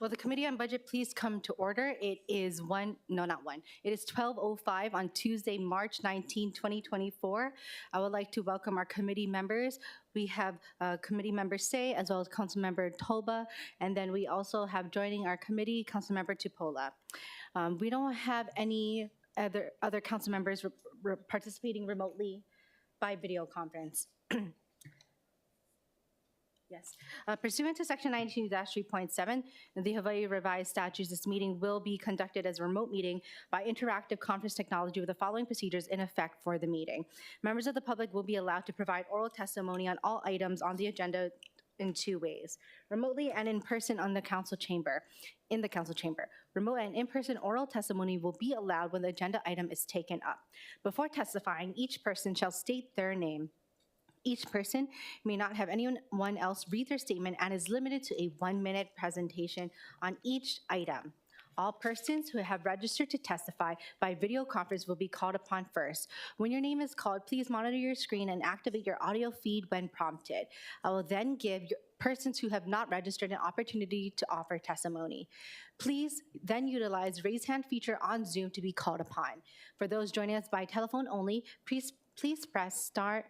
Will the Committee on Budget please come to order? It is it is 12:05 on Tuesday, March 19, 2024. I would like to welcome our committee members. We have Committee Member Say, as well as Council Member Tolba, and then we also have joining our committee, Council Member Tupola. We don't have any other council members participating remotely by video conference. Yes. Pursuant to Section 92-3.7 of the Hawaii Revised Statutes, this meeting will be conducted as a remote meeting by interactive conference technology with the following procedures in effect for the meeting. Members of the public will be allowed to provide oral testimony on all items on the agenda in two ways: remotely and in person in the council chamber. Remote and in-person oral testimony will be allowed when the agenda item is taken up. Before testifying, each person shall state their name. Each person may not have anyone else read their statement and is limited to a 1-minute presentation on each item. All persons who have registered to testify by video conference will be called upon first. When your name is called, please monitor your screen and activate your audio feed when prompted. I will then give persons who have not registered an opportunity to offer testimony. Please then utilize raise hand feature on Zoom to be called upon. For those joining us by telephone only, please press star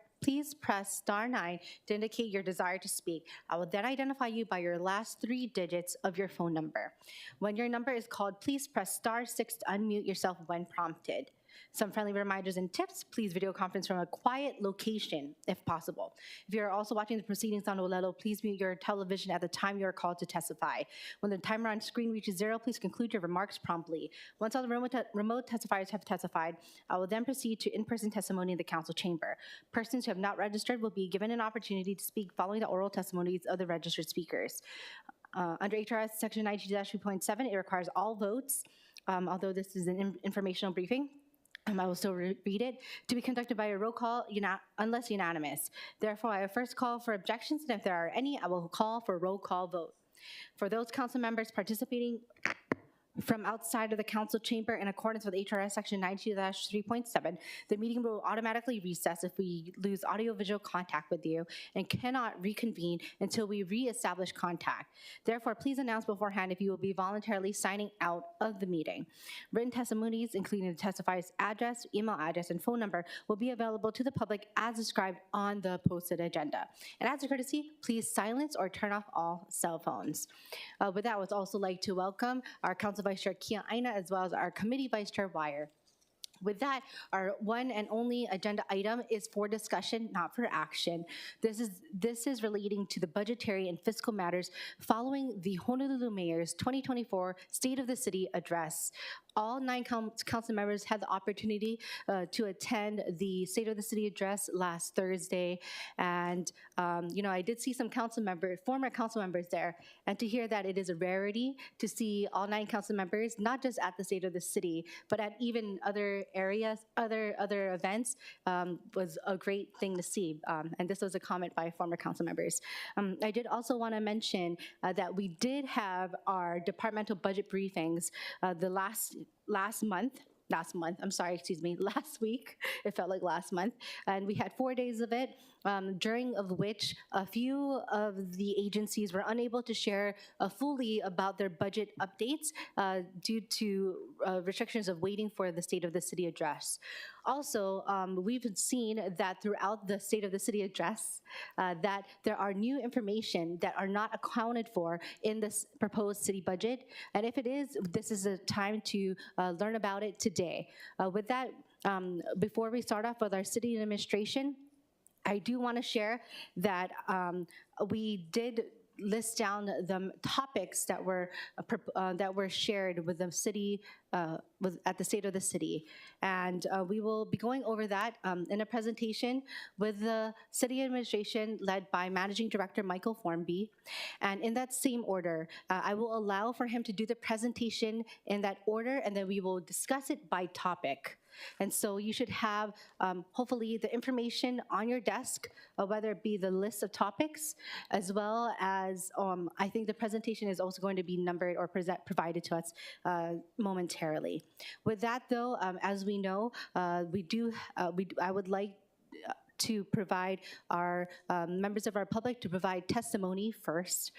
9 to indicate your desire to speak. I will then identify you by your last 3 digits of your phone number. When your number is called, please press star 6 to unmute yourself when prompted. Some friendly reminders and tips: please video conference from a quiet location if possible. If you are also watching the proceedings on Honolulu, please mute your television at the time you are called to testify. When the timer on screen reaches 0, please conclude your remarks promptly. Once all the remote testifiers have testified, I will then proceed to in-person testimony in the council chamber. Persons who have not registered will be given an opportunity to speak following the oral testimonies of the registered speakers. Under HRS Section 92-3.7, it requires all votes, although this is an informational briefing. I will still read it, to be conducted by a roll call unless unanimous. Therefore, I will first call for objections, and if there are any, I will call for a roll call vote. For those council members participating from outside of the council chamber in accordance with HRS Section 92-3.7, the meeting will automatically recess if we lose audio-visual contact with you and cannot reconvene until we reestablish contact. Therefore, please announce beforehand if you will be voluntarily signing out of the meeting. Written testimonies, including the testifier's address, email address, and phone number, will be available to the public as described on the posted agenda. And as a courtesy, please silence or turn off all cell phones. With that, I would also like to welcome our Council Vice Chair Kia Aina, as well as our Committee Vice Chair Wire. With that, our one and only agenda item is for discussion, not for action. This is relating to the budgetary and fiscal matters following the Honolulu Mayor's 2024 State of the City address. All 9 council members had the opportunity to attend the State of the City address last Thursday, and I did see some former council members there, and to hear that it is a rarity to see all 9 council members, not just at the State of the City, but at even other areas, other events, was a great thing to see. And this was a comment by former council members. I did also want to mention that we did have our departmental budget briefings last week. It felt like last month. And we had 4 days of it, during of which a few of the agencies were unable to share fully about their budget updates due to restrictions of waiting for the State of the City address. Also, we've seen that throughout the State of the City address that there are new information that are not accounted for in this proposed city budget. And if it is, this is a time to learn about it today. With that, before we start off with our city administration, I do want to share that we did list down the topics that were shared with the city at the State of the City, and we will be going over that in a presentation with the city administration led by Managing Director Michael Formby. And in that same order, I will allow for him to do the presentation in that order, and then we will discuss it by topic. And so you should have, hopefully, the information on your desk, whether it be the list of topics, as well as I think the presentation is also going to be numbered or provided to us momentarily. With that, though, as we know, I would like to provide our members of our public to provide testimony first.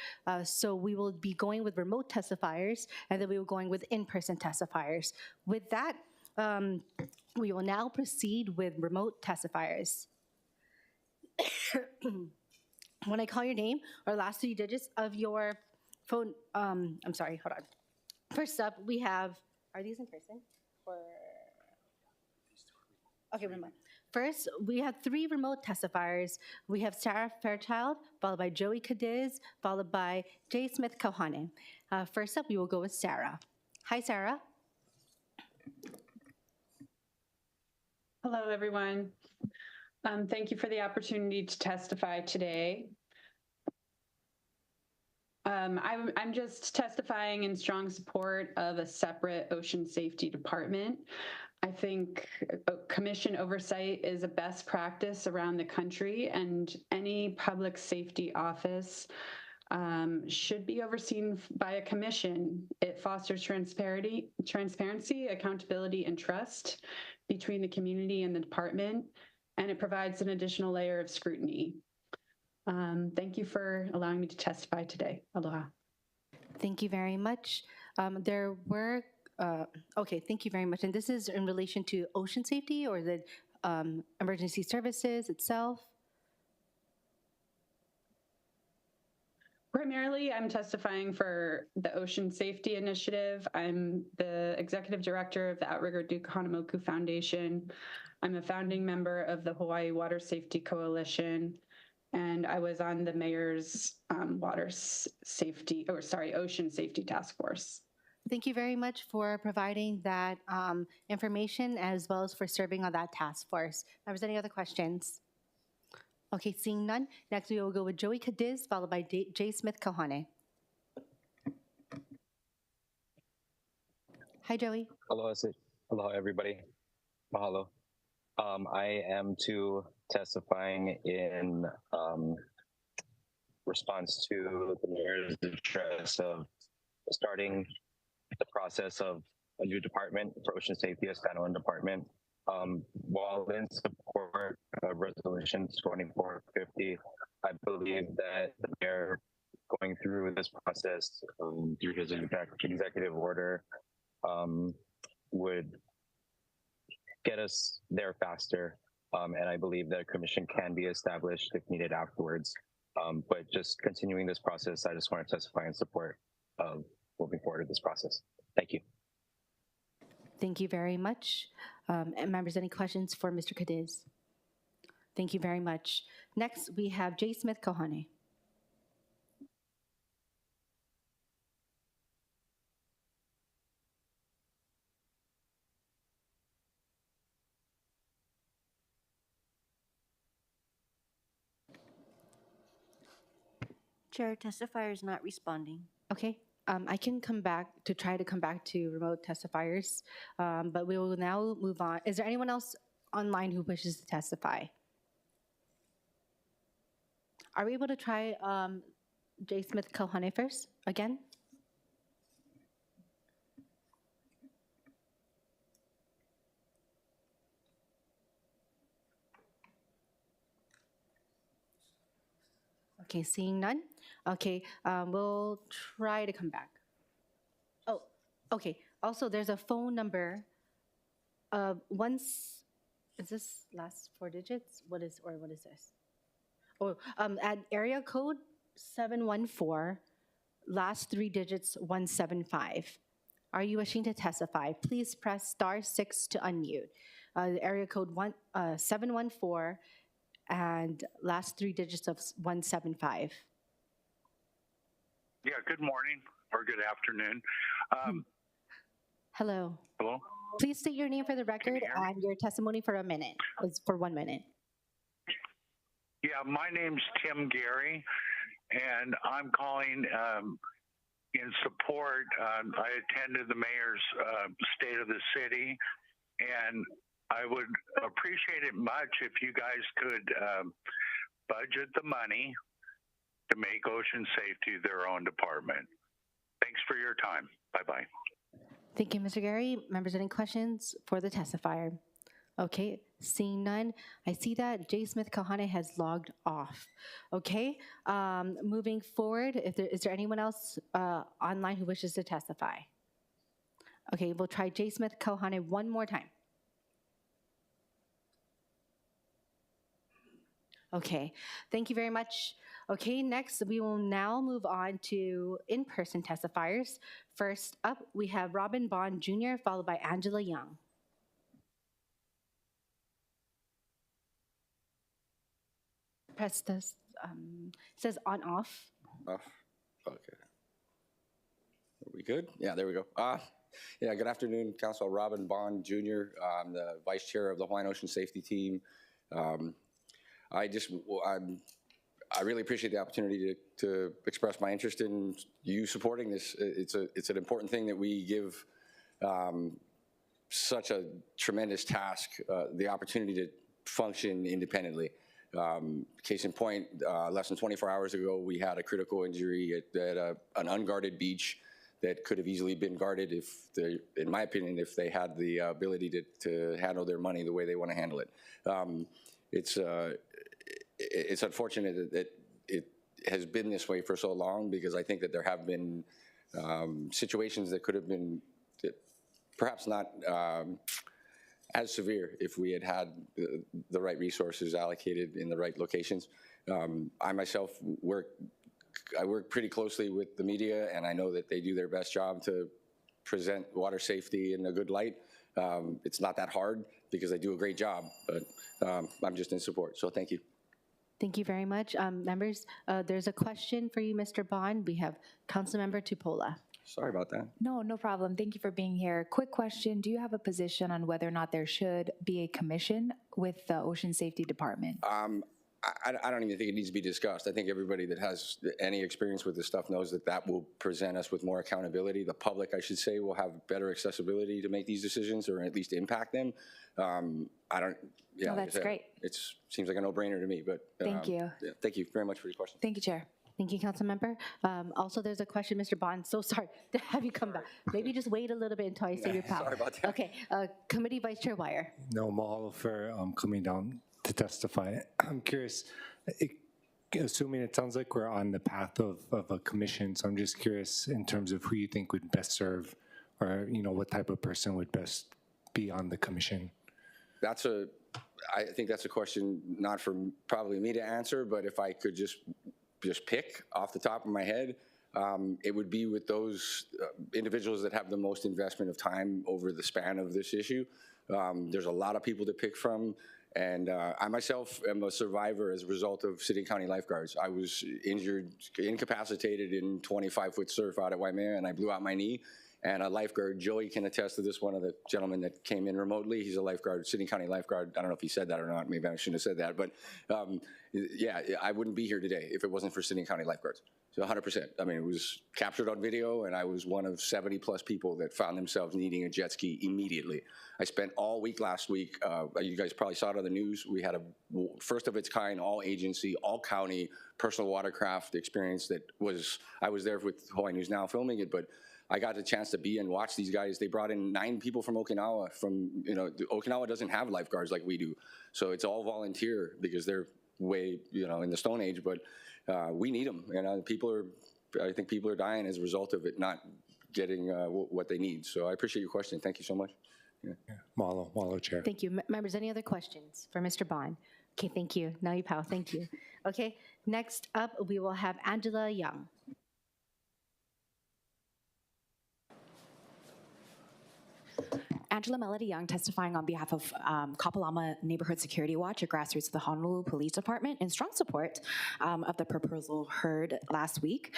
So we will be going with remote testifiers, and then we will going with in-person testifiers. With that, we will now proceed with remote testifiers. When I call your name or last 3 digits of your phone, I'm sorry, hold on. First up, we have, are these in person? Or, okay, never mind. First, we have 3 remote testifiers. We have Sarah Fairchild, followed by Joey Cadiz, followed by Jay Smith Kohane. First up, we will go with Sarah. Hi, Sarah. Hello, everyone. Thank you for the opportunity to testify today. I'm just testifying in strong support of a separate ocean safety department. I think commission oversight is a best practice around the country, and any public safety office should be overseen by a commission. It fosters transparency, accountability, and trust between the community and the department, and it provides an additional layer of scrutiny. Thank you for allowing me to testify today. Aloha. Thank you very much. There were, okay, thank you very much. And this is in relation to ocean safety or the emergency services itself? Primarily, I'm testifying for the Ocean Safety Initiative. I'm the executive director of the Outrigger Duke Hanamoku Foundation. I'm a founding member of the Hawaii Water Safety Coalition, and I was on the mayor's Ocean Safety Task Force. Thank you very much for providing that information as well as for serving on that task force. Members, any other questions? Okay, seeing none. Next, we will go with Joey Cadiz, followed by Jay Smith Kohane. Hi, Joey. Aloha, everybody. Mahalo. I am too testifying in response to the mayor's address of starting the process of a new department for ocean safety, a standalone department. While in support of Resolution 2450, I believe that the mayor going through this process through his executive order would get us there faster. And I believe that a commission can be established if needed afterwards. But just continuing this process, I just want to testify in support of moving forward with this process. Thank you. Thank you very much. And members, any questions for Mr. Cadiz? Thank you very much. Next, we have Jay Smith Kohane. Chair, testifier is not responding. Okay. I can try to come back to remote testifiers, but we will now move on. Is there anyone else online who wishes to testify? Are we able to try Jay Smith Kohane first again? Okay, seeing none. Okay, we'll try to come back. Oh, okay. Also, there's a phone number. Is this last 4 digits? What is this? Oh, at area code 714, last 3 digits 175. Are you wishing to testify? Please press *6 to unmute. Area code 714 and last 3 digits of 175. Yeah, good morning or good afternoon. Hello. Hello? Please state your name for the record and your testimony for 1 minute. For 1 minute. Yeah, my name's Tim Gary, and I'm calling in support. I attended the mayor's State of the City, and I would appreciate it much if you guys could budget the money to make ocean safety their own department. Thanks for your time. Bye-bye. Thank you, Mr. Gary. Members, any questions for the testifier? Okay, seeing none, I see that J. Smith Kahane has logged off. Okay, moving forward, is there anyone else online who wishes to testify? Okay, we'll try J. Smith Kahane one more time. Okay, thank you very much. Okay, next we will now move on to in-person testifiers. First up, we have Robin Bond Jr., followed by Angela Young. Press this, says on off. Off. Okay. Are we good? Yeah, there we go. Yeah, good afternoon, Council. Robin Bond Jr. I'm the Vice Chair of the Hawaiian Ocean Safety Team. I really appreciate the opportunity to express my interest in you supporting this. It's an important thing that we give such a tremendous task the opportunity to function independently. Case in point, less than 24 hours ago, we had a critical injury at an unguarded beach that could have easily been guarded in my opinion, if they had the ability to handle their money the way they want to handle it. It's unfortunate that it has been this way for so long, because I think that there have been situations that could have been perhaps not as severe if we had the right resources allocated in the right locations. I myself work pretty closely with the media, and I know that they do their best job to present water safety in a good light. It's not that hard because they do a great job, but I'm just in support, so thank you. Thank you very much. Members, there's a question for you, Mr. Bond. We have Councilmember Tupola. Sorry about that. No problem. Thank you for being here. Quick question. Do you have a position on whether or not there should be a commission with the Ocean Safety Department? I don't even think it needs to be discussed. I think everybody that has any experience with this stuff knows that that will present us with more accountability. The public, I should say, will have better accessibility to make these decisions, or at least impact them. Yeah, Oh, that's great. It seems like a no-brainer to me, but Thank you. Yeah, thank you very much for your question. Thank you, Chair. Thank you, Councilmember. Also, there's a question, Mr. Bond. So sorry to have you come back. Maybe just wait a little bit until I say your power. Sorry about that. Okay, Committee Vice Chair Wire. No, mahalo for coming down to testify. I'm curious, assuming it sounds like we're on the path of a commission, so I'm just curious in terms of who you think would best serve, or what type of person would best be on the commission. I think that's a question not for probably me to answer, but if I could just pick off the top of my head, it would be with those individuals that have the most investment of time over the span of this issue. There's a lot of people to pick from, and I myself am a survivor as a result of City and County lifeguards. I was incapacitated in 25-foot surf out at Waimea, and I blew out my knee. And a lifeguard, Joey can attest to this, one of the gentlemen that came in remotely. He's a lifeguard, City and County lifeguard. I don't know if he said that or not. Maybe I shouldn't have said that. But yeah, I wouldn't be here today if it wasn't for City and County lifeguards. So 100%. I mean, it was captured on video, and I was one of 70+ people that found themselves needing a jet ski immediately. I spent all week last week, you guys probably saw it on the news, we had a first of its kind, all agency, all county personal watercraft experience that I was there with Hawaii News Now filming it, but I got the chance to be and watch these guys. They brought in 9 people from Okinawa. Okinawa doesn't have lifeguards like we do, so it's all volunteer because they're way in the Stone Age. But we need them, and I think people are dying as a result of it not getting what they need. So I appreciate your question. Thank you so much. Yeah. Mahalo, Chair. Thank you. Members, any other questions for Mr. Bond? Okay, thank you. Nau Pao, thank you. Okay, next up we will have Angela Young. Angela Melody Young, testifying on behalf of Kapalama Neighborhood Security Watch, a grassroots of the Honolulu Police Department, in strong support of the proposal heard last week.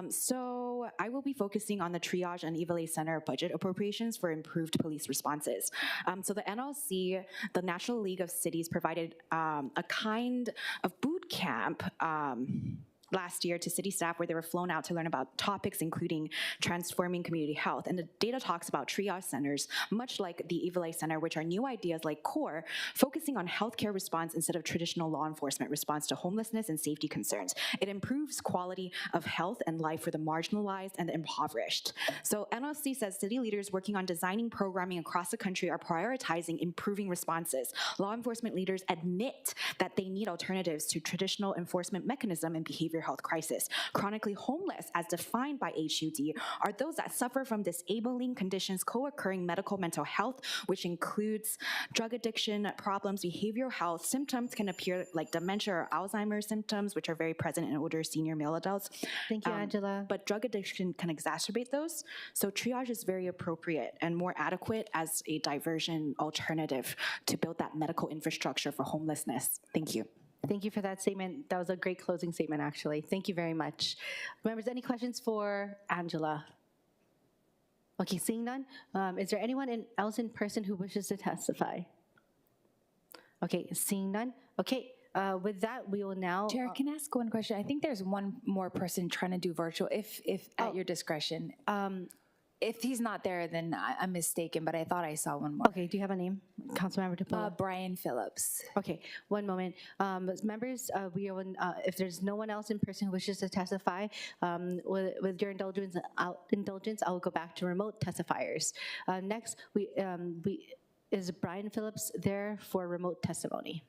So I will be focusing on the triage and Iwalei Center budget appropriations for improved police responses. So the NLC, the National League of Cities, provided a kind of boot camp last year to city staff where they were flown out to learn about topics including transforming community health. And the data talks about triage centers, much like the Evilay Center, which are new ideas like CORE, focusing on healthcare response instead of traditional law enforcement response to homelessness and safety concerns. It improves quality of health and life for the marginalized and the impoverished. So NLC says city leaders working on designing programming across the country are prioritizing improving responses. Law enforcement leaders admit that they need alternatives to traditional enforcement mechanism in behavioral health crisis. Chronically homeless, as defined by HUD, are those that suffer from disabling conditions co-occurring medical mental health, which includes drug addiction problems, behavioral health. Symptoms can appear like dementia or Alzheimer's symptoms, which are very present in older senior male adults. Thank you, Angela. But drug addiction can exacerbate those. So triage is very appropriate and more adequate as a diversion alternative to build that medical infrastructure for homelessness. Thank you. Thank you for that statement. That was a great closing statement, actually. Thank you very much. Members, any questions for Angela? Okay, seeing none. Is there anyone else in person who wishes to testify? Okay, seeing none. Okay, with that, we will now. Chair, can I ask one question? I think there's one more person trying to do virtual, if at your discretion. If he's not there, then I'm mistaken, but I thought I saw one more. Okay, do you have a name? Councilmember DePola? Brian Phillips. Okay, one moment. Members, if there's no one else in person who wishes to testify, with your indulgence, I will go back to remote testifiers. Next, is Brian Phillips there for remote testimony?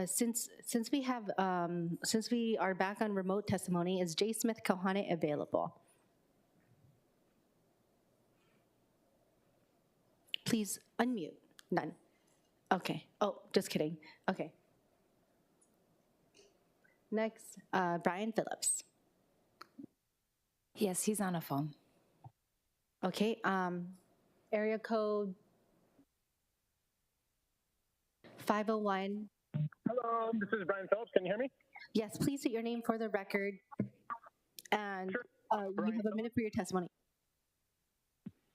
Since we are back on remote testimony, is J. Smith Kohane available? Please unmute. None. Okay. Oh, just kidding. Okay. Next, Brian Phillips. Yes, he's on a phone. Okay. Area code 501. Hello, this is Brian Phillips. Can you hear me? Yes, please state your name for the record. And Sure. You have a minute for your testimony.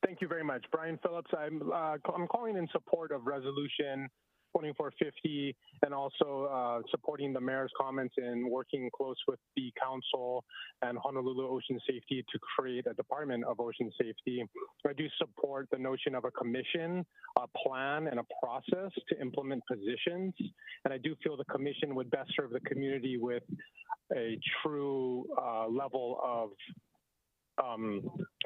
Thank you very much. Brian Phillips. I'm calling in support of Resolution 2450 and also supporting the mayor's comments in working close with the council and Honolulu Ocean Safety to create a Department of Ocean Safety. I do support the notion of a commission, a plan, and a process to implement positions. And I do feel the commission would best serve the community with a true level of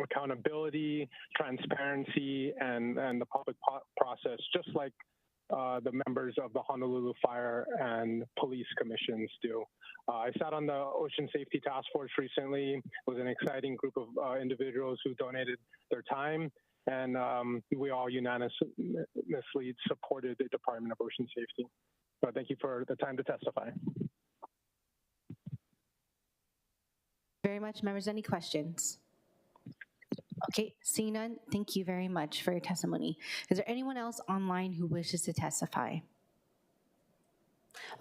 accountability, transparency, and the public process, just like the members of the Honolulu Fire and Police Commissions do. I sat on the Ocean Safety Task Force recently. It was an exciting group of individuals who donated their time, and we all unanimously supported the Department of Ocean Safety. So thank you for the time to testify. Very much. Members, any questions? Okay, seeing none, thank you very much for your testimony. Is there anyone else online who wishes to testify?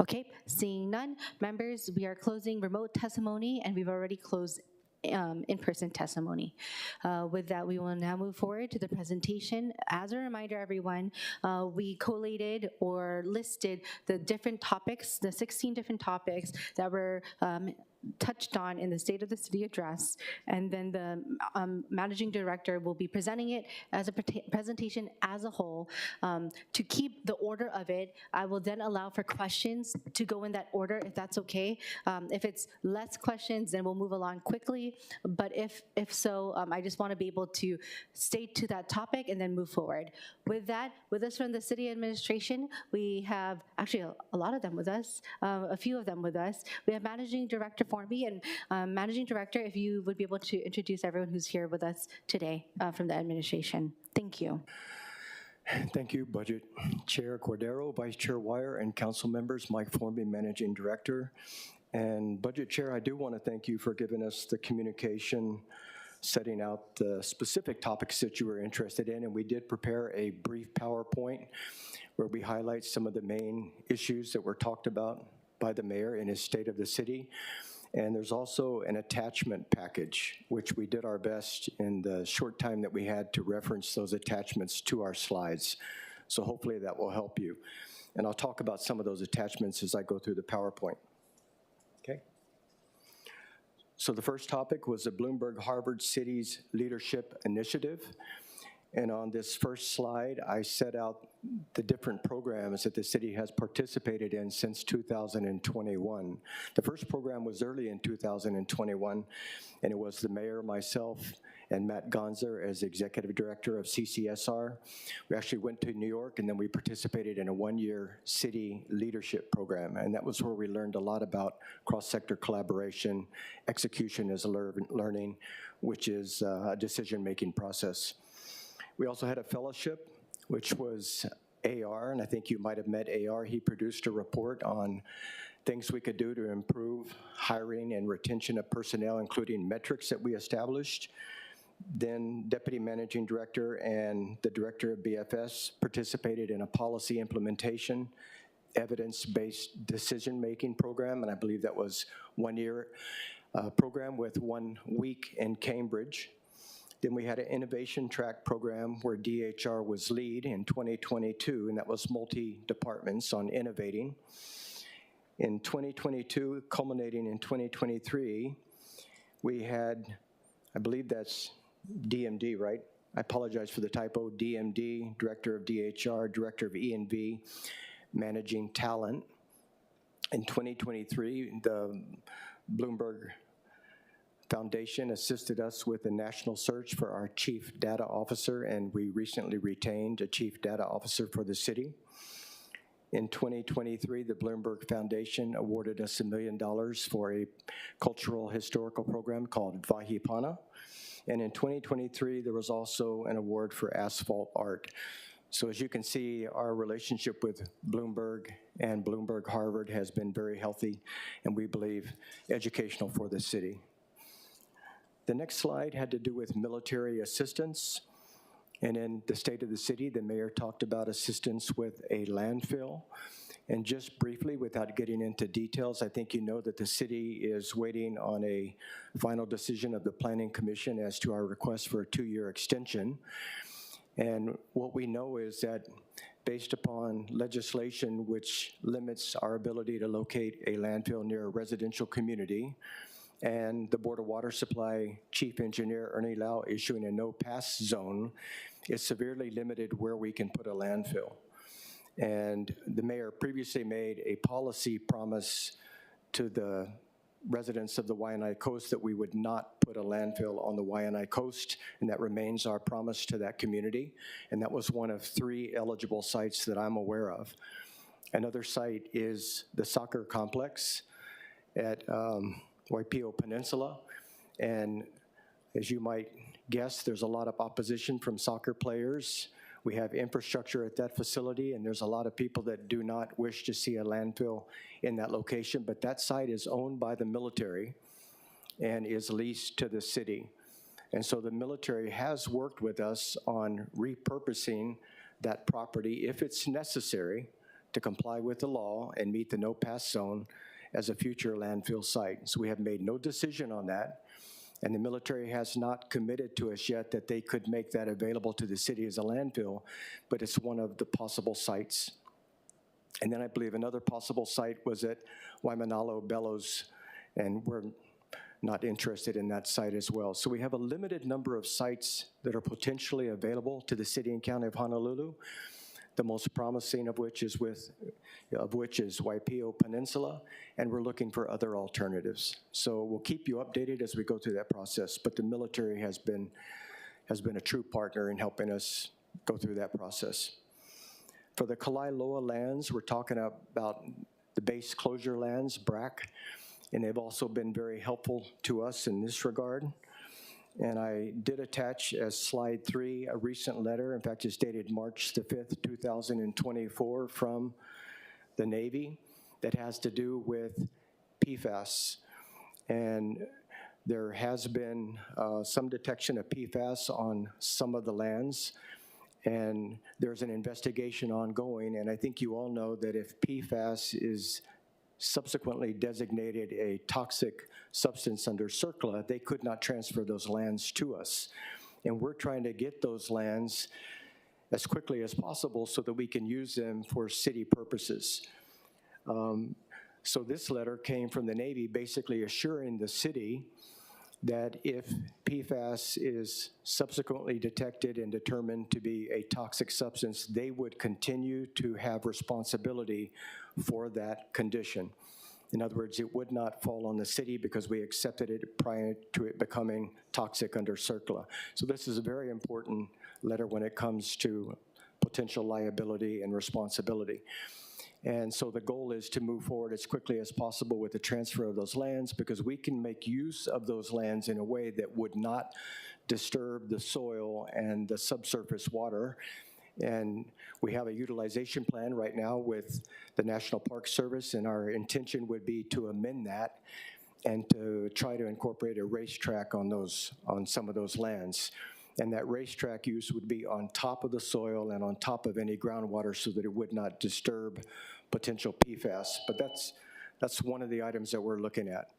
Okay, seeing none, members, we are closing remote testimony, and we've already closed in-person testimony. With that, we will now move forward to the presentation. As a reminder, everyone, we collated or listed the different topics, the 16 different topics that were touched on in the State of the City address, and then the managing director will be presenting it as a presentation as a whole. To keep the order of it, I will then allow for questions to go in that order, if that's okay. If it's less questions, then we'll move along quickly, but if so, I just want to be able to stay to that topic and then move forward. With that, with us from the City Administration, we have actually a lot of them with us, a few of them with us. We have Managing Director Formby, and Managing Director, if you would be able to introduce everyone who's here with us today from the administration. Thank you. Thank you, Budget Chair Cordero, Vice Chair Wire, and Council members. Mike Formby, Managing Director. And Budget Chair, I do want to thank you for giving us the communication setting out the specific topics that you were interested in, and we did prepare a brief PowerPoint where we highlight some of the main issues that were talked about by the mayor in his State of the City. And there's also an attachment package, which we did our best in the short time that we had to reference those attachments to our slides. So hopefully that will help you. And I'll talk about some of those attachments as I go through the PowerPoint. Okay. So the first topic was the Bloomberg-Harvard Cities Leadership Initiative. And on this first slide, I set out the different programs that the city has participated in since 2021. The first program was early in 2021, and it was the mayor, myself, and Matt Gonzer as executive director of CCSR. We actually went to New York, and then we participated in a one-year city leadership program, and that was where we learned a lot about cross-sector collaboration, execution as learning, which is a decision-making process. We also had a fellowship, which was AR, and I think you might have met AR. He produced a report on things we could do to improve hiring and retention of personnel, including metrics that we established. Then Deputy Managing Director and the Director of BFS participated in a policy implementation, evidence-based decision-making program, and I believe that was 1 year program with 1 week in Cambridge. Then we had an innovation track program where DHR was lead in 2022, and that was multi-departments on innovating. In 2022, culminating in 2023, we had, I believe that's DMD, right? I apologize for the typo, DMD, Director of DHR, Director of E&V, Managing Talent. In 2023, the Bloomberg Foundation assisted us with a national search for our Chief Data Officer, and we recently retained a Chief Data Officer for the city. In 2023, the Bloomberg Foundation awarded us $1 million for a cultural historical program called Vahipana. And in 2023, there was also an award for asphalt art. So as you can see, our relationship with Bloomberg and Bloomberg-Harvard has been very healthy, and we believe educational for the city. The next slide had to do with military assistance. And in the State of the City, the mayor talked about assistance with a landfill. And just briefly, without getting into details, I think you know that the city is waiting on a final decision of the Planning Commission as to our request for a 2-year extension. And what we know is that based upon legislation which limits our ability to locate a landfill near a residential community, and the Board of Water Supply Chief Engineer Ernie Lau issuing a no-pass zone, is severely limited where we can put a landfill. And the mayor previously made a policy promise to the residents of the Waianae Coast that we would not put a landfill on the Waianae Coast, and that remains our promise to that community. And that was one of 3 eligible sites that I'm aware of. Another site is the soccer complex at Waipio Peninsula, and as you might guess, there's a lot of opposition from soccer players. We have infrastructure at that facility, and there's a lot of people that do not wish to see a landfill in that location, but that site is owned by the military and is leased to the city. And so the military has worked with us on repurposing that property, if it's necessary, to comply with the law and meet the no-pass zone as a future landfill site. So we have made no decision on that, and the military has not committed to us yet that they could make that available to the city as a landfill, but it's one of the possible sites. And then I believe another possible site was at Waimanalo Bellows, and we're not interested in that site as well. So we have a limited number of sites that are potentially available to the city and county of Honolulu. The most promising of which is Waipio Peninsula, and we're looking for other alternatives. So we'll keep you updated as we go through that process, but the military has been a true partner in helping us go through that process. For the Kalailoa lands, we're talking about the base closure lands, BRAC, and they've also been very helpful to us in this regard. And I did attach as slide 3 a recent letter. In fact, it's dated March the 5th, 2024 from the Navy that has to do with PFAS. And There has been some detection of PFAS on some of the lands, and there's an investigation ongoing, and I think you all know that if PFAS is subsequently designated a toxic substance under CERCLA, they could not transfer those lands to us. And we're trying to get those lands as quickly as possible so that we can use them for city purposes. So this letter came from the Navy basically assuring the city that if PFAS is subsequently detected and determined to be a toxic substance, they would continue to have responsibility for that condition. In other words, it would not fall on the city because we accepted it prior to it becoming toxic under CERCLA. So this is a very important letter when it comes to potential liability and responsibility. And so the goal is to move forward as quickly as possible with the transfer of those lands, because we can make use of those lands in a way that would not disturb the soil and the subsurface water. And we have a utilization plan right now with the National Park Service, and our intention would be to amend that and to try to incorporate a racetrack on some of those lands. And that racetrack use would be on top of the soil and on top of any groundwater so that it would not disturb potential PFAS. But that's one of the items that we're looking at.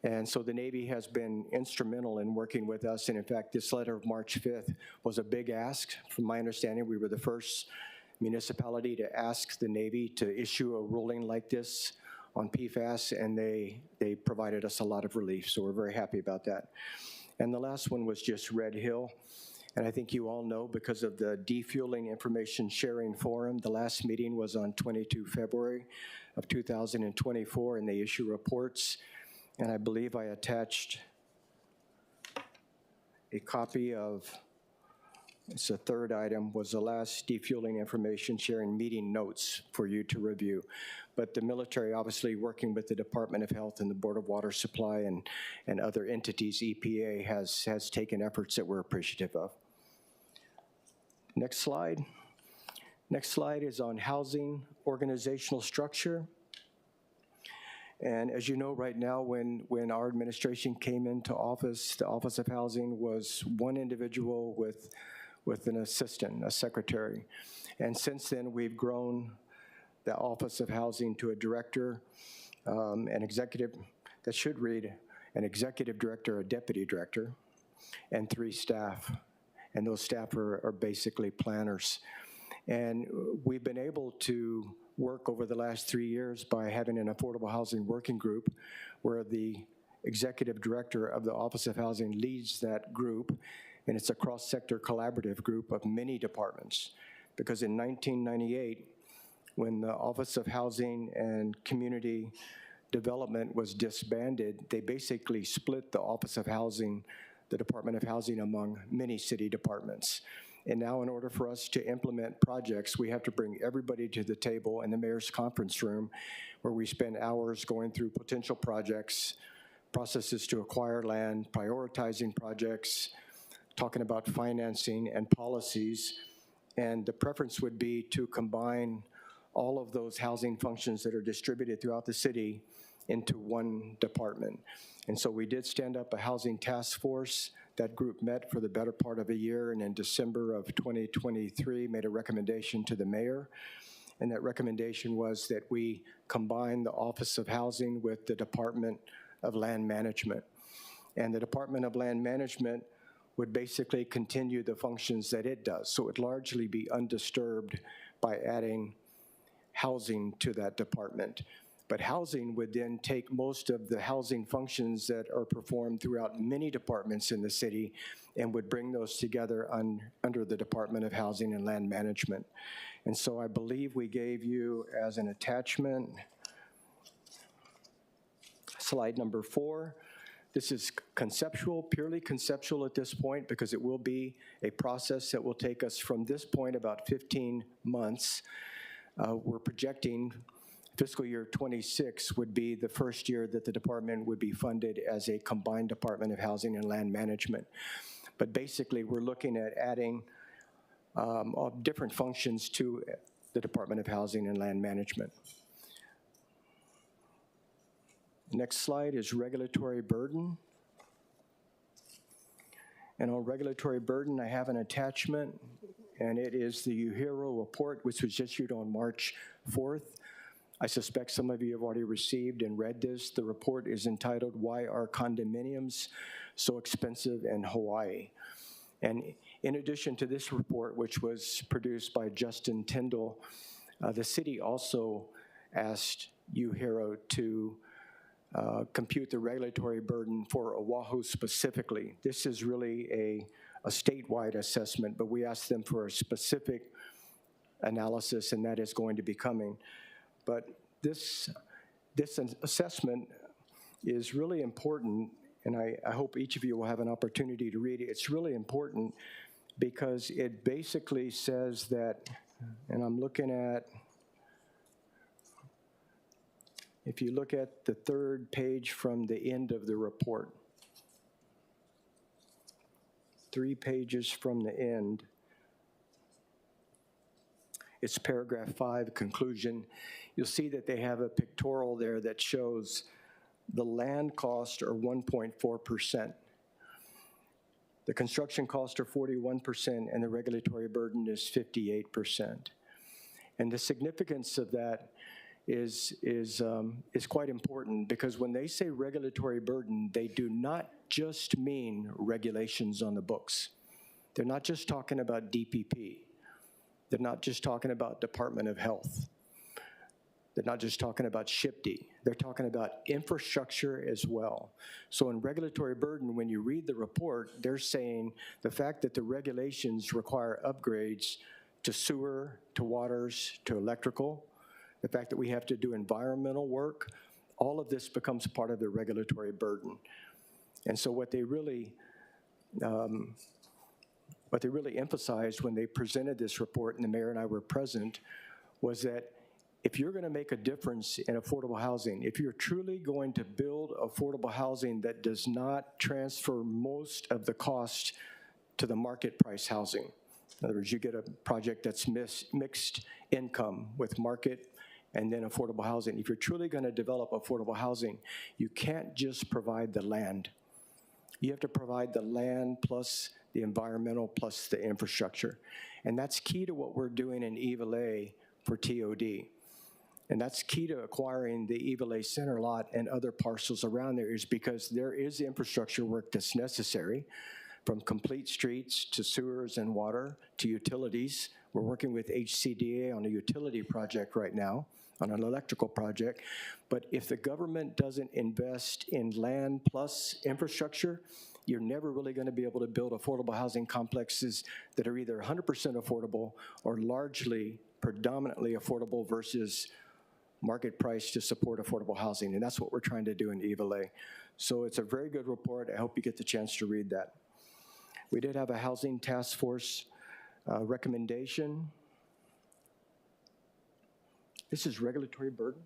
And so the Navy has been instrumental in working with us. And in fact, this letter of March 5th was a big ask. From my understanding, we were the first municipality to ask the Navy to issue a ruling like this on PFAS, and they provided us a lot of relief. So we're very happy about that. And the last one was just Red Hill. And I think you all know, because of the Defueling Information Sharing Forum, the last meeting was on 22 February of 2024, and they issue reports. And I believe I attached a copy of, it's the third item, was the last Defueling Information Sharing meeting notes for you to review. But the military, obviously working with the Department of Health and the Board of Water Supply and other entities, EPA, has taken efforts that we're appreciative of. Next slide. Next slide is on housing organizational structure. And as you know, right now, when our administration came into office, the Office of Housing was one individual with an assistant, a secretary. And since then, we've grown the Office of Housing to a director, an executive, that should read an executive director, a deputy director, and 3 staff. And those staff are basically planners. And we've been able to work over the last 3 years by having an affordable housing working group where the executive director of the Office of Housing leads that group, and it's a cross-sector collaborative group of many departments. Because in 1998, when the Office of Housing and Community Development was disbanded, they basically split the Office of Housing, the Department of Housing, among many city departments. And now, in order for us to implement projects, we have to bring everybody to the table in the mayor's conference room, where we spend hours going through potential projects, processes to acquire land, prioritizing projects, talking about financing and policies. And the preference would be to combine all of those housing functions that are distributed throughout the city into one department. And so we did stand up a housing task force. That group met for the better part of a year, and in December of 2023 made a recommendation to the mayor. And that recommendation was that we combine the Office of Housing with the Department of Land Management. And the Department of Land Management would basically continue the functions that it does. So it would largely be undisturbed by adding housing to that department. But housing would then take most of the housing functions that are performed throughout many departments in the city and would bring those together under the Department of Housing and Land Management. And so I believe we gave you as an attachment, slide number 4. This is conceptual, purely conceptual at this point, because it will be a process that will take us from this point about 15 months. We're projecting fiscal year 26 would be the first year that the department would be funded as a combined Department of Housing and Land Management. But basically, we're looking at adding different functions to the Department of Housing and Land Management. Next slide is regulatory burden. And on regulatory burden, I have an attachment, and it is the UHERO report, which was issued on March 4th. I suspect some of you have already received and read this. The report is entitled, "Why Are Condominiums So Expensive in Hawaii?" And in addition to this report, which was produced by Justin Tyndall, the city also asked UHERO to compute the regulatory burden for Oahu specifically. This is really a statewide assessment, but we asked them for a specific analysis, and that is going to be coming. But this assessment is really important, and I hope each of you will have an opportunity to read it. It's really important because it basically says that, and I'm looking at, if you look at the third page from the end of the report, 3 pages from the end, it's paragraph 5, conclusion. You'll see that they have a pictorial there that shows the land costs are 1.4%. The construction costs are 41%, and the regulatory burden is 58%. And the significance of that is quite important, because when they say regulatory burden, they do not just mean regulations on the books. They're not just talking about DPP. They're not just talking about Department of Health. They're not just talking about SHPD. They're talking about infrastructure as well. So in regulatory burden, when you read the report, they're saying the fact that the regulations require upgrades to sewer, to waters, to electrical, the fact that we have to do environmental work, all of this becomes part of the regulatory burden. And so what they really emphasized when they presented this report, and the mayor and I were present, was that if you're going to make a difference in affordable housing, if you're truly going to build affordable housing that does not transfer most of the cost to the market price housing, in other words, you get a project that's mixed income with market and then affordable housing. If you're truly going to develop affordable housing, you can't just provide the land. You have to provide the land plus the environmental plus the infrastructure. And that's key to what we're doing in Evilea for TOD. And that's key to acquiring the Evilea Center lot and other parcels around there, is because there is infrastructure work that's necessary, from complete streets to sewers and water to utilities. We're working with HCDA on a utility project right now, on an electrical project. But if the government doesn't invest in land plus infrastructure, you're never really going to be able to build affordable housing complexes that are either 100% affordable or largely, predominantly affordable versus market price to support affordable housing. And that's what we're trying to do in Evilea. So it's a very good report. I hope you get the chance to read that. We did have a housing task force recommendation. This is regulatory burden.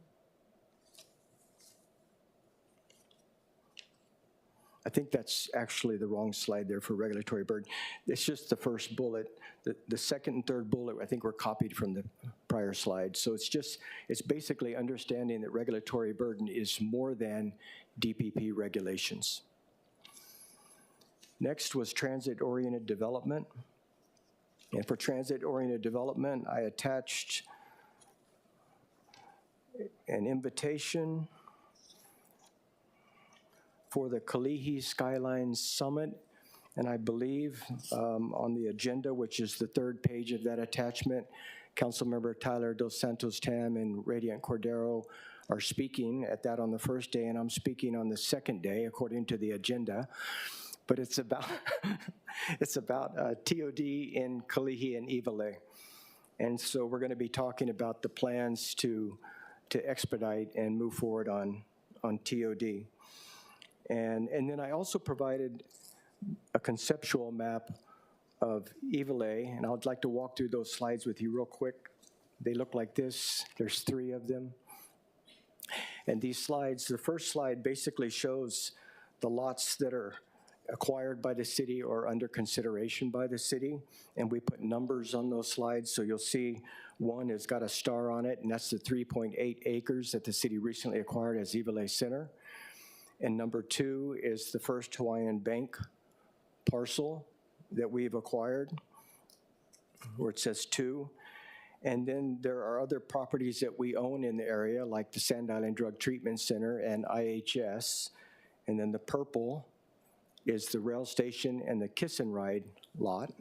I think that's actually the wrong slide there for regulatory burden. It's just the first bullet. The second and third bullet, I think, were copied from the prior slide. So it's basically understanding that regulatory burden is more than DPP regulations. Next was transit-oriented development. And for transit-oriented development, I attached an invitation for the Kalihi Skylines Summit. And I believe on the agenda, which is the third page of that attachment, Councilmember Tyler Dos Santos Tam and Radiant Cordero are speaking at that on the first day, and I'm speaking on the second day, according to the agenda. But it's about TOD in Kalihi and Evilea. And so we're going to be talking about the plans to expedite and move forward on TOD. And then I also provided a conceptual map of Evilea, and I would like to walk through those slides with you real quick. They look like this. There's 3 of them. And these slides, the first slide basically shows the lots that are acquired by the city or under consideration by the city, and we put numbers on those slides. So you'll see one has got a star on it, and that's the 3.8 acres that the city recently acquired as Evilea Center. And number 2 is the First Hawaiian Bank parcel that we've acquired, where it says 2. And then there are other properties that we own in the area, like the Sand Island Drug Treatment Center and IHS. And then the purple is the rail station and the Kiss and Ride lot.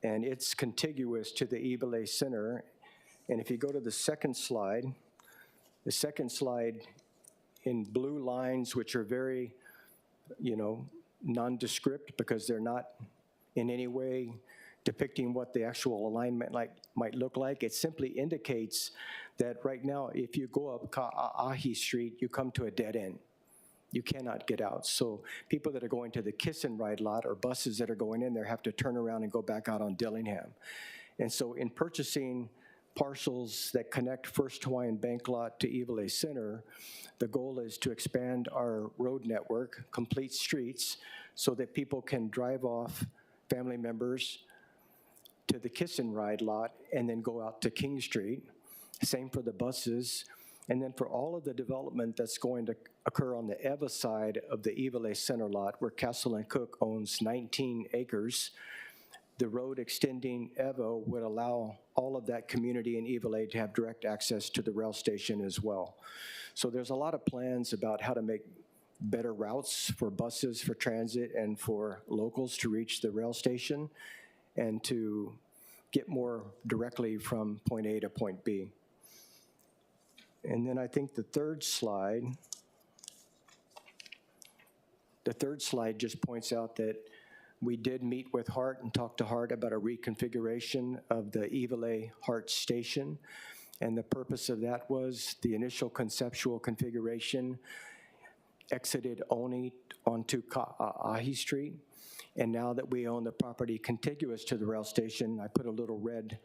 And it's contiguous to the Evelay Center. And if you go to the second slide in blue lines, which are very, nondescript because they're not in any way depicting what the actual alignment might look like. It simply indicates that right now, if you go up Ka'ahi Street, you come to a dead end. You cannot get out. So people that are going to the Kiss and Ride lot or buses that are going in there have to turn around and go back out on Dillingham. And so in purchasing parcels that connect First Hawaiian Bank lot to Evelay Center, the goal is to expand our road network, complete streets, so that people can drive off, family members, to the Kiss and Ride lot and then go out to King Street. Same for the buses. And then for all of the development that's going to occur on the Eva side of the Evelay Center lot, where Castle and Cook owns 19 acres, the road extending Eva would allow all of that community in Evelay to have direct access to the rail station as well. So there's a lot of plans about how to make better routes for buses, for transit, and for locals to reach the rail station and to get more directly from point A to point B. And then I think the third slide just points out that we did meet with Hart and talk to Hart about a reconfiguration of the Evelay Hart Station. And the purpose of that was the initial conceptual configuration exited only onto Ka'ahi Street. And now that we own the property contiguous to the rail station, I put a little red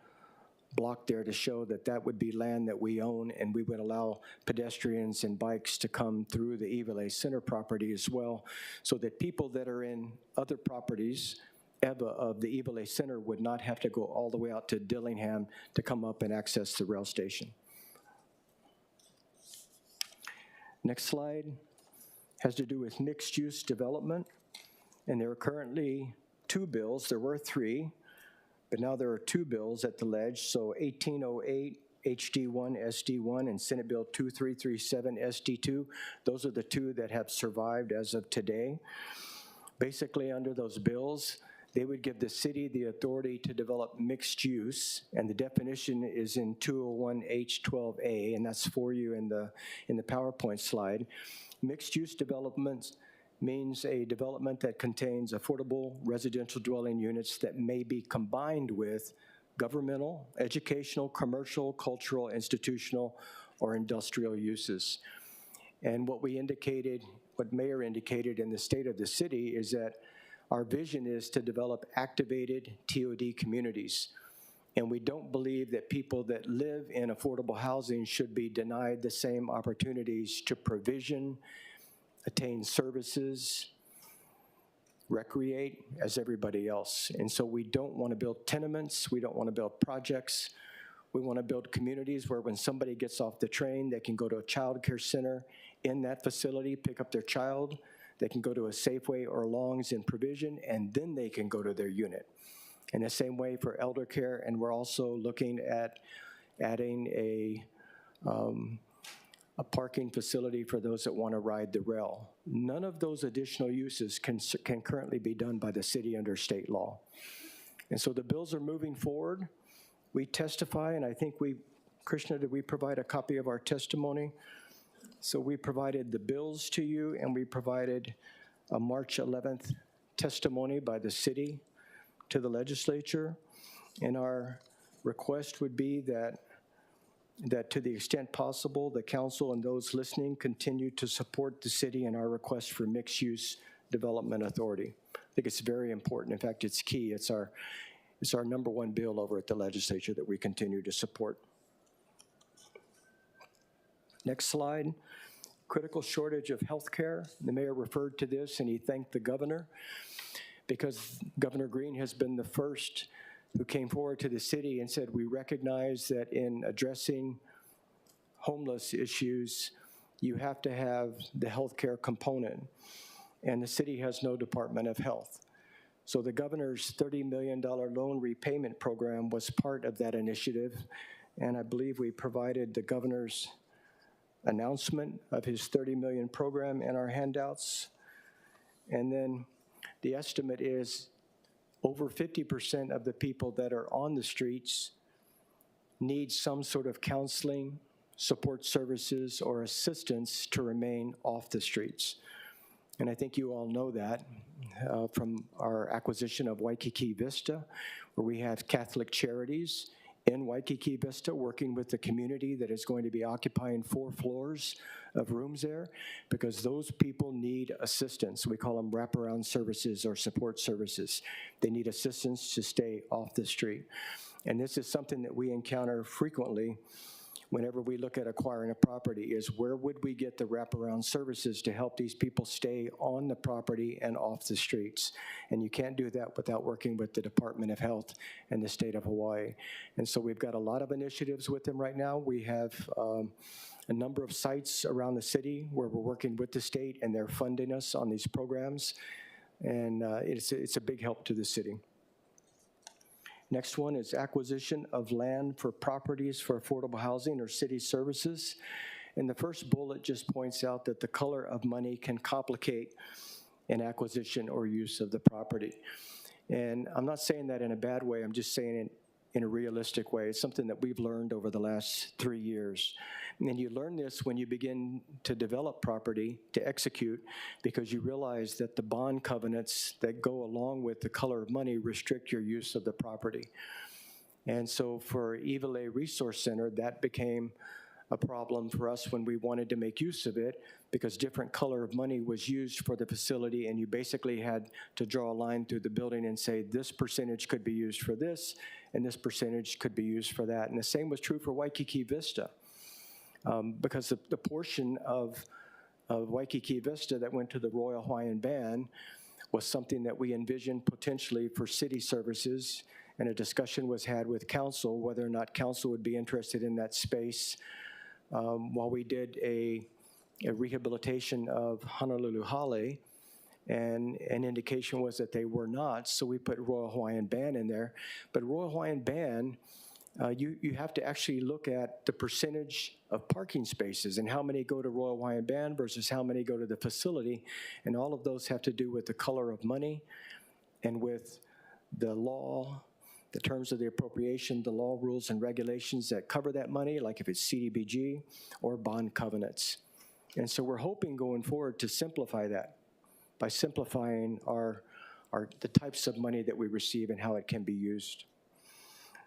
block there to show that that would be land that we own, and we would allow pedestrians and bikes to come through the Evelay Center property as well, so that people that are in other properties of the Evelay Center would not have to go all the way out to Dillingham to come up and access the rail station. Next slide has to do with mixed-use development. And there are currently 2 bills. There were 3, but now there are 2 bills at the ledge. So 1808 HD1 SD1 and Senate Bill 2337 SD2. Those are the 2 that have survived as of today. Basically, under those bills, they would give the city the authority to develop mixed use, and the definition is in 201H12A, and that's for you in the PowerPoint slide. Mixed use developments means a development that contains affordable residential dwelling units that may be combined with governmental, educational, commercial, cultural, institutional, or industrial uses. And what Mayor indicated in the state of the city is that our vision is to develop activated TOD communities. And we don't believe that people that live in affordable housing should be denied the same opportunities to provision, attain services, recreate as everybody else. And so we don't want to build tenements, we don't want to build projects. We want to build communities where when somebody gets off the train, they can go to a child care center in that facility, pick up their child. They can go to a Safeway or Long's in Provision, and then they can go to their unit. In the same way for elder care, and we're also looking at adding a parking facility for those that want to ride the rail. None of those additional uses can currently be done by the city under state law. And so the bills are moving forward. We testify, and I think Krishna, did we provide a copy of our testimony? So we provided the bills to you, and we provided a March 11th testimony by the city to the legislature. And our request would be that to the extent possible, the council and those listening continue to support the city in our request for mixed-use development authority. I think it's very important. In fact, it's key. It's our number 1 bill over at the legislature that we continue to support. Next slide. Critical shortage of health care. The mayor referred to this, and he thanked the governor because Governor Green has been the first who came forward to the city and said, we recognize that in addressing homeless issues, you have to have the healthcare component, and the city has no Department of Health. So the governor's $30 million loan repayment program was part of that initiative, and I believe we provided the governor's announcement of his $30 million program in our handouts. And then the estimate is over 50% of the people that are on the streets need some sort of counseling, support services, or assistance to remain off the streets. And I think you all know that from our acquisition of Waikiki Vista, where we have Catholic Charities in Waikiki Vista working with the community that is going to be occupying 4 floors of rooms there, because those people need assistance. We call them wraparound services or support services. They need assistance to stay off the street. And this is something that we encounter frequently whenever we look at acquiring a property, is where would we get the wraparound services to help these people stay on the property and off the streets? And you can't do that without working with the Department of Health and the state of Hawaii. And so we've got a lot of initiatives with them right now. We have a number of sites around the city where we're working with the state, and they're funding us on these programs. And it's a big help to the city. Next one is acquisition of land for properties for affordable housing or city services. And the first bullet just points out that the color of money can complicate an acquisition or use of the property. And I'm not saying that in a bad way, I'm just saying it in a realistic way. It's something that we've learned over the last 3 years. And you learn this when you begin to develop property to execute, because you realize that the bond covenants that go along with the color of money restrict your use of the property. And so for Iwilei Resource Center, that became a problem for us when we wanted to make use of it, because different color of money was used for the facility, and you basically had to draw a line through the building and say this percentage could be used for this, and this percentage could be used for that. And the same was true for Waikiki Vista, because the portion of Waikiki Vista that went to the Royal Hawaiian Band was something that we envisioned potentially for city services, and a discussion was had with council whether or not council would be interested in that space. While we did a rehabilitation of Honolulu Hale, and an indication was that they were not, so we put Royal Hawaiian Band in there. But Royal Hawaiian Band, you have to actually look at the percentage of parking spaces and how many go to Royal Hawaiian Band versus how many go to the facility, and all of those have to do with the color of money and with the law, the terms of the appropriation, the law, rules, and regulations that cover that money, like if it's CDBG or bond covenants. And so we're hoping going forward to simplify that by simplifying the types of money that we receive and how it can be used.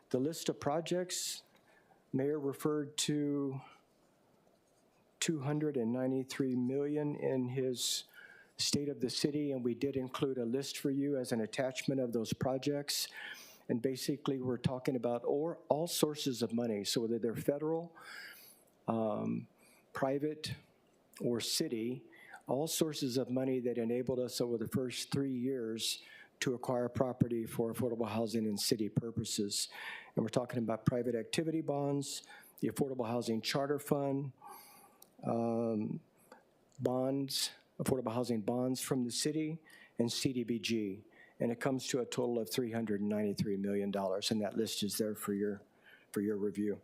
The list of projects, Mayor referred to $293 million in his State of the City, and we did include a list for you as an attachment of those projects. And basically, we're talking about all sources of money, so whether they're federal, private, or city, all sources of money that enabled us over the first 3 years to acquire property for affordable housing and city purposes. And we're talking about private activity bonds, the Affordable Housing Charter Fund, bonds, affordable housing bonds from the city, and CDBG. And it comes to a total of $393 million, and that list is there for your review.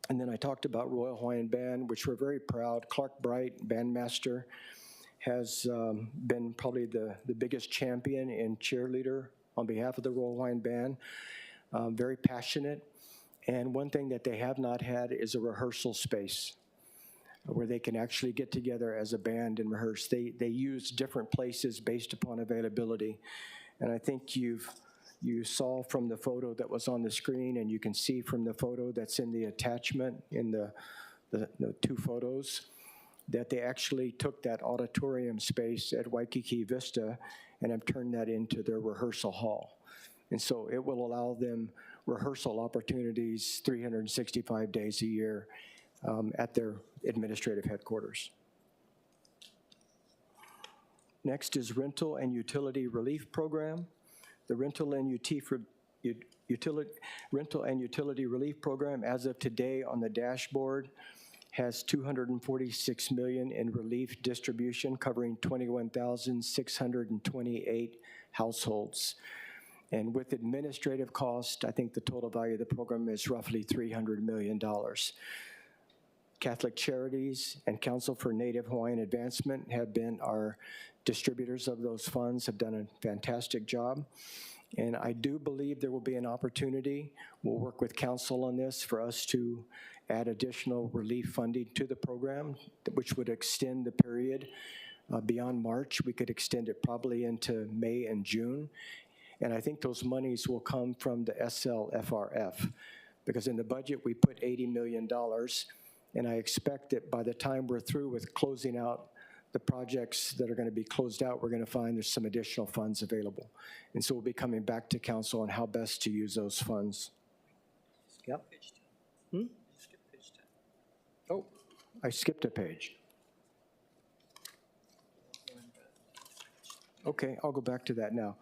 And then I talked about Royal Hawaiian Band, which we're very proud. Clark Bright, bandmaster, has been probably the biggest champion and cheerleader on behalf of the Royal Hawaiian Band. Very passionate. And one thing that they have not had is a rehearsal space where they can actually get together as a band and rehearse. They use different places based upon availability. And I think you saw from the photo that was on the screen, and you can see from the photo that's in the attachment in the 2 photos, that they actually took that auditorium space at Waikiki Vista and have turned that into their rehearsal hall. And so it will allow them rehearsal opportunities 365 days a year at their administrative headquarters. Next is rental and utility relief program. The rental and utility relief program, as of today on the dashboard, has $246 million in relief distribution covering 21,628 households. And with administrative cost, I think the total value of the program is roughly $300 million. Catholic Charities and Council for Native Hawaiian Advancement have been our distributors of those funds, have done a fantastic job. And I do believe there will be an opportunity, we'll work with council on this, for us to add additional relief funding to the program, which would extend the period beyond March. We could extend it probably into May and June. And I think those monies will come from the SLFRF, because in the budget we put $80 million, and I expect that by the time we're through with closing out the projects that are going to be closed out, we're going to find there's some additional funds available. And so we'll be coming back to council on how best to use those funds. Yep. Oh, I skipped a page. Okay, I'll go back to that now.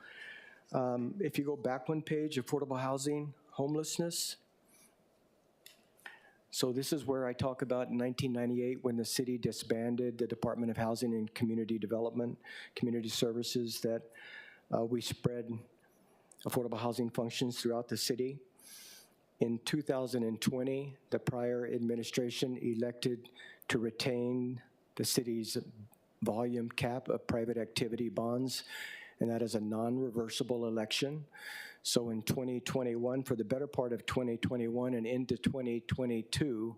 If you go back one page, affordable housing, homelessness. So this is where I talk about in 1998 when the city disbanded the Department of Housing and Community Development, Community Services, that we spread affordable housing functions throughout the city. In 2020, the prior administration elected to retain the city's volume cap of private activity bonds, and that is a non-reversible election. So in 2021, for the better part of 2021 and into 2022,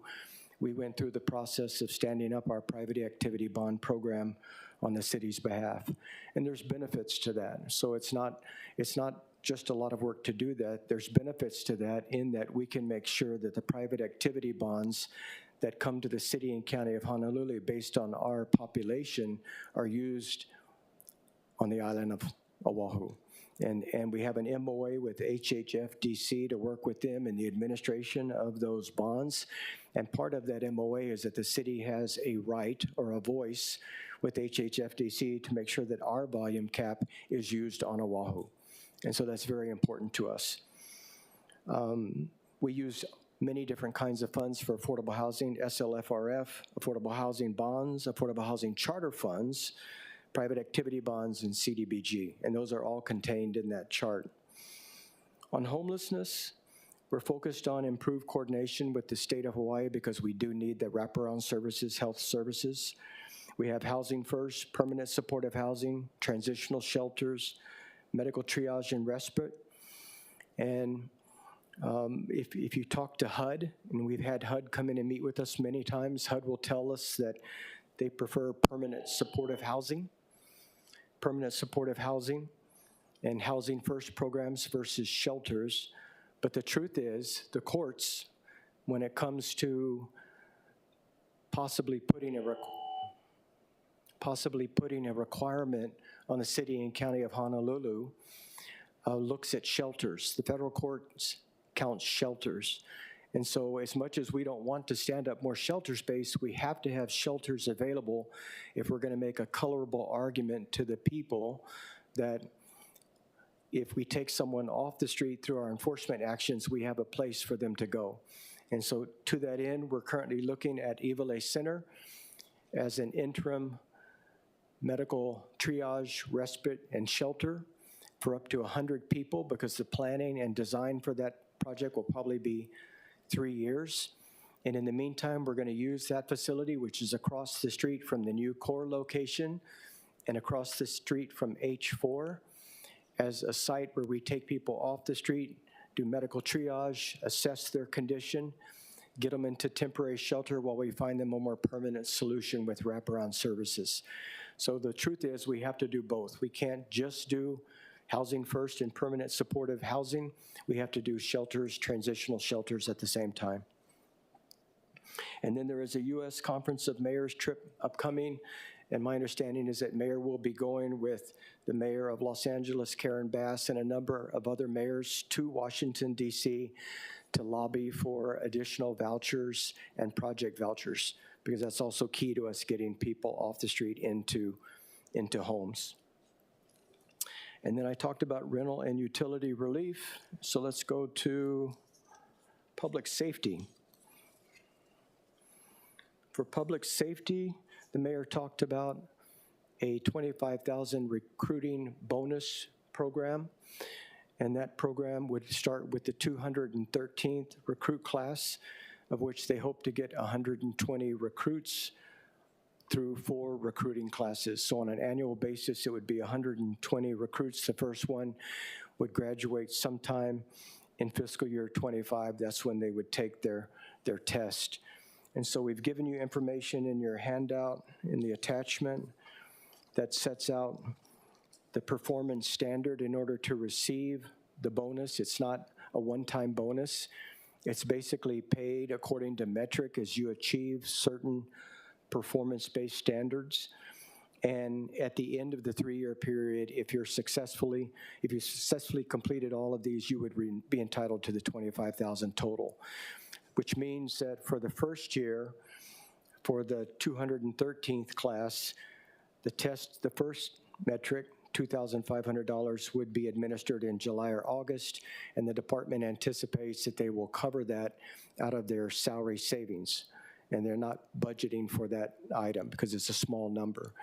we went through the process of standing up our private activity bond program on the city's behalf. And there's benefits to that. So it's not just a lot of work to do that. There's benefits to that in that we can make sure that the private activity bonds that come to the city and county of Honolulu based on our population are used on the island of Oahu. And we have an MOA with HHFDC to work with them in the administration of those bonds. And part of that MOA is that the city has a right or a voice with HHFDC to make sure that our volume cap is used on Oahu. And so that's very important to us. We use many different kinds of funds for affordable housing, SLFRF, affordable housing bonds, affordable housing charter funds, private activity bonds, and CDBG, and those are all contained in that chart. On homelessness, we're focused on improved coordination with the state of Hawaii because we do need the wraparound services, health services. We have Housing First, permanent supportive housing, transitional shelters, medical triage and respite. And if you talk to HUD, and we've had HUD come in and meet with us many times, HUD will tell us that they prefer permanent supportive housing and Housing First programs versus shelters. But the truth is, the courts, when it comes to possibly putting a requirement on the city and county of Honolulu, looks at shelters. The federal courts count shelters. And so as much as we don't want to stand up more shelter space, we have to have shelters available if we're going to make a colorable argument to the people that if we take someone off the street through our enforcement actions, we have a place for them to go. And so to that end, we're currently looking at Iwalei Center as an interim medical triage, respite, and shelter for up to 100 people, because the planning and design for that project will probably be 3 years. And in the meantime, we're going to use that facility, which is across the street from the new core location and across the street from H4, as a site where we take people off the street, do medical triage, assess their condition, get them into temporary shelter while we find them a more permanent solution with wraparound services. So the truth is we have to do both. We can't just do Housing First and permanent supportive housing. We have to do shelters, transitional shelters at the same time. And then there is a U.S. Conference of Mayors trip upcoming, and my understanding is that Mayor will be going with the Mayor of Los Angeles, Karen Bass, and a number of other mayors to Washington, D.C. to lobby for additional vouchers and project vouchers, because that's also key to us getting people off the street into homes. And then I talked about rental and utility relief. So let's go to public safety. For public safety, the mayor talked about a $25,000 recruiting bonus program, and that program would start with the 213th recruit class, of which they hope to get 120 recruits through 4 recruiting classes. So on an annual basis, it would be 120 recruits. The first one would graduate sometime in fiscal year 25. That's when they would take their test. And so we've given you information in your handout, in the attachment, that sets out the performance standard in order to receive the bonus. It's not a one-time bonus. It's basically paid according to metric as you achieve certain performance-based standards. And at the end of the 3-year period, if you successfully completed all of these, you would be entitled to the $25,000 total, which means that for the first year, for the 213th class, the first metric, $2,500, would be administered in July or August, and the department anticipates that they will cover that out of their salary savings, and they're not budgeting for that item because it's a small number.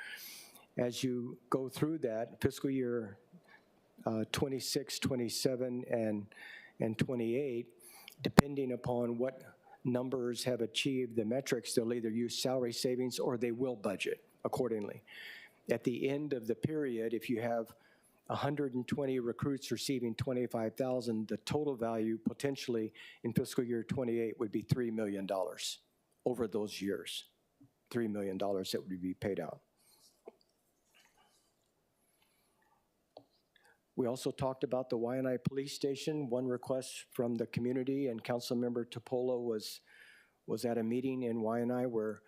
As you go through that, fiscal year 26, 27, and 28, depending upon what numbers have achieved the metrics, they'll either use salary savings or they will budget accordingly. At the end of the period, if you have 120 recruits receiving $25,000, the total value potentially in fiscal year 28 would be $3 million over those years. $3 million that would be paid out. We also talked about the Waianae Police Station. One request from the community, and Councilmember Topolo was at a meeting in Waianae where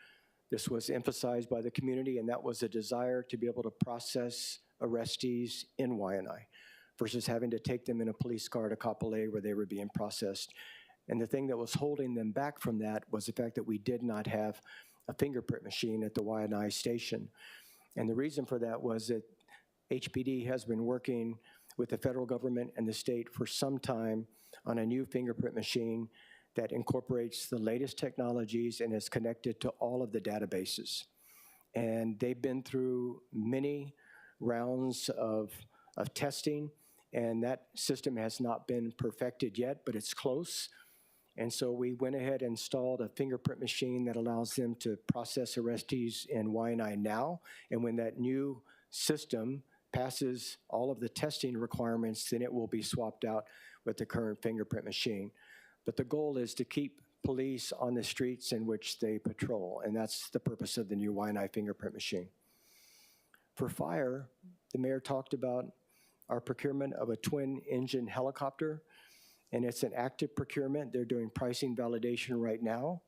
this was emphasized by the community, and that was a desire to be able to process arrestees in Waianae versus having to take them in a police car to Kapolei where they were being processed. And the thing that was holding them back from that was the fact that we did not have a fingerprint machine at the Waianae station. And the reason for that was that HPD has been working with the federal government and the state for some time on a new fingerprint machine that incorporates the latest technologies and is connected to all of the databases. And they've been through many rounds of testing, and that system has not been perfected yet, but it's close. And so we went ahead and installed a fingerprint machine that allows them to process arrestees in Waianae now. And when that new system passes all of the testing requirements, then it will be swapped out with the current fingerprint machine. But the goal is to keep police on the streets in which they patrol, and that's the purpose of the new Waianae fingerprint machine. For fire, the mayor talked about our procurement of a twin-engine helicopter, and it's an active procurement. They're doing pricing validation right now.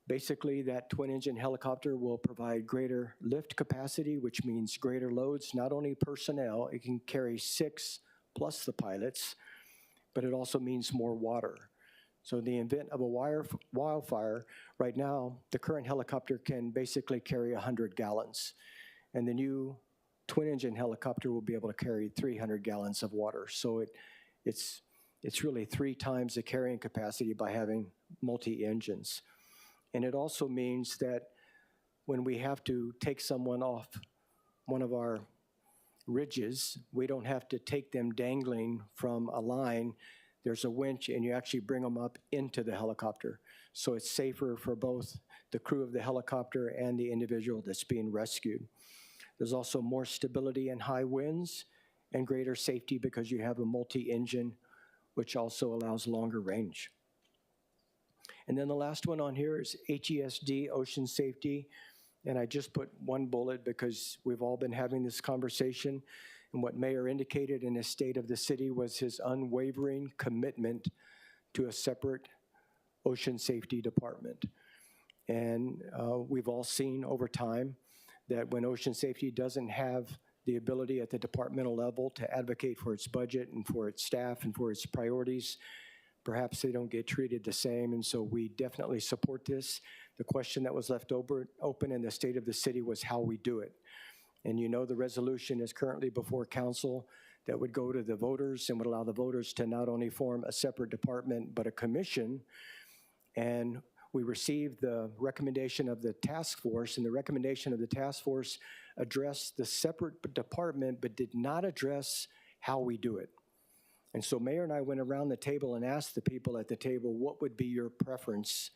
Basically, that twin-engine helicopter will provide greater lift capacity, which means greater loads, not only personnel. It can carry 6 plus the pilots, but it also means more water. So in the event of a wildfire, right now, the current helicopter can basically carry 100 gallons. And the new twin-engine helicopter will be able to carry 300 gallons of water. So it's really 3 times the carrying capacity by having multi-engines. And it also means that when we have to take someone off one of our ridges, we don't have to take them dangling from a line. There's a winch, and you actually bring them up into the helicopter. So it's safer for both the crew of the helicopter and the individual that's being rescued. There's also more stability in high winds and greater safety because you have a multi-engine, which also allows longer range. And then the last one on here is HESD, ocean safety. And I just put one bullet because we've all been having this conversation. And what Mayor indicated in his state of the city was his unwavering commitment to a separate ocean safety department. And we've all seen over time that when ocean safety doesn't have the ability at the departmental level to advocate for its budget and for its staff and for its priorities, perhaps they don't get treated the same. And so we definitely support this. The question that was left open in the state of the city was how we do it. And you know the resolution is currently before council that would go to the voters and would allow the voters to not only form a separate department, but a commission. And we received the recommendation of the task force, and the recommendation of the task force addressed the separate department, but did not address how we do it. And so Mayor and I went around the table and asked the people at the table, what would be your preference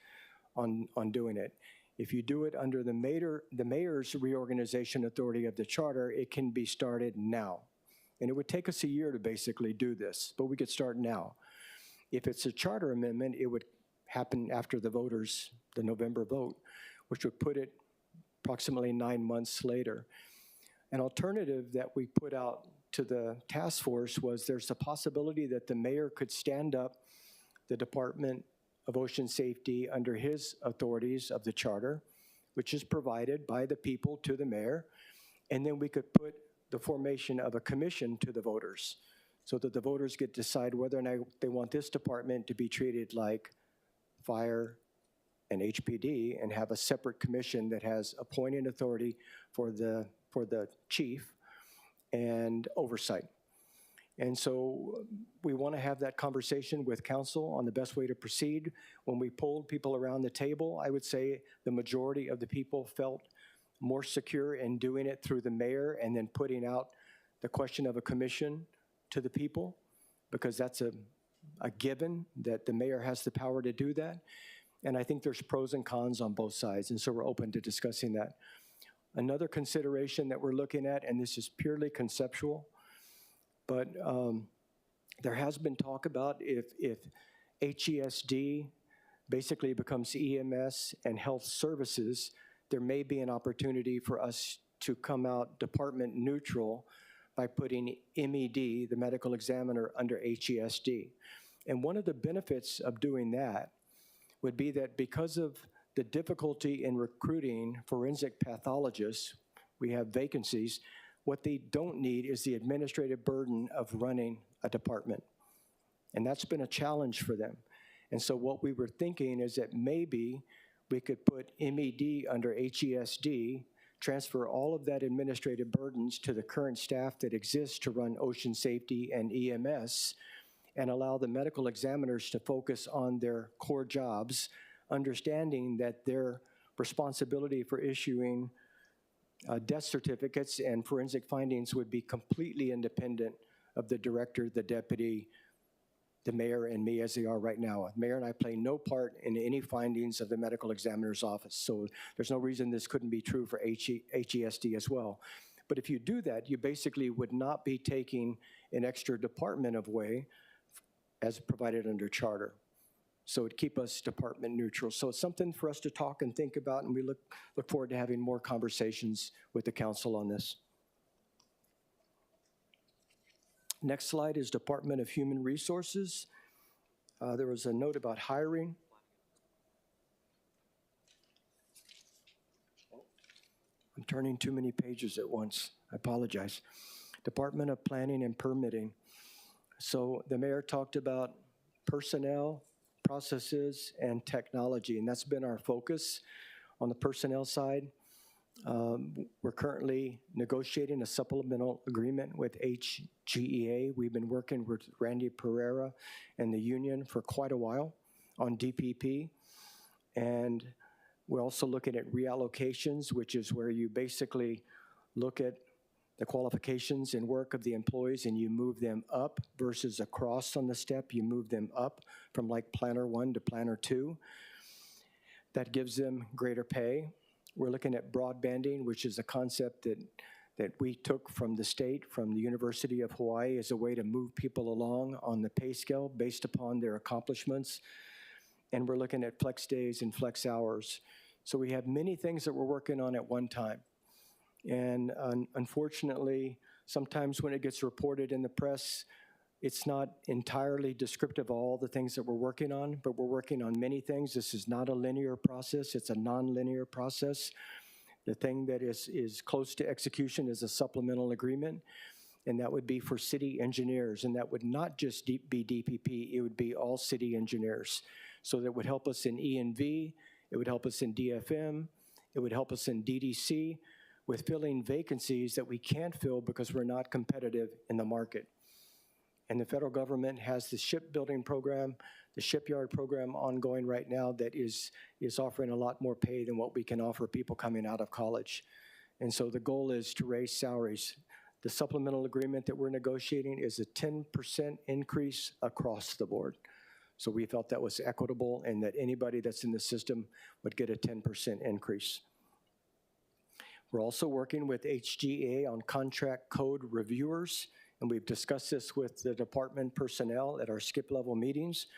on doing it? If you do it under the mayor's reorganization authority of the charter, it can be started now. And it would take us a year to basically do this, but we could start now. If it's a charter amendment, it would happen after the voters, the November vote, which would put it approximately 9 months later. An alternative that we put out to the task force was there's a possibility that the mayor could stand up the Department of Ocean Safety under his authorities of the charter, which is provided by the people to the mayor, and then we could put the formation of a commission to the voters so that the voters get to decide whether or not they want this department to be treated like fire and HPD and have a separate commission that has appointing authority for the chief and oversight. And so we want to have that conversation with council on the best way to proceed. When we polled people around the table, I would say the majority of the people felt more secure in doing it through the mayor and then putting out the question of a commission to the people, because that's a given that the mayor has the power to do that. And I think there's pros and cons on both sides, and so we're open to discussing that. Another consideration that we're looking at, and this is purely conceptual, but there has been talk about if HESD basically becomes EMS and health services, there may be an opportunity for us to come out department neutral by putting MED, the medical examiner, under HESD. And one of the benefits of doing that would be that because of the difficulty in recruiting forensic pathologists, we have vacancies. What they don't need is the administrative burden of running a department. And that's been a challenge for them. And so what we were thinking is that maybe we could put MED under HESD, transfer all of that administrative burdens to the current staff that exists to run ocean safety and EMS, and allow the medical examiners to focus on their core jobs, understanding that their responsibility for issuing death certificates and forensic findings would be completely independent of the director, the deputy, the mayor, and me as they are right now. The mayor and I play no part in any findings of the medical examiner's office, so there's no reason this couldn't be true for HESD as well. But if you do that, you basically would not be taking an extra department away as provided under charter. So it'd keep us department neutral. So it's something for us to talk and think about, and we look forward to having more conversations with the council on this. Next slide is Department of Human Resources. There was a note about hiring. I'm turning too many pages at once. I apologize. Department of Planning and Permitting. So the mayor talked about personnel, processes, and technology, and that's been our focus on the personnel side. We're currently negotiating a supplemental agreement with HGEA. We've been working with Randy Pereira and the union for quite a while on DPP. And we're also looking at reallocations, which is where you basically look at the qualifications and work of the employees and you move them up versus across on the step. You move them up from like planner 1 to planner 2. That gives them greater pay. We're looking at broadbanding, which is a concept that we took from the state, from the University of Hawaii, as a way to move people along on the pay scale based upon their accomplishments. And we're looking at flex days and flex hours. So we have many things that we're working on at one time. And unfortunately, sometimes when it gets reported in the press, it's not entirely descriptive of all the things that we're working on, but we're working on many things. This is not a linear process, it's a non-linear process. The thing that is close to execution is a supplemental agreement, and that would be for city engineers, and that would not just be DPP, it would be all city engineers. So that would help us in E&V, it would help us in DFM, it would help us in DDC, with filling vacancies that we can't fill because we're not competitive in the market. And the federal government has the shipbuilding program, the shipyard program ongoing right now that is offering a lot more pay than what we can offer people coming out of college. And so the goal is to raise salaries. The supplemental agreement that we're negotiating is a 10% increase across the board. So we felt that was equitable and that anybody that's in the system would get a 10% increase. We're also working with HGA on contract code reviewers, and we've discussed this with the department personnel at our skip level meetings.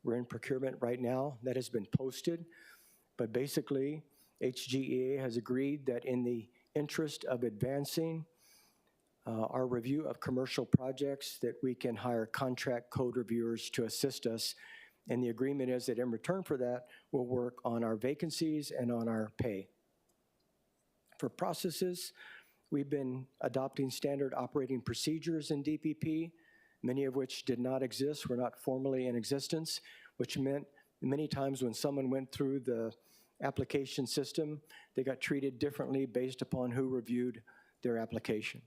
We're in procurement right now. That has been posted. But basically, HGA has agreed that in the interest of advancing our review of commercial projects, that we can hire contract code reviewers to assist us. And the agreement is that in return for that, we'll work on our vacancies and on our pay. For processes, we've been adopting standard operating procedures in DPP, many of which did not exist, were not formally in existence, which meant many times when someone went through the application system, they got treated differently based upon who reviewed their application.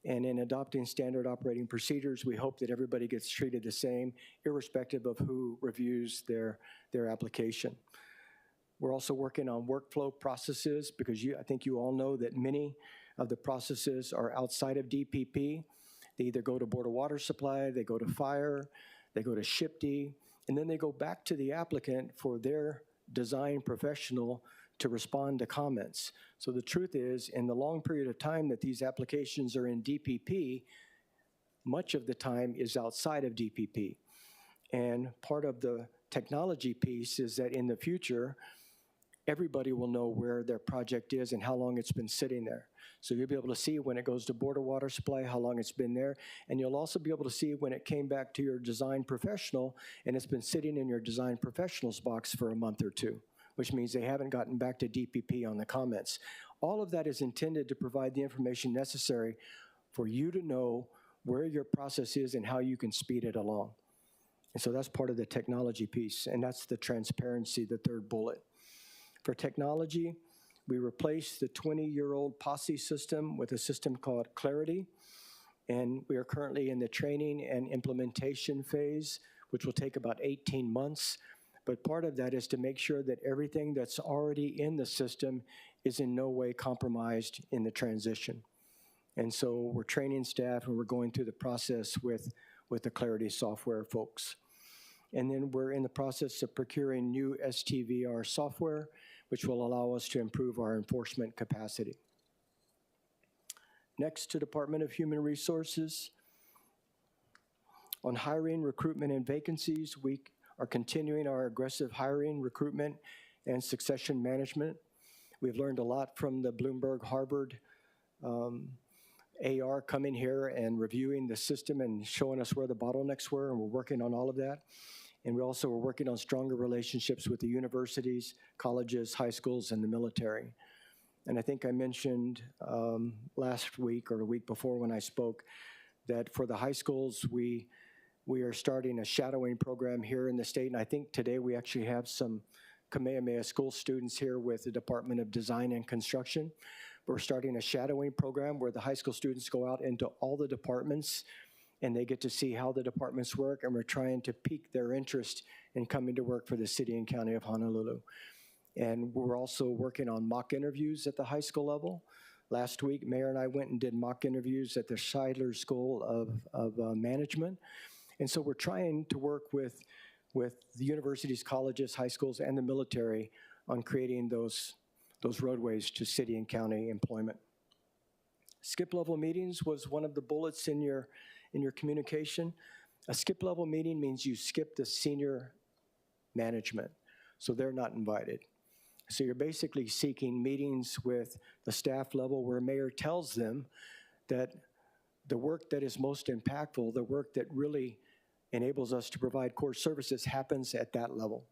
And in adopting standard operating procedures, we hope that everybody gets treated the same, irrespective of who reviews their application. We're also working on workflow processes because I think you all know that many of the processes are outside of DPP. They either go to Board of Water Supply, they go to Fire, they go to SHPD, and then they go back to the applicant for their design professional to respond to comments. So the truth is, in the long period of time that these applications are in DPP, much of the time is outside of DPP. And part of the technology piece is that in the future, everybody will know where their project is and how long it's been sitting there. So you'll be able to see when it goes to Board of Water Supply, how long it's been there, and you'll also be able to see when it came back to your design professional and it's been sitting in your design professional's box for a month or two, which means they haven't gotten back to DPP on the comments. All of that is intended to provide the information necessary for you to know where your process is and how you can speed it along. And so that's part of the technology piece, and that's the transparency, the third bullet. For technology, we replaced the 20-year-old POSSE system with a system called Clarity, and we are currently in the training and implementation phase, which will take about 18 months. But part of that is to make sure that everything that's already in the system is in no way compromised in the transition. And so we're training staff and we're going through the process with the Clarity software folks. And then we're in the process of procuring new STVR software, which will allow us to improve our enforcement capacity. Next, to Department of Human Resources. On hiring, recruitment, and vacancies, we are continuing our aggressive hiring, recruitment, and succession management. We've learned a lot from the Bloomberg Harvard AR coming here and reviewing the system and showing us where the bottlenecks were, and we're working on all of that. And we also are working on stronger relationships with the universities, colleges, high schools, and the military. And I think I mentioned last week or the week before when I spoke that for the high schools, we are starting a shadowing program here in the state. And I think today we actually have some Kamehameha school students here with the Department of Design and Construction. We're starting a shadowing program where the high school students go out into all the departments and they get to see how the departments work, and we're trying to pique their interest in coming to work for the city and county of Honolulu. And we're also working on mock interviews at the high school level. Last week, Mayor and I went and did mock interviews at the Scheidler School of Management. And so we're trying to work with the universities, colleges, high schools, and the military on creating those roadways to city and county employment. Skip level meetings was one of the bullets in your communication. A skip level meeting means you skip the senior management, so they're not invited. So you're basically seeking meetings with the staff level where mayor tells them that the work that is most impactful, the work that really enables us to provide core services happens at that level.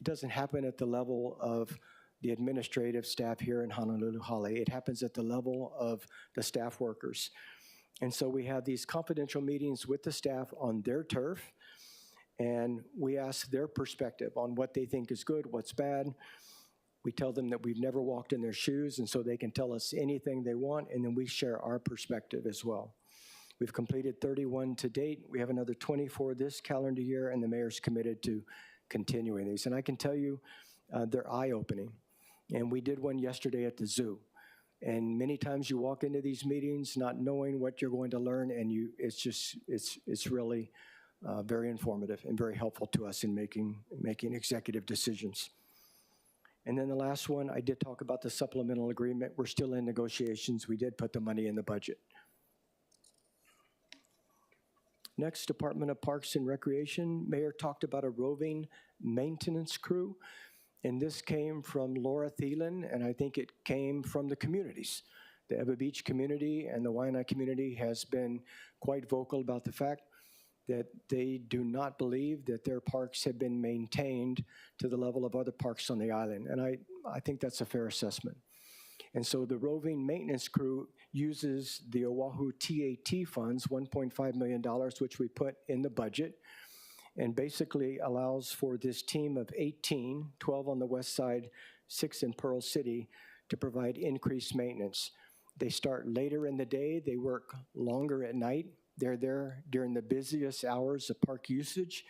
It doesn't happen at the level of the administrative staff here in Honolulu Hale. It happens at the level of the staff workers. And so we have these confidential meetings with the staff on their turf, and we ask their perspective on what they think is good, what's bad. We tell them that we've never walked in their shoes, and so they can tell us anything they want, and then we share our perspective as well. We've completed 31 to date. We have another 24 this calendar year, and the mayor's committed to continuing these. And I can tell you, they're eye-opening. And we did one yesterday at the zoo. And many times you walk into these meetings not knowing what you're going to learn, and it's really very informative and very helpful to us in making executive decisions. And then the last one, I did talk about the supplemental agreement. We're still in negotiations. We did put the money in the budget. Next, Department of Parks and Recreation. Mayor talked about a roving maintenance crew. And this came from Laura Thielen, and I think it came from the communities. The Ewa Beach community and the Waianae community has been quite vocal about the fact that they do not believe that their parks have been maintained to the level of other parks on the island. And I think that's a fair assessment. And so the roving maintenance crew uses the Oahu TAT funds, $1.5 million, which we put in the budget, and basically allows for this team of 18, 12 on the west side, 6 in Pearl City, to provide increased maintenance. They start later in the day, they work longer at night. They're there during the busiest hours of park usage,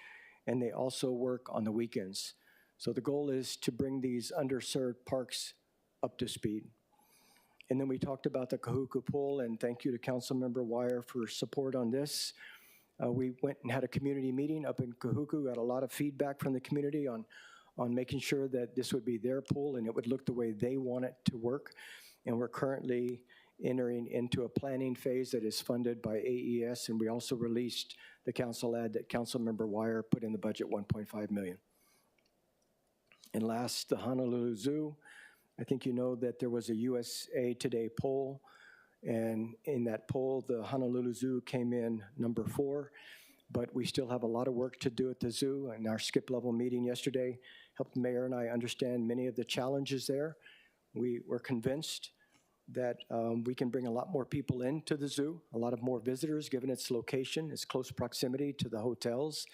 and they also work on the weekends. So the goal is to bring these underserved parks up to speed. And then we talked about the Kahuku Pool, and thank you to Councilmember Wire for support on this. We went and had a community meeting up in Kahuku, got a lot of feedback from the community on making sure that this would be their pool and it would look the way they want it to work. And we're currently entering into a planning phase that is funded by AES, and we also released the council ad that Councilmember Wire put in the budget, $1.5 million. And last, the Honolulu Zoo. I think you know that there was a USA Today poll, and in that poll, the Honolulu Zoo came in number 4, but we still have a lot of work to do at the zoo. And our skip level meeting yesterday helped the mayor and I understand many of the challenges there. We were convinced that we can bring a lot more people into the zoo, a lot of more visitors, given its location, its close proximity to the hotels.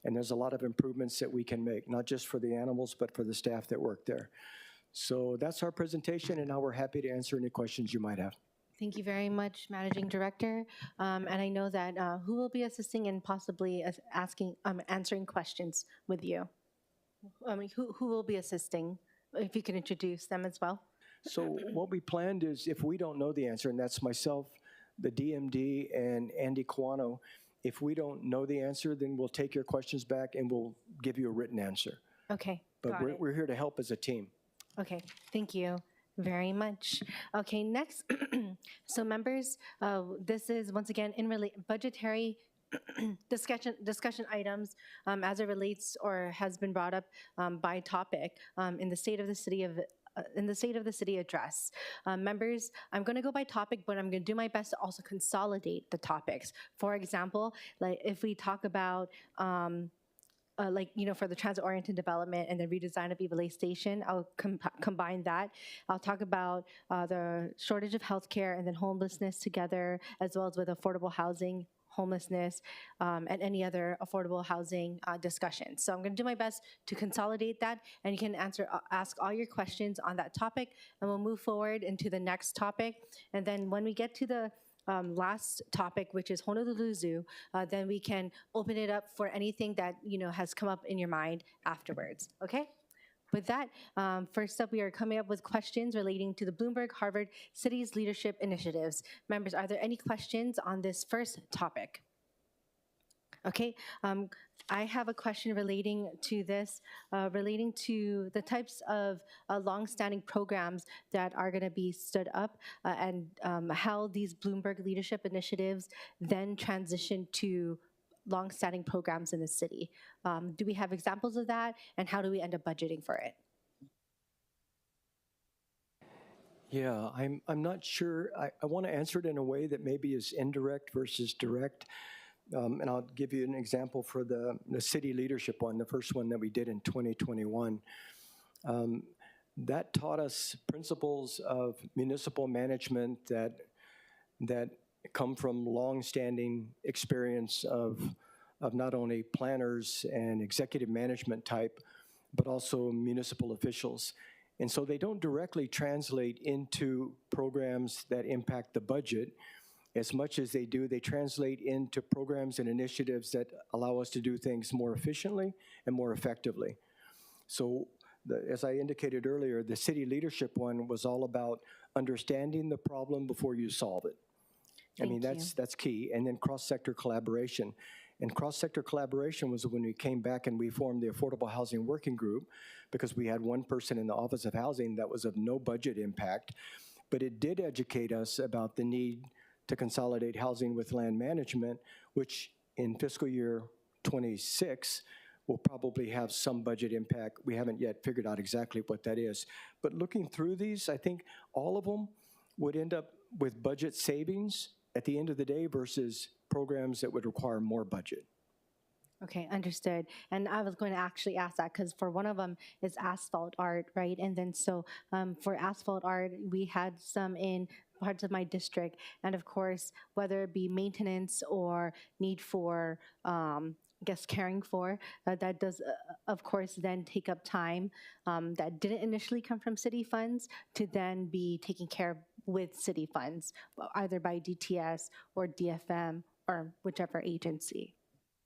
And there's a lot of improvements that we can make, not just for the animals, but for the staff that work there. So that's our presentation, and now we're happy to answer any questions you might have. Thank you very much, Managing Director. And I know that who will be assisting and possibly answering questions with you? I mean, who will be assisting? If you can introduce them as well. So what we planned is, if we don't know the answer, and that's myself, the DMD, and Andy Kawano, if we don't know the answer, then we'll take your questions back and we'll give you a written answer. Okay, But we're here to help as a team. Okay, thank you very much. Okay, next, so members, this is once again in budgetary discussion items as it relates or has been brought up by topic in the state of the city address. Members, I'm going to go by topic, but I'm going to do my best to also consolidate the topics. For example, like if we talk about for the transit-oriented development and the redesign of Ewa Lake Station, I'll combine that. I'll talk about the shortage of healthcare and then homelessness together, as well as with affordable housing, homelessness, and any other affordable housing discussions. So I'm going to do my best to consolidate that, and you can ask all your questions on that topic, and we'll move forward into the next topic. And then when we get to the last topic, which is Honolulu Zoo, then we can open it up for anything that has come up in your mind afterwards. Okay? With that, first up, we are coming up with questions relating to the Bloomberg-Harvard Cities Leadership Initiatives. Members, are there any questions on this first topic? Okay, I have a question relating to this, relating to the types of longstanding programs that are going to be stood up and how these Bloomberg leadership initiatives then transition to longstanding programs in the city. Do we have examples of that, and how do we end up budgeting for it? Yeah, I'm not sure. I want to answer it in a way that maybe is indirect versus direct. And I'll give you an example for the city leadership one, the first one that we did in 2021. That taught us principles of municipal management that come from long-standing experience of not only planners and executive management type, but also municipal officials. And so they don't directly translate into programs that impact the budget. as much as they do, they translate into programs and initiatives that allow us to do things more efficiently and more effectively. So as I indicated earlier, the city leadership one was all about understanding the problem before you solve it. I mean, that's key. And then cross-sector collaboration. And cross-sector collaboration was when we came back and we formed the Affordable Housing Working Group, because we had one person in the Office of Housing that was of no budget impact, but it did educate us about the need to consolidate housing with land management, which in fiscal year 26 will probably have some budget impact. We haven't yet figured out exactly what that is. But looking through these, I think all of them would end up with budget savings at the end of the day versus programs that would require more budget. Okay, understood. And I was going to actually ask that because for one of them is asphalt art, right? And then so for asphalt art, we had some in parts of my district. And of course, whether it be maintenance or need for, I guess, caring for, that does, of course, then take up time that didn't initially come from city funds to then be taken care of with city funds, either by DTS or DFM or whichever agency.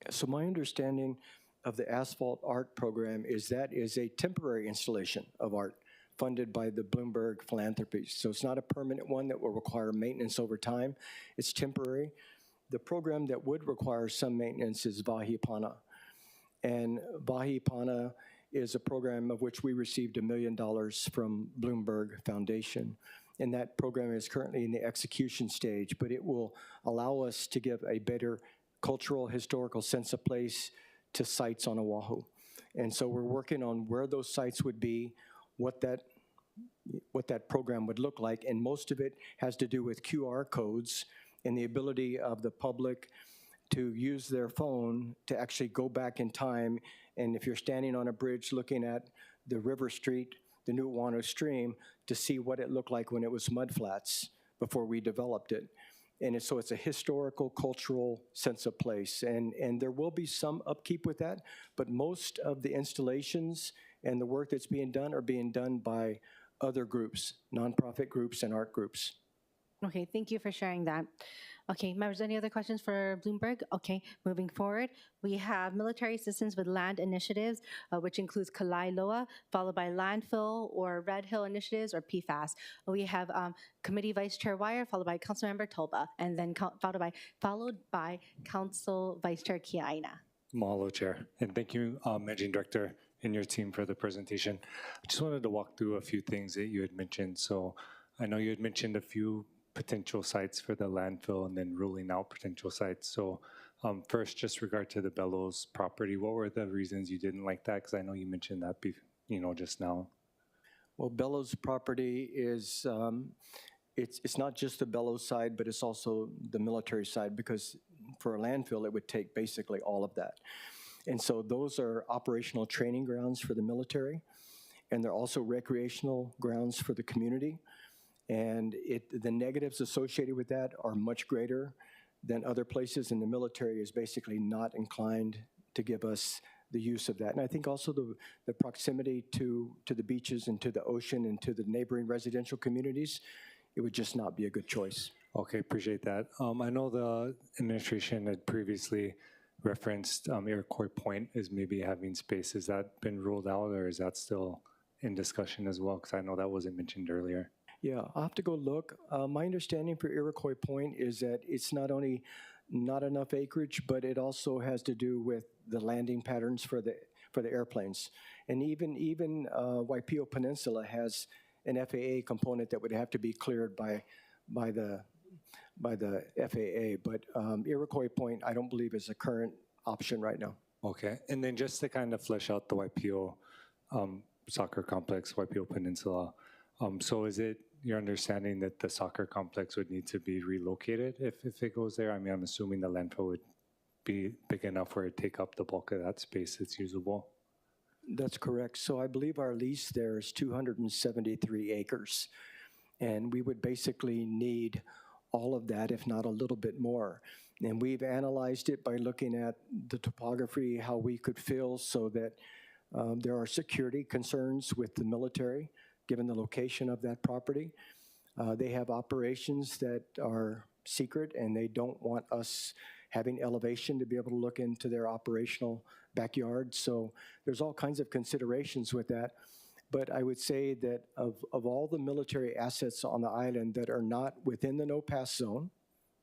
So my understanding of the asphalt art program is that is a temporary installation of art funded by the Bloomberg Philanthropy. So it's not a permanent one that will require maintenance over time. It's temporary. The program that would require some maintenance is Vahi Pana. And Vahi Pana is a program of which we received $1 million from Bloomberg Foundation. And that program is currently in the execution stage, but it will allow us to give a better cultural, historical sense of place to sites on Oahu. And so we're working on where those sites would be, what that program would look like, and most of it has to do with QR codes and the ability of the public to use their phone to actually go back in time. And if you're standing on a bridge looking at the River Street, the Nuuanu Stream, to see what it looked like when it was mudflats before we developed it. And so it's a historical, cultural sense of place. And there will be some upkeep with that, but most of the installations and the work that's being done are being done by other groups, nonprofit groups and art groups. Okay, thank you for sharing that. Okay, members, any other questions for Bloomberg? Okay, moving forward, we have military assistance with land initiatives, which includes Kalailoa, followed by landfill or Red Hill initiatives or PFAS. We have Committee Vice Chair Wire, followed by Councilmember Tolba, and then followed by Council Vice Chair Kiaina. Mahalo, Chair. And thank you, Managing Director and your team for the presentation. I just wanted to walk through a few things that you had mentioned. So I know you had mentioned a few potential sites for the landfill and then ruling out potential sites. So first, just regard to the Bellows property, what were the reasons you didn't like that? Because I know you mentioned that, just now. Well, Bellows property is, it's not just the Bellows side, but it's also the military side, because for a landfill, it would take basically all of that. And so those are operational training grounds for the military, and they're also recreational grounds for the community. And the negatives associated with that are much greater than other places, and the military is basically not inclined to give us the use of that. And I think also the proximity to the beaches and to the ocean and to the neighboring residential communities, it would just not be a good choice. Okay, appreciate that. I know the administration had previously referenced Iroquois Point as maybe having space. Has that been ruled out, or is that still in discussion as well? Because I know that wasn't mentioned earlier. Yeah, I'll have to go look. My understanding for Iroquois Point is that it's not only not enough acreage, but it also has to do with the landing patterns for the airplanes. And even Waipio Peninsula has an FAA component that would have to be cleared by the FAA. But Iroquois Point, I don't believe is a current option right now. Okay, and then just to kind of flesh out the Waipio soccer complex, Waipio Peninsula. So is it your understanding that the soccer complex would need to be relocated if it goes there? I mean, I'm assuming the landfill would be big enough where it take up the bulk of that space that's usable. That's correct. So I believe our lease there is 273 acres. And we would basically need all of that, if not a little bit more. And we've analyzed it by looking at the topography, how we could fill so that there are security concerns with the military, given the location of that property. They have operations that are secret, and they don't want us having elevation to be able to look into their operational backyard. So there's all kinds of considerations with that. But I would say that of all the military assets on the island that are not within the no-pass zone,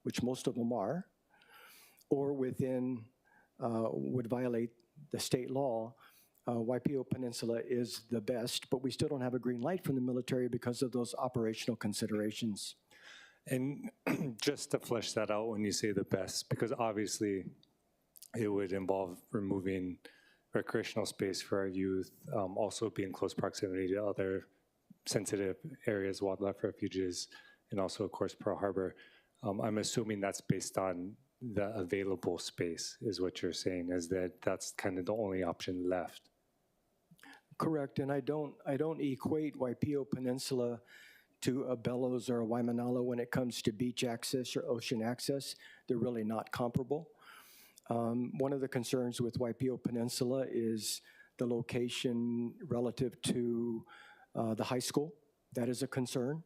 which most of them are, or within, would violate the state law, Waipio Peninsula is the best, but we still don't have a green light from the military because of those operational considerations. And just to flesh that out when you say the best, because obviously it would involve removing recreational space for our youth, also be in close proximity to other sensitive areas, wildlife refuges, and also, of course, Pearl Harbor. I'm assuming that's based on the available space, is what you're saying, is that that's kind of the only option left. Correct, and I don't equate Waipio Peninsula to a Bellows or a Waimanalo when it comes to beach access or ocean access. They're really not comparable. One of the concerns with Waipio Peninsula is the location relative to the high school. That is a concern.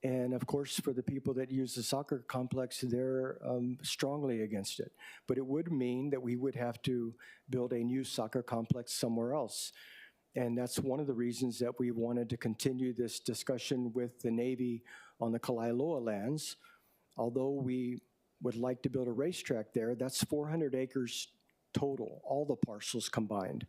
And of course, for the people that use the soccer complex, they're strongly against it. But it would mean that we would have to build a new soccer complex somewhere else. And that's one of the reasons that we wanted to continue this discussion with the Navy on the Kalailoa lands. Although we would like to build a racetrack there, that's 400 acres total, all the parcels combined.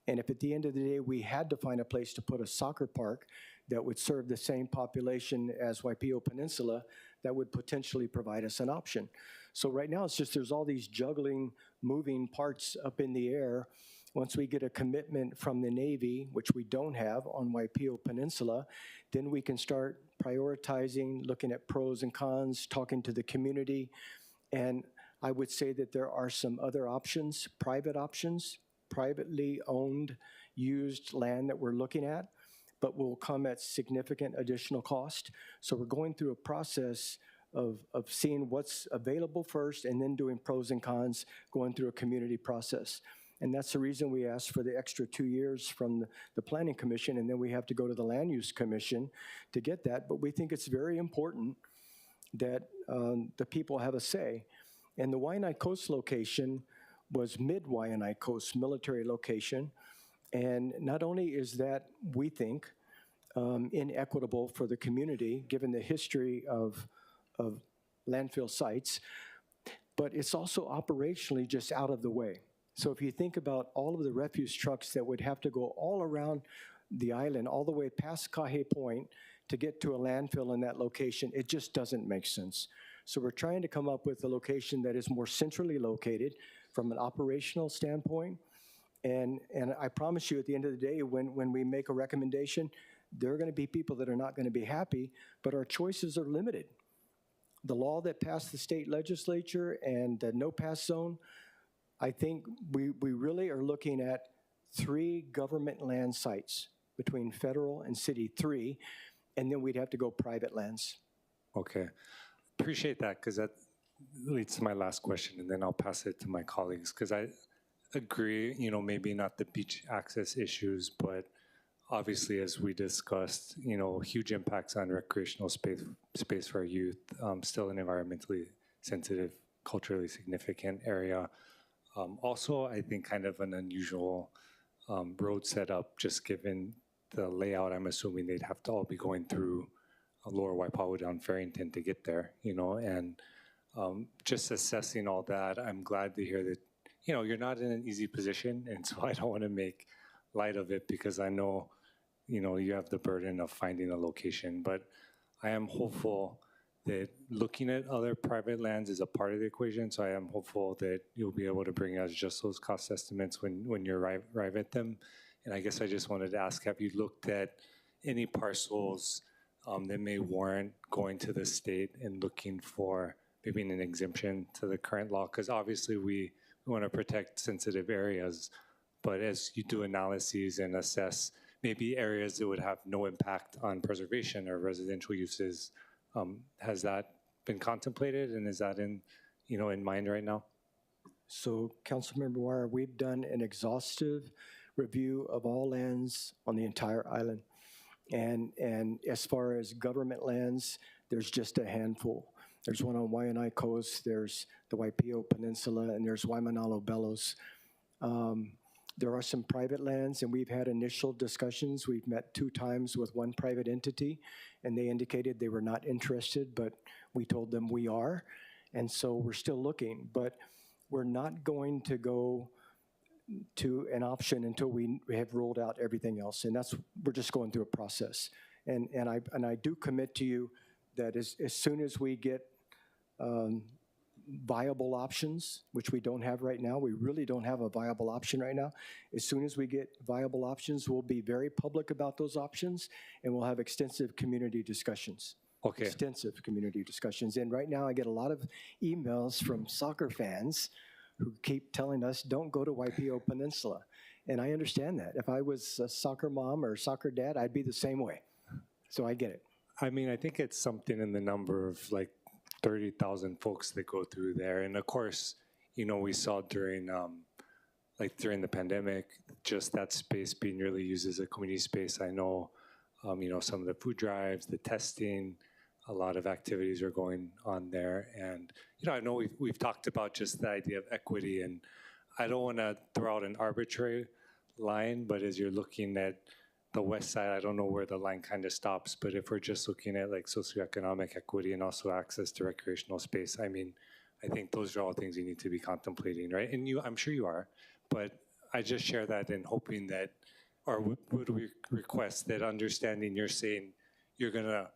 And if at the end of the day we had to find a place to put a soccer park that would serve the same population as Waipio Peninsula, that would potentially provide us an option. So right now it's just there's all these juggling, moving parts up in the air. Once we get a commitment from the Navy, which we don't have on Waipio Peninsula, then we can start prioritizing, looking at pros and cons, talking to the community. And I would say that there are some other options, privately owned, used land that we're looking at, but will come at significant additional cost. So we're going through a process of seeing what's available first and then doing pros and cons, going through a community process. And that's the reason we asked for the extra 2 years from the Planning Commission, and then we have to go to the Land Use Commission to get that. But we think it's very important that the people have a say. And the Waianae Coast location was mid-Waianae Coast military location. And not only is that, we think, inequitable for the community, given the history of landfill sites, but it's also operationally just out of the way. So if you think about all of the refuse trucks that would have to go all around the island, all the way past Kahe Point to get to a landfill in that location, it just doesn't make sense. So we're trying to come up with a location that is more centrally located from an operational standpoint. And I promise you, at the end of the day, when we make a recommendation, there are going to be people that are not going to be happy, but our choices are limited. The law that passed the state legislature and the no-pass zone, I think we really are looking at 3 government land sites between federal and city, 3, and then we'd have to go private lands. Okay, appreciate that, because that leads to my last question, and then I'll pass it to my colleagues, because I agree, maybe not the beach access issues, but obviously, as we discussed, huge impacts on recreational space for our youth, still an environmentally sensitive, culturally significant area. Also, I think kind of an unusual road setup, just given the layout. I'm assuming they'd have to all be going through Lower Waipahu down Farrington to get there, and just assessing all that, I'm glad to hear that, you're not in an easy position, and so I don't want to make light of it, because I know, you have the burden of finding a location, but I am hopeful that looking at other private lands is a part of the equation, so I am hopeful that you'll be able to bring us just those cost estimates when you arrive at them. And I guess I just wanted to ask, have you looked at any parcels that may warrant going to the state and looking for maybe an exemption to the current law? Because obviously we want to protect sensitive areas, but as you do analyses and assess maybe areas that would have no impact on preservation or residential uses, has that been contemplated, and is that in mind right now? So, Councilmember Wire, we've done an exhaustive review of all lands on the entire island. And as far as government lands, there's just a handful. There's one on Waianae Coast, there's the Waipio Peninsula, and there's Waimanalo Bellows. There are some private lands, and we've had initial discussions. We've met 2 times with one private entity, and they indicated they were not interested, but we told them we are. And so we're still looking, but we're not going to go to an option until we have ruled out everything else. And we're just going through a process. And I do commit to you that as soon as we get viable options, which we don't have right now, we really don't have a viable option right now. As soon as we get viable options, we'll be very public about those options, and we'll have extensive community discussions. Okay. Extensive community discussions. And right now I get a lot of emails from soccer fans who keep telling us, don't go to Waipio Peninsula. And I understand that. If I was a soccer mom or soccer dad, I'd be the same way. So I get it. I mean, I think it's something in the number of like 30,000 folks that go through there. And of course, you know, we saw during the pandemic, just that space being really used as a community space. I know, you know, some of the food drives, the testing, a lot of activities are going on there. And, you know, I know we've talked about just the idea of equity, and I don't want to throw out an arbitrary line, but as you're looking at the west side, I don't know where the line kind of stops, but if we're just looking at like socioeconomic equity and also access to recreational space, I mean, I think those are all things you need to be contemplating, right? And I'm sure you are, but I just share that in hoping that, or would we request that, understanding you're saying you're gonna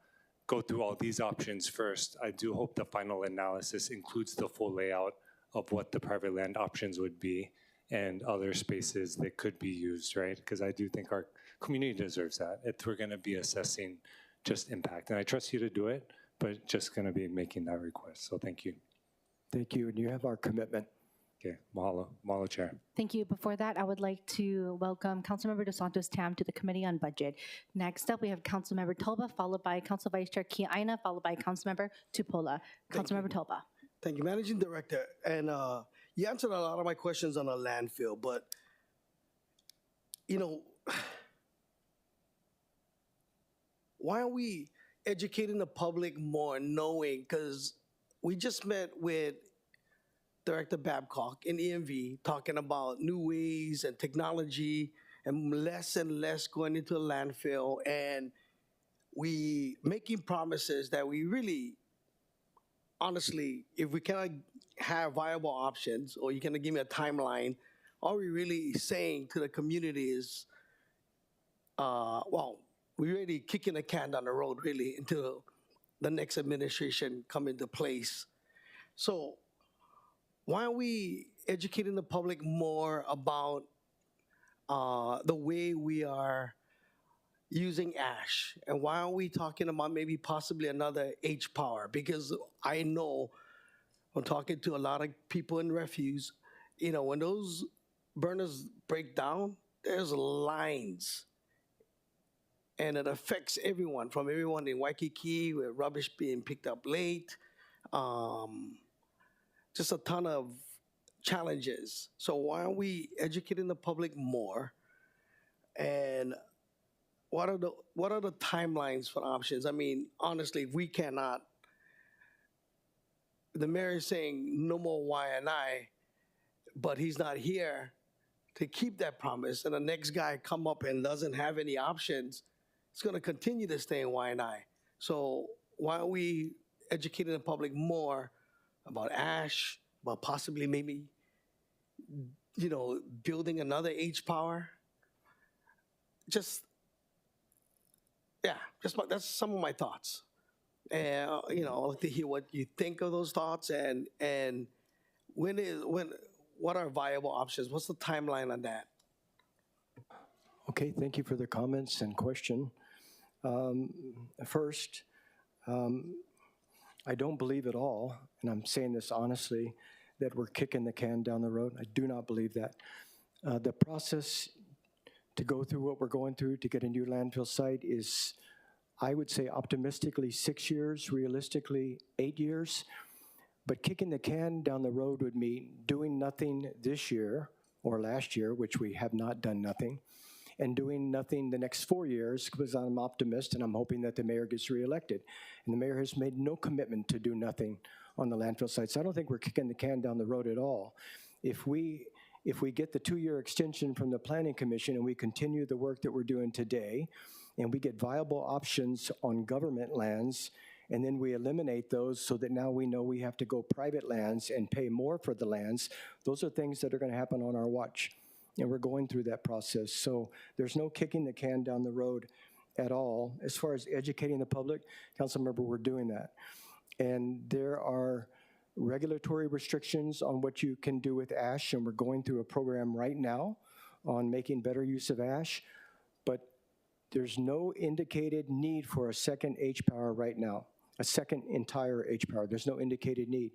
go through all these options first. I do hope the final analysis includes the full layout of what the private land options would be and other spaces that could be used, right? Because I do think our community deserves that. If we're gonna be assessing just impact. And I trust you to do it, but just gonna be making that request. So thank you. Thank you, and you have our commitment. Okay, mahalo, Chair. Thank you. Before that, I would like to welcome Councilmember Dos Santos Tam to the Committee on Budget. Next up, we have Councilmember Tolba, followed by Council Vice Chair Kiaina, followed by Councilmember Tupola. Councilmember Tolba. Thank you, Managing Director. And you answered a lot of my questions on the landfill, but, you know, why are we educating the public more, knowing, because we just met with Director Babcock in EMV talking about new ways and technology and less going into a landfill, and we making promises that we really, honestly, if we cannot have viable options, or you cannot give me a timeline, all we really saying to the community is, well, we're really kicking the can down the road really until the next administration come into place. So why are we educating the public more about the way we are using ash? And why are we talking about maybe possibly another H-Power? Because I know, I'm talking to a lot of people in refuse, you know, when those burners break down, there's lines. And it affects everyone, from everyone in Waikiki, with rubbish being picked up late, just a ton of challenges. So why aren't we educating the public more? And what are the timelines for options? I mean, honestly, if we cannot, the mayor is saying no more Waianae, but he's not here to keep that promise, and the next guy come up and doesn't have any options, it's going to continue to stay in Waianae. So why are we educating the public more about ash, about possibly maybe, you know, building another H-Power? Just, yeah, that's some of my thoughts. And, you know, I'd like to hear what you think of those thoughts, and what are viable options? What's the timeline on that? Okay, thank you for the comments and question. First, I don't believe at all, and I'm saying this honestly, that we're kicking the can down the road. I do not believe that. The process to go through what we're going through to get a new landfill site is, I would say optimistically 6 years, realistically 8 years. But kicking the can down the road would mean doing nothing this year or last year, which we have not done nothing, and doing nothing the next 4 years because I'm an optimist and I'm hoping that the mayor gets reelected. And the mayor has made no commitment to do nothing on the landfill site. So I don't think we're kicking the can down the road at all. If we get the 2-year extension from the Planning Commission and we continue the work that we're doing today, and we get viable options on government lands, and then we eliminate those so that now we know we have to go private lands and pay more for the lands, those are things that are going to happen on our watch. And we're going through that process. So there's no kicking the can down the road at all. As far as educating the public, Councilmember, we're doing that. And there are regulatory restrictions on what you can do with ash, and we're going through a program right now on making better use of ash, but there's no indicated need for a second H-Power right now, a second entire H-Power. There's no indicated need.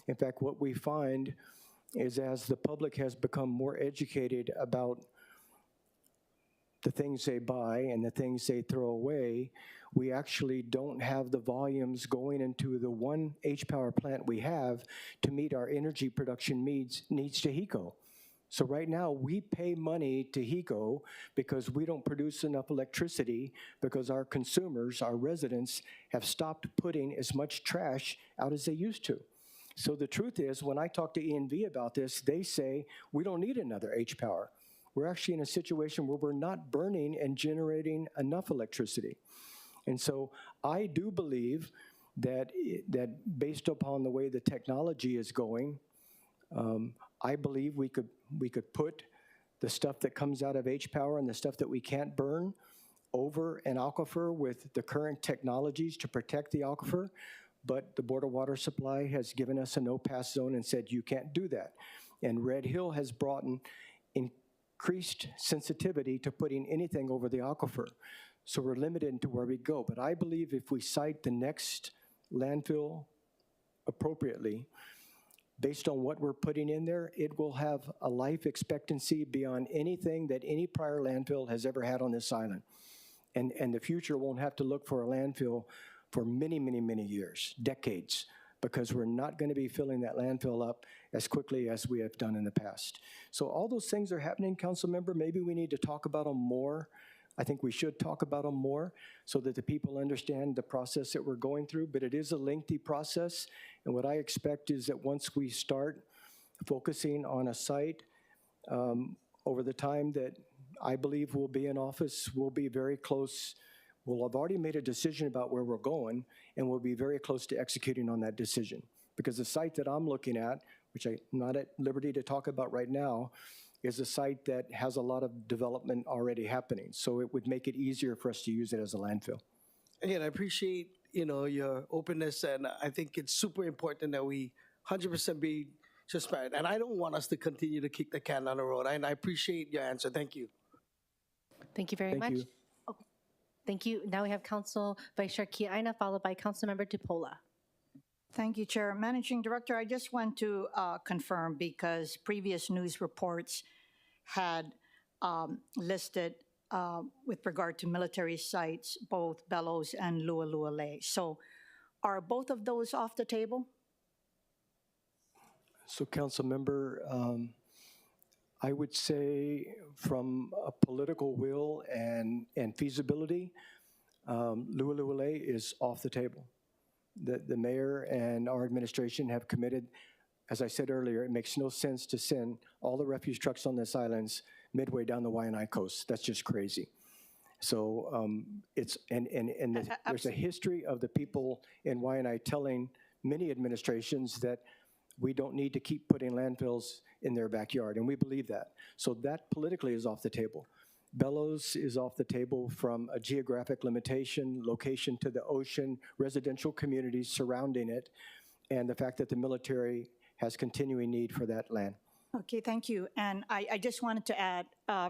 In fact, what we find is as the public has become more educated about the things they buy and the things they throw away, we actually don't have the volumes going into the one H-Power plant we have to meet our energy production needs to HECO. So right now, we pay money to HECO because we don't produce enough electricity because our consumers, our residents, have stopped putting as much trash out as they used to. So the truth is, when I talk to ENV about this, they say, we don't need another H-Power. We're actually in a situation where we're not burning and generating enough electricity. And so I do believe that based upon the way the technology is going, I believe we could put the stuff that comes out of H-Power and the stuff that we can't burn over an aquifer with the current technologies to protect the aquifer, but the Board of Water Supply has given us a no-pass zone and said you can't do that. And Red Hill has brought in increased sensitivity to putting anything over the aquifer. So we're limited to where we go. But I believe if we site the next landfill appropriately, based on what we're putting in there, it will have a life expectancy beyond anything that any prior landfill has ever had on this island. And the future won't have to look for a landfill for many, many, many years, decades, because we're not going to be filling that landfill up as quickly as we have done in the past. So all those things are happening, Council Member. Maybe we need to talk about them more. I think we should talk about them more so that the people understand the process that we're going through, but it is a lengthy process. And what I expect is that once we start focusing on a site over the time that I believe we'll be in office, we'll be very close. We'll have already made a decision about where we're going, and we'll be very close to executing on that decision. Because the site that I'm looking at, which I'm not at liberty to talk about right now, is a site that has a lot of development already happening. So it would make it easier for us to use it as a landfill. Again, I appreciate, your openness, and I think it's super important that we 100% be transparent. And I don't want us to continue to kick the can down the road. And I appreciate your answer. Thank you. Thank you very much. you. Okay. Thank you. Now we have Council Vice Chair Kiaina, followed by Councilmember Tupola. Thank you, Chair. Managing Director, I just want to confirm, because previous news reports had listed with regard to military sites, both Bellows and Lualualei. So are both of those off the table? So Council Member, I would say from a political will and feasibility, Lualualei is off the table. The mayor and our administration have committed, as I said earlier, it makes no sense to send all the refuse trucks on this island midway down the Waianae coast. That's just crazy. So there's a history of the people in Waianae telling many administrations that we don't need to keep putting landfills in their backyard, and we believe that. So that politically is off the table. Bellows is off the table from a geographic limitation, location to the ocean, residential communities surrounding it, and the fact that the military has continuing need for that land. Okay, thank you. And I just wanted to add,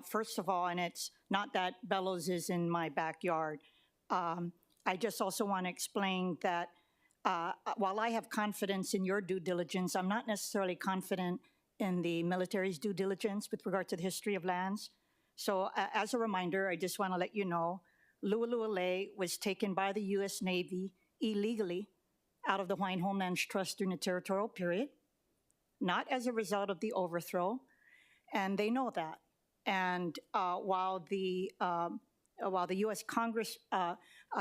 first of all, and it's not that Bellows is in my backyard, I just also want to explain that while I have confidence in your due diligence, I'm not necessarily confident in the military's due diligence with regard to the history of lands. So as a reminder, I just want to let you know, Lualualei was taken by the U.S. Navy illegally out of the Hawaiian Homelands Trust during the territorial period, not as a result of the overthrow, and they know that. And while the U.S. Congress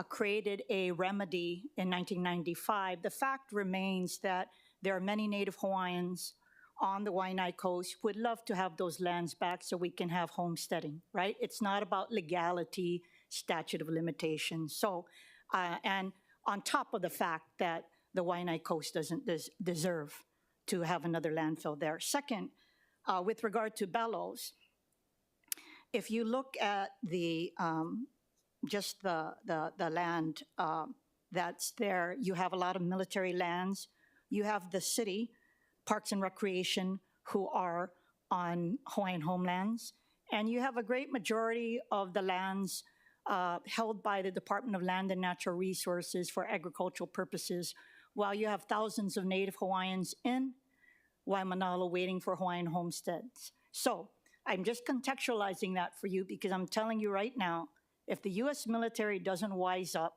created a remedy in 1995, the fact remains that there are many Native Hawaiians on the Waianae Coast who would love to have those lands back so we can have homesteading, right? It's not about legality, statute of limitations. So, and on top of the fact that the Waianae Coast doesn't deserve to have another landfill there. Second, with regard to Bellows, if you look at the just the land that's there, you have a lot of military lands. You have the city, Parks and Recreation, who are on Hawaiian homelands, and you have a great majority of the lands held by the Department of Land and Natural Resources for agricultural purposes, while you have thousands of Native Hawaiians in Waimanalo waiting for Hawaiian homesteads. So I'm just contextualizing that for you because I'm telling you right now, if the U.S. military doesn't wise up,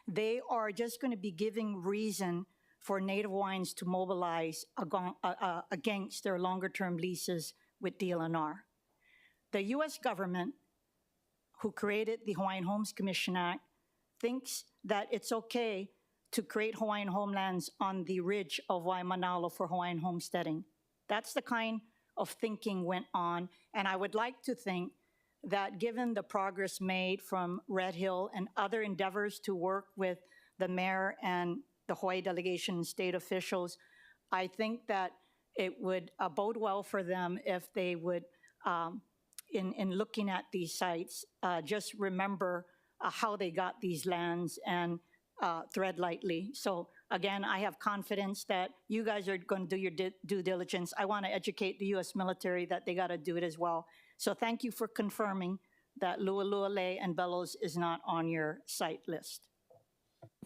they are just going to be giving reason for Native Hawaiians to mobilize against their longer-term leases with DLNR. The U.S. government, who created the Hawaiian Homes Commission Act, thinks that it's okay to create Hawaiian homelands on the ridge of Waimanalo for Hawaiian homesteading. That's the kind of thinking went on, and I would like to think that given the progress made from Red Hill and other endeavors to work with the mayor and the Hawaii delegation and state officials, I think that it would bode well for them if they would, in looking at these sites, just remember how they got these lands and tread lightly. So again, I have confidence that you guys are going to do your due diligence. I want to educate the U.S. military that they got to do it as well. So thank you for confirming that Lualualei and Bellows is not on your site list.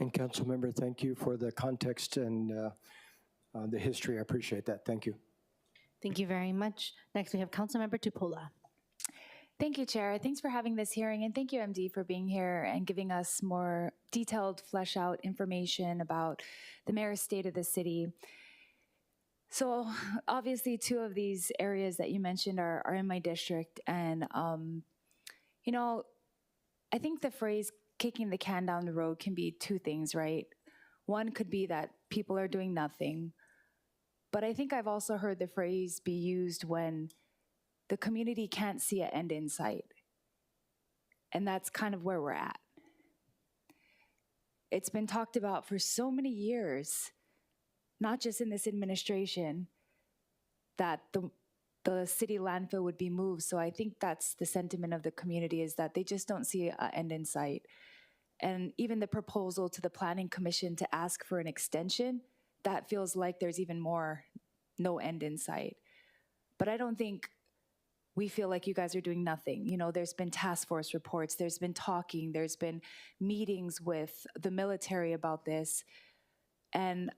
And council member, thank you for the context and the history. I appreciate that. Thank you. Thank you very much. Next, we have Councilmember Tupola. Thank you, Chair. Thanks for having this hearing, and thank you, MD, for being here and giving us more detailed, flesh-out information about the mayor's state of the city. So obviously, two of these areas that you mentioned are in my district, and you know, I think the phrase "kicking the can down the road" can be two things, right? One could be that people are doing nothing, but I think I've also heard the phrase be used when the community can't see an end in sight. And that's kind of where we're at. It's been talked about for so many years, not just in this administration, that the city landfill would be moved. So I think that's the sentiment of the community, is that they just don't see an end in sight. And even the proposal to the Planning Commission to ask for an extension, that feels like there's even more no end in sight. But I don't think we feel like you guys are doing nothing. You know, there's been task force reports, there's been talking, there's been meetings with the military about this. And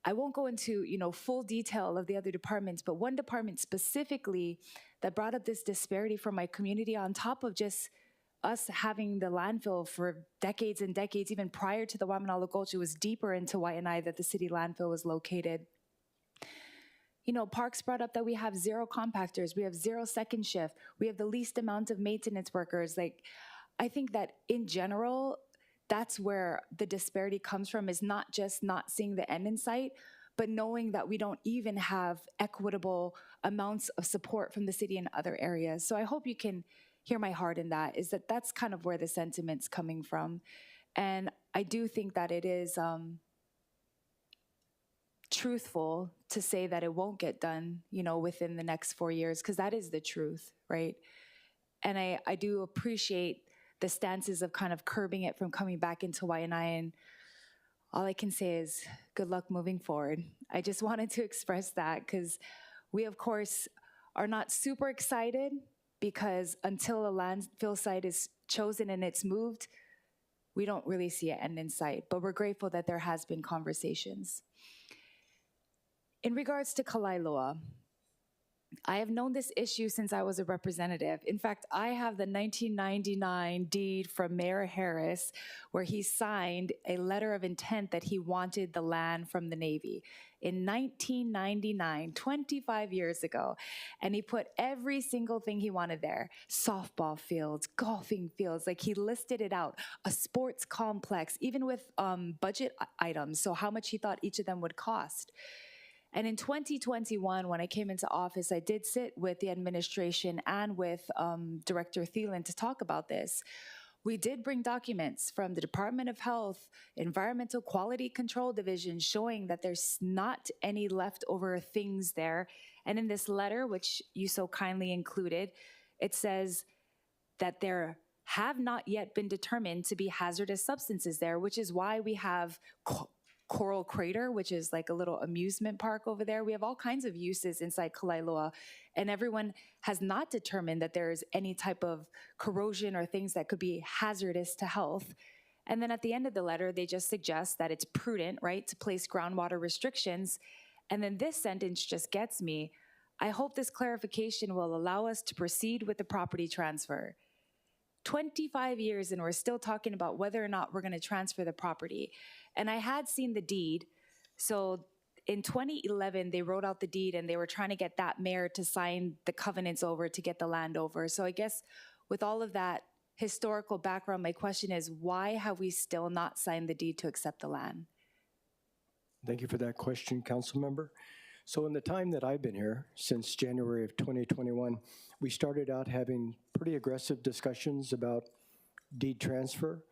I won't go into, you know, full detail of the other departments, but one department specifically that brought up this disparity for my community, on top of just us having the landfill for decades and decades, even prior to the Waimanalo Gulch, it was deeper into Waianae that the city landfill was located. You know, Parks brought up that we have 0 compactors, we have 0 second shift, we have the least amount of maintenance workers. Like, I think that in general, that's where the disparity comes from, is not just not seeing the end in sight, but knowing that we don't even have equitable amounts of support from the city in other areas. So I hope you can hear my heart in that, is that that's kind of where the sentiment's coming from. And I do think that it is truthful to say that it won't get done, you know, within the next 4 years, because that is the truth, right? And I do appreciate the stances of kind of curbing it from coming back into Waianae, and all I can say is good luck moving forward. I just wanted to express that, because we, of course, are not super excited, because until a landfill site is chosen and it's moved, we don't really see an end in sight. But we're grateful that there has been conversations. In regards to Kalaeloa, I have known this issue since I was a representative. In fact, I have the 1999 deed from Mayor Harris where he signed a letter of intent that he wanted the land from the Navy in 1999, 25 years ago. And he put every single thing he wanted there: softball fields, golfing fields, like he listed it out, a sports complex, even with budget items, so how much he thought each of them would cost. And in 2021, when I came into office, I did sit with the administration and with Director Thielen to talk about this. We did bring documents from the Department of Health, Environmental Quality Control Division, showing that there's not any leftover things there. And in this letter, which you so kindly included, it says that there have not yet been determined to be hazardous substances there, which is why we have Coral Crater, which is like a little amusement park over there. We have all kinds of uses inside Kalailoa, and everyone has not determined that there's any type of corrosion or things that could be hazardous to health. And then at the end of the letter, they just suggest that it's prudent, right, to place groundwater restrictions. And then this sentence just gets me. I hope this clarification will allow us to proceed with the property transfer. 25 years and we're still talking about whether or not we're going to transfer the property. And I had seen the deed. So in 2011, they wrote out the deed and they were trying to get that mayor to sign the covenants over to get the land over. So I guess with all of that historical background, my question is, why have we still not signed the deed to accept the land? Thank you for that question, council member. So in the time that I've been here, since January of 2021, we started out having pretty aggressive discussions about deed transfer,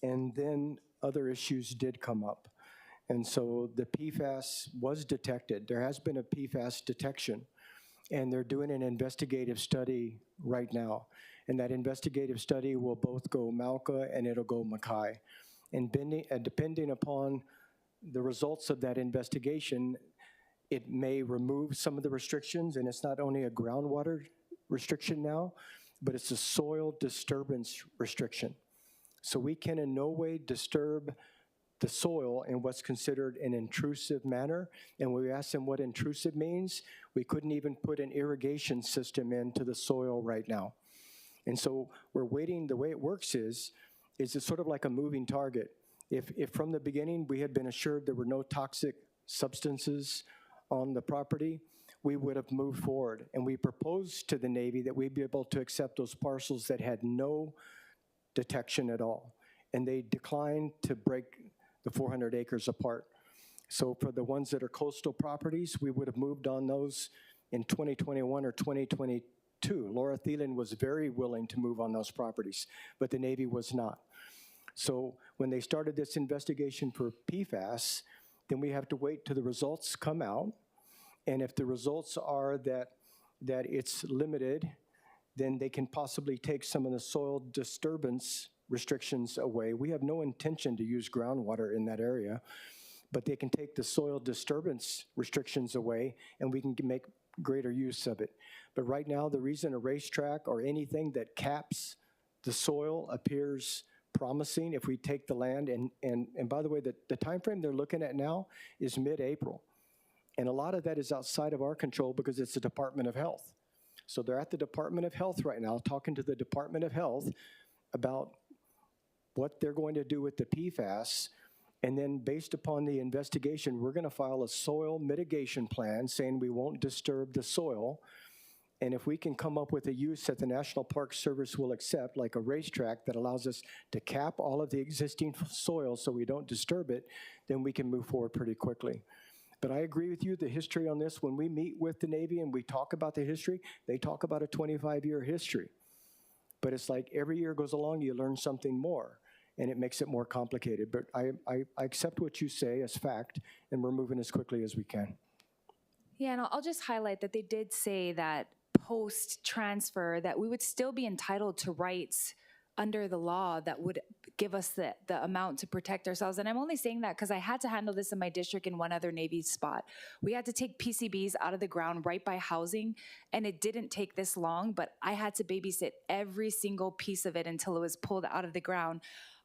and then other issues did come up. And so the PFAS was detected. There has been a PFAS detection, and they're doing an investigative study right now. And that investigative study will both go Mauka and it'll go Mackay. And depending upon the results of that investigation, it may remove some of the restrictions, and it's not only a groundwater restriction now, but it's a soil disturbance restriction. So we can in no way disturb the soil in what's considered an intrusive manner. And when we asked them what intrusive means, we couldn't even put an irrigation system into the soil right now. And so we're waiting. The way it works is it's sort of like a moving target. If from the beginning we had been assured there were no toxic substances on the property, we would have moved forward. And we proposed to the Navy that we'd be able to accept those parcels that had no detection at all. And they declined to break the 400 acres apart. So for the ones that are coastal properties, we would have moved on those in 2021 or 2022. Laura Thielen was very willing to move on those properties, but the Navy was not. So when they started this investigation for PFAS, then we have to wait till the results come out. And if the results are that it's limited, then they can possibly take some of the soil disturbance restrictions away. We have no intention to use groundwater in that area, but they can take the soil disturbance restrictions away and we can make greater use of it. But right now, the reason a racetrack or anything that caps the soil appears promising if we take the land, and by the way, the time frame they're looking at now is mid-April. And a lot of that is outside of our control because it's the Department of Health. So they're at the Department of Health right now, talking to the Department of Health about what they're going to do with the PFAS. And then based upon the investigation, we're gonna file a soil mitigation plan saying we won't disturb the soil. And if we can come up with a use that the National Park Service will accept, like a racetrack that allows us to cap all of the existing soil so we don't disturb it, then we can move forward pretty quickly. But I agree with you, the history on this, when we meet with the Navy and we talk about the history, they talk about a 25-year history. But it's like every year goes along, you learn something more, and it makes it more complicated. But I accept what you say as fact, and we're moving as quickly as we can. Yeah, and I'll just highlight that they did say that post-transfer that we would still be entitled to rights under the law that would give us the amount to protect ourselves. And I'm only saying that because I had to handle this in my district in one other Navy spot. We had to take PCBs out of the ground right by housing, and it didn't take this long, but I had to babysit every single piece of it until it was pulled out of the ground.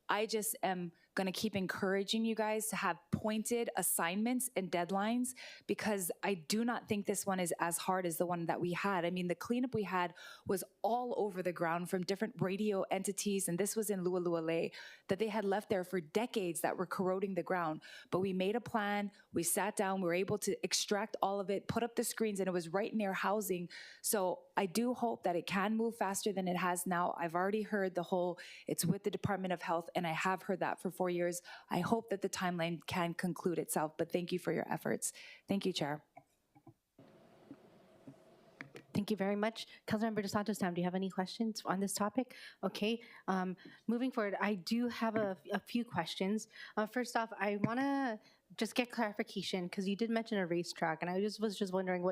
I just am going to keep encouraging you guys to have pointed assignments and deadlines, because I do not think this one is as hard as the one that we had. I mean, the cleanup we had was all over the ground from different radio entities, and this was in Lualuale, that they had left there for decades that were corroding the ground. But we made a plan, we sat down, we were able to extract all of it, put up the screens, and it was right near housing. So I do hope that it can move faster than it has now. I've already heard the whole, it's with the Department of Health, and I have heard that for 4 years. I hope that the timeline can conclude itself, but thank you for your efforts. Thank you, Chair. Thank you very much. Councilmember Dos Santos Tam, do you have any questions on this topic? Okay, moving forward, I do have a few questions. First off, I want to just get clarification, because you did mention a racetrack, and I was just wondering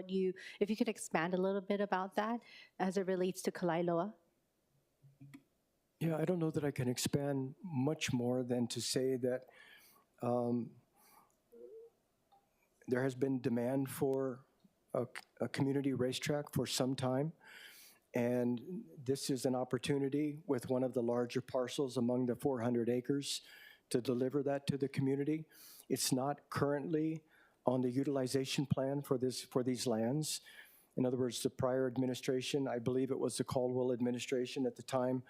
if you could expand a little bit about that as it relates to Kalailoa. Yeah, I don't know that I can expand much more than to say that there has been demand for a community racetrack for some time, and this is an opportunity with one of the larger parcels among the 400 acres to deliver that to the community. It's not currently on the utilization plan for these lands. In other words, the prior administration, I believe it was the Caldwell administration at the time,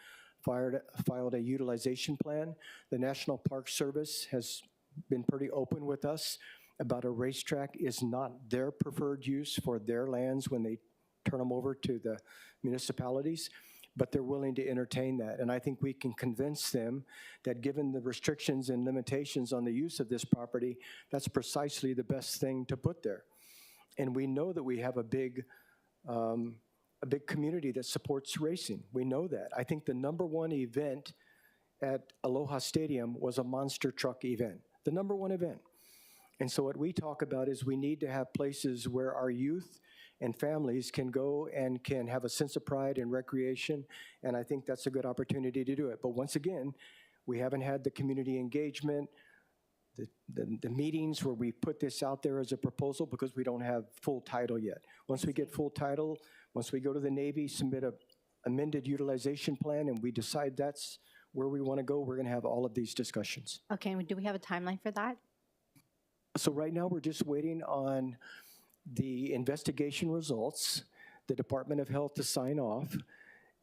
filed a utilization plan. The National Park Service has been pretty open with us about a racetrack is not their preferred use for their lands when they turn them over to the municipalities, but they're willing to entertain that. And I think we can convince them that given the restrictions and limitations on the use of this property, that's precisely the best thing to put there. And we know that we have a big community that supports racing. We know that. I think the #1 event at Aloha Stadium was a monster truck event, the #1 event. And so what we talk about is we need to have places where our youth and families can go and can have a sense of pride and recreation, and I think that's a good opportunity to do it. But once again, we haven't had the community engagement, the meetings where we put this out there as a proposal, because we don't have full title yet. Once we get full title, once we go to the Navy, submit a amended utilization plan, and we decide that's where we want to go, we're going to have all of these discussions. Okay, and do we have a timeline for that? So right now, we're just waiting on the investigation results, the Department of Health to sign off,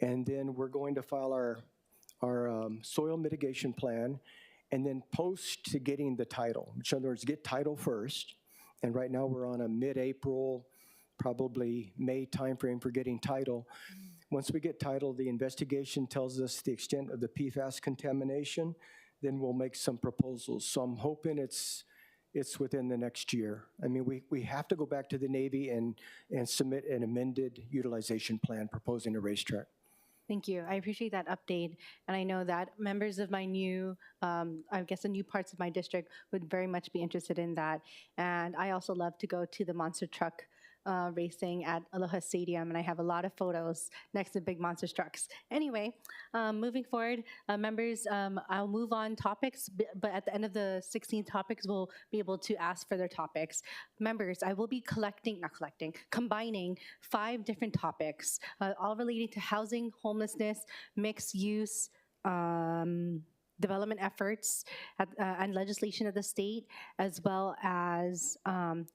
and then we're going to file our soil mitigation plan, and then post to getting the title. In other words, get title first, and right now we're on a mid-April, probably May timeframe for getting title. Once we get title, the investigation tells us the extent of the PFAS contamination, then we'll make some proposals. So I'm hoping it's within the next year. I mean, we have to go back to the Navy and submit an amended utilization plan proposing a racetrack. Thank you. I appreciate that update. And I know that members of my new, I guess the new parts of my district would very much be interested in that. And I also love to go to the monster truck racing at Aloha Stadium, and I have a lot of photos next to big monster trucks. Anyway, moving forward, members, I'll move on topics, but at the end of the 16 topics, we'll be able to ask further topics. Members, I will be combining 5 different topics, all relating to housing, homelessness, mixed use, development efforts and legislation of the state, as well as,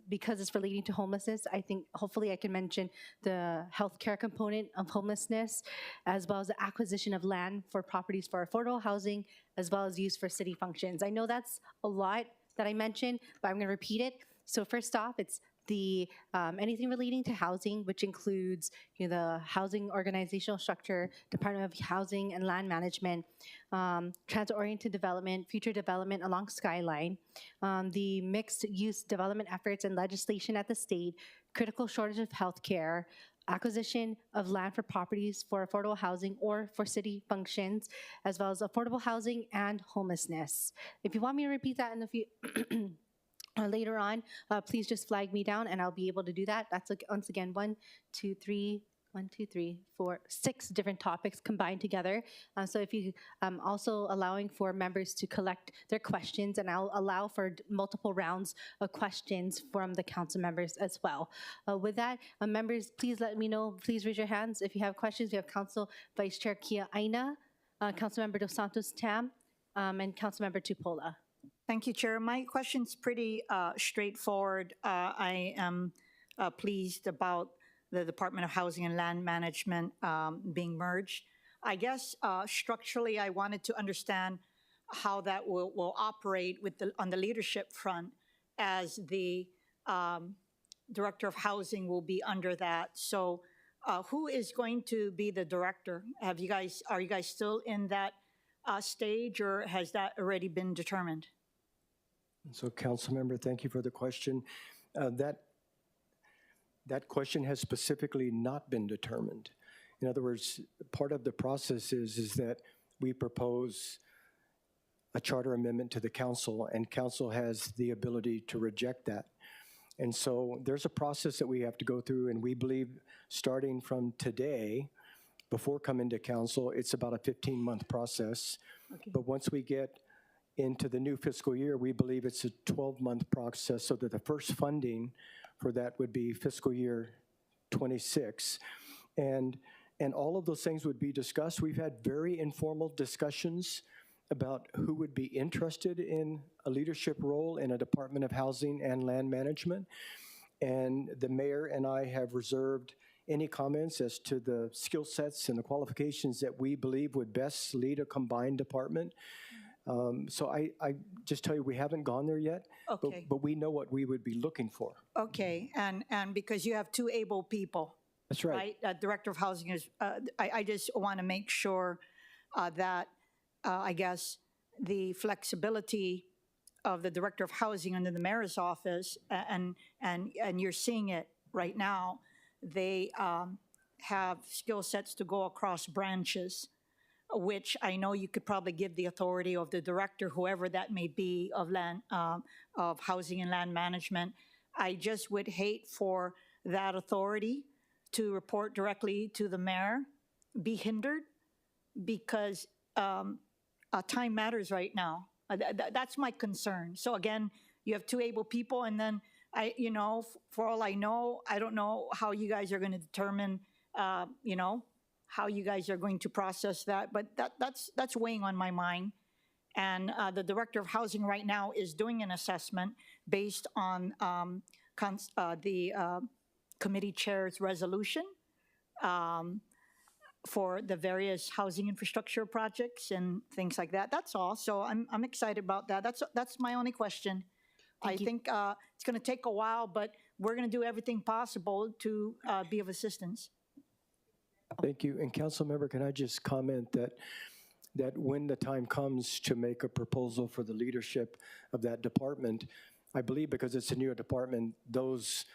because it's relating to homelessness, I think hopefully I can mention the healthcare component of homelessness, as well as the acquisition of land for properties for affordable housing, as well as use for city functions. I know that's a lot that I mentioned, but I'm gonna repeat it. So first off, it's the anything relating to housing, which includes the housing organizational structure, Department of Housing and Land Management, transit-oriented development, future development along Skyline, the mixed use development efforts and legislation at the state, critical shortage of healthcare, acquisition of land for properties for affordable housing or for city functions, as well as affordable housing and homelessness. If you want me to repeat that in the future, later on, please just flag me down and I'll be able to do that. That's once again 6 different topics combined together. So if you also allowing for members to collect their questions, and I'll allow for multiple rounds of questions from the council members as well. With that, members, please let me know, please raise your hands if you have questions. We have Council Vice Chair Kia Aina, Councilmember Dos Santos Tam, And Councilmember Tupola. Thank you, Chair. My question's pretty straightforward. I am pleased about the Department of Housing and Land Management being merged. I guess structurally, I wanted to understand how that will operate with on the leadership front, as the Director of Housing will be under that. So who is going to be the director? Are you guys still in that stage, or has that already been determined? So, Councilmember, thank you for the question. That question has specifically not been determined. In other words, part of the process is that we propose a charter amendment to the council, and council has the ability to reject that. And so there's a process that we have to go through, and we believe starting from today, before coming to council, it's about a 15-month process. Okay. But once we get into the new fiscal year, we believe it's a 12-month process, so that the first funding for that would be fiscal year 26. And all of those things would be discussed. We've had very informal discussions about who would be interested in a leadership role in a Department of Housing and Land Management. And the mayor and I have reserved any comments as to the skill sets and the qualifications that we believe would best lead a combined department. So I just tell you, we haven't gone there yet, Okay. but we know what we would be looking for. Okay, and because you have two able people. That's right. Director of Housing is, I just want to make sure that, I guess, the flexibility of the Director of Housing under the mayor's office, and you're seeing it right now, they have skill sets to go across branches, which I know you could probably give the authority of the director, whoever that may be, of of housing and land management. I just would hate for that authority to report directly to the mayor be hindered, because time matters right now. That's my concern. So again, you have two able people, and then for all I know, I don't know how you guys are going to determine, how you guys are going to process that, but that's weighing on my mind. And the Director of Housing right now is doing an assessment based on the committee chair's resolution for the various housing infrastructure projects and things like that. That's all. So I'm excited about that. That's my only question. I think it's going to take a while, but we're going to do everything possible to be of assistance. Thank you. And Councilmember, can I just comment that when the time comes to make a proposal for the leadership of that department, I believe because it's a new department, those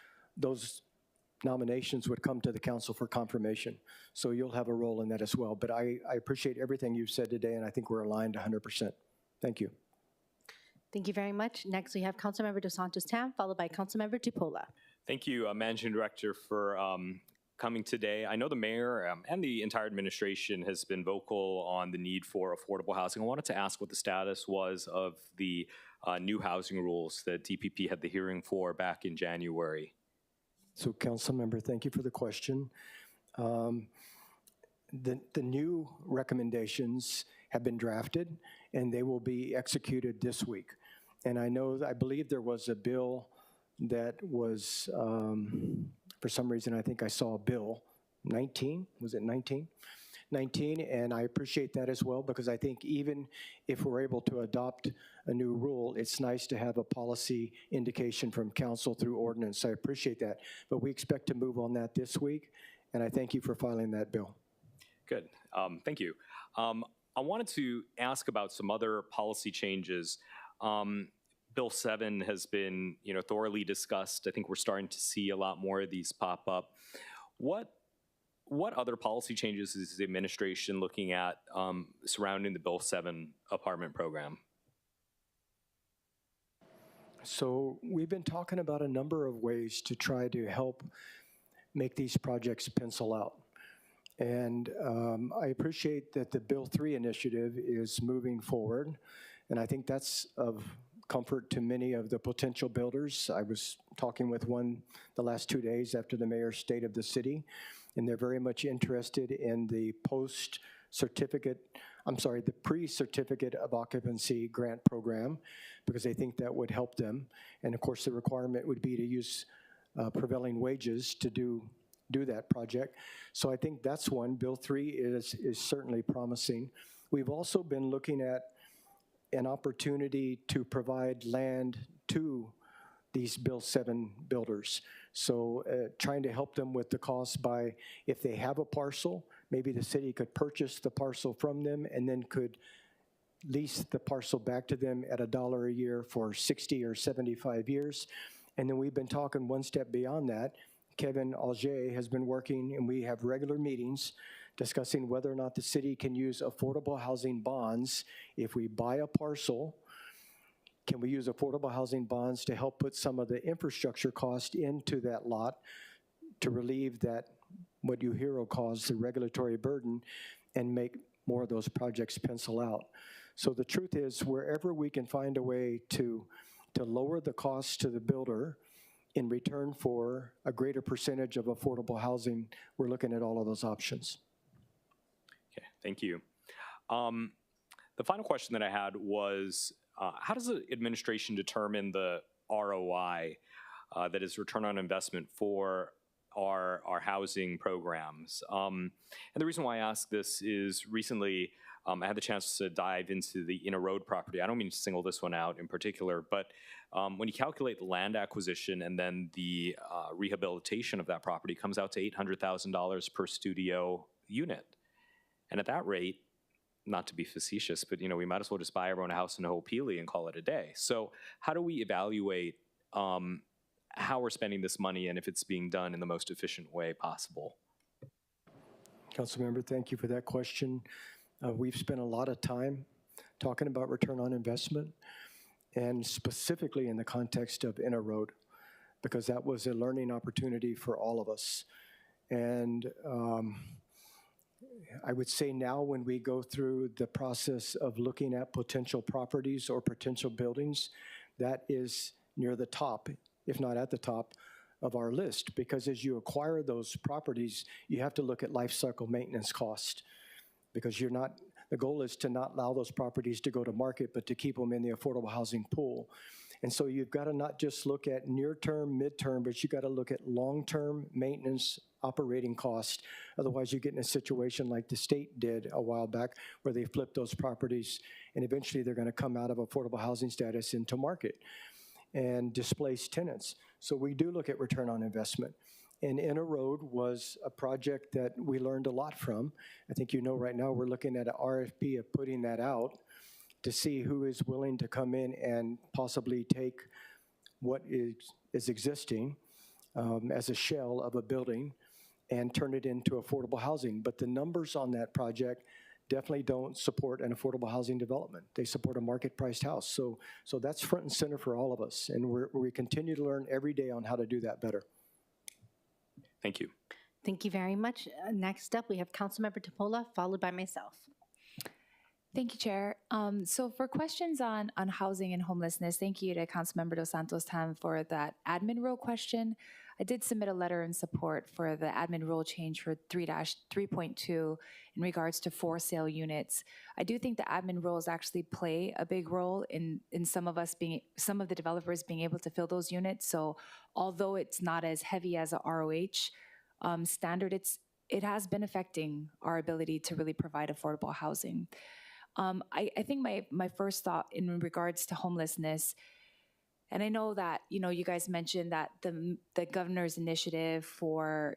nominations would come to the council for confirmation. So you'll have a role in that as well. But I appreciate everything you've said today, and I think we're aligned 100%. Thank you. Thank you very much. Next, we have Councilmember Dos Santos Tam, followed by Councilmember Tupola. Thank you, Managing Director, for coming today. I know the mayor and the entire administration has been vocal on the need for affordable housing. I wanted to ask what the status was of the new housing rules that DPP had the hearing for back in January. So, Councilmember, thank you for the question. The new recommendations have been drafted, and they will be executed this week. And I believe there was a bill that was, for some reason, I think I saw a bill, 19, was it 19? 19, and I appreciate that as well, because I think even if we're able to adopt a new rule, it's nice to have a policy indication from council through ordinance. I appreciate that, but we expect to move on that this week, and I thank you for filing that bill. Good, thank you. I wanted to ask about some other policy changes. Bill 7 has been, thoroughly discussed. I think we're starting to see a lot more of these pop up. What other policy changes is the administration looking at surrounding the Bill 7 apartment program? So we've been talking about a number of ways to try to help make these projects pencil out. And I appreciate that the Bill 3 initiative is moving forward, and I think that's of comfort to many of the potential builders. I was talking with one the last 2 days after the mayor's state of the city, and they're very much interested in the the pre-certificate of occupancy grant program, because they think that would help them. And of course, the requirement would be to use prevailing wages to do that project. So I think that's one. Bill 3 is certainly promising. We've also been looking at an opportunity to provide land to these Bill 7 builders. So trying to help them with the cost by, if they have a parcel, maybe the city could purchase the parcel from them and then could lease the parcel back to them at $1 a year for 60 or 75 years. And then we've been talking one step beyond that. Kevin Auger has been working, and we have regular meetings discussing whether or not the city can use affordable housing bonds. If we buy a parcel, can we use affordable housing bonds to help put some of the infrastructure cost into that lot to relieve that, what UHERO calls the regulatory burden, and make more of those projects pencil out? So the truth is, wherever we can find a way to lower the cost to the builder in return for a greater percentage of affordable housing, we're looking at all of those options. Okay, thank you. The final question that I had was, how does the administration determine the ROI, that is return on investment, for our housing programs? And the reason why I ask this is recently I had the chance to dive into the Inner Road property. I don't mean to single this one out in particular, but when you calculate the land acquisition and then the rehabilitation of that property, comes out to $800,000 per studio unit. And at that rate, not to be facetious, but we might as well just buy everyone a house in Ho'opili and call it a day. So how do we evaluate how we're spending this money and if it's being done in the most efficient way possible? Councilmember, thank you for that question. We've spent a lot of time talking about return on investment, and specifically in the context of Inner Road, because that was a learning opportunity for all of us. And I would say now, when we go through the process of looking at potential properties or potential buildings, that is near the top, if not at the top, of our list. Because as you acquire those properties, you have to look at life cycle maintenance cost, because the goal is to not allow those properties to go to market, but to keep them in the affordable housing pool. And so you've got to not just look at near-term, mid-term, but you've got to look at long-term maintenance operating cost. Otherwise, you get in a situation like the state did a while back, where they flipped those properties, and eventually they're going to come out of affordable housing status into market and displace tenants. So we do look at return on investment. And Inner Road was a project that we learned a lot from. I think right now we're looking at an RFP of putting that out to see who is willing to come in and possibly take what is existing as a shell of a building and turn it into affordable housing. But the numbers on that project definitely don't support an affordable housing development. They support a market-priced house. So that's front and center for all of us. And we continue to learn every day on how to do that better. Thank you. Thank you very much. Next up, we have Councilmember Topola, followed by myself. Thank you, Chair. So for questions on housing and homelessness, thank you to Councilmember Dos Santos Tam for that admin rule question. I did submit a letter in support for the admin rule change for 3-3.2 in regards to for sale units. I do think the admin rules actually play a big role in some of the developers being able to fill those units. So although it's not as heavy as a ROH standard, it has been affecting our ability to really provide affordable housing. I think my first thought in regards to homelessness, and I know that you guys mentioned that the governor's initiative for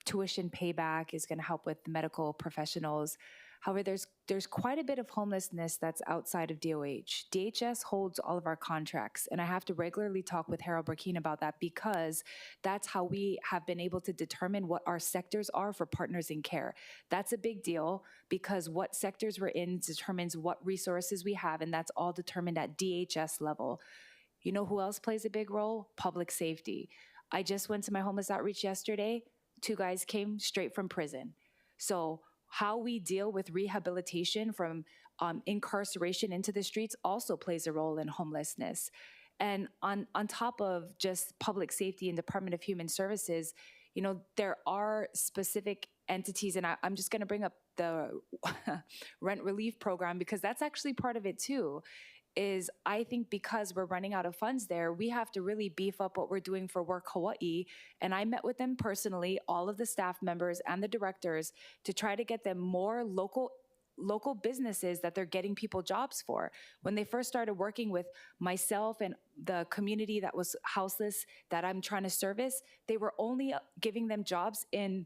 tuition payback is going to help with the medical professionals. However, there's quite a bit of homelessness that's outside of DOH. DHS holds all of our contracts, and I have to regularly talk with Harold Burkeen about that, because that's how we have been able to determine what our sectors are for partners in care. That's a big deal, because what sectors we're in determines what resources we have, and that's all determined at DHS level. You know who else plays a big role? Public safety. I just went to my homeless outreach yesterday. 2 guys came straight from prison. So how we deal with rehabilitation from incarceration into the streets also plays a role in homelessness. And on top of just public safety and Department of Human Services, there are specific entities, and I'm just going to bring up the rent relief program, because that's actually part of it too. Is I think because we're running out of funds there, we have to really beef up what we're doing for Work Hawaii. And I met with them personally, all of the staff members and the directors, to try to get them more local businesses that they're getting people jobs for. When they first started working with myself and the community that was houseless that I'm trying to service, they were only giving them jobs in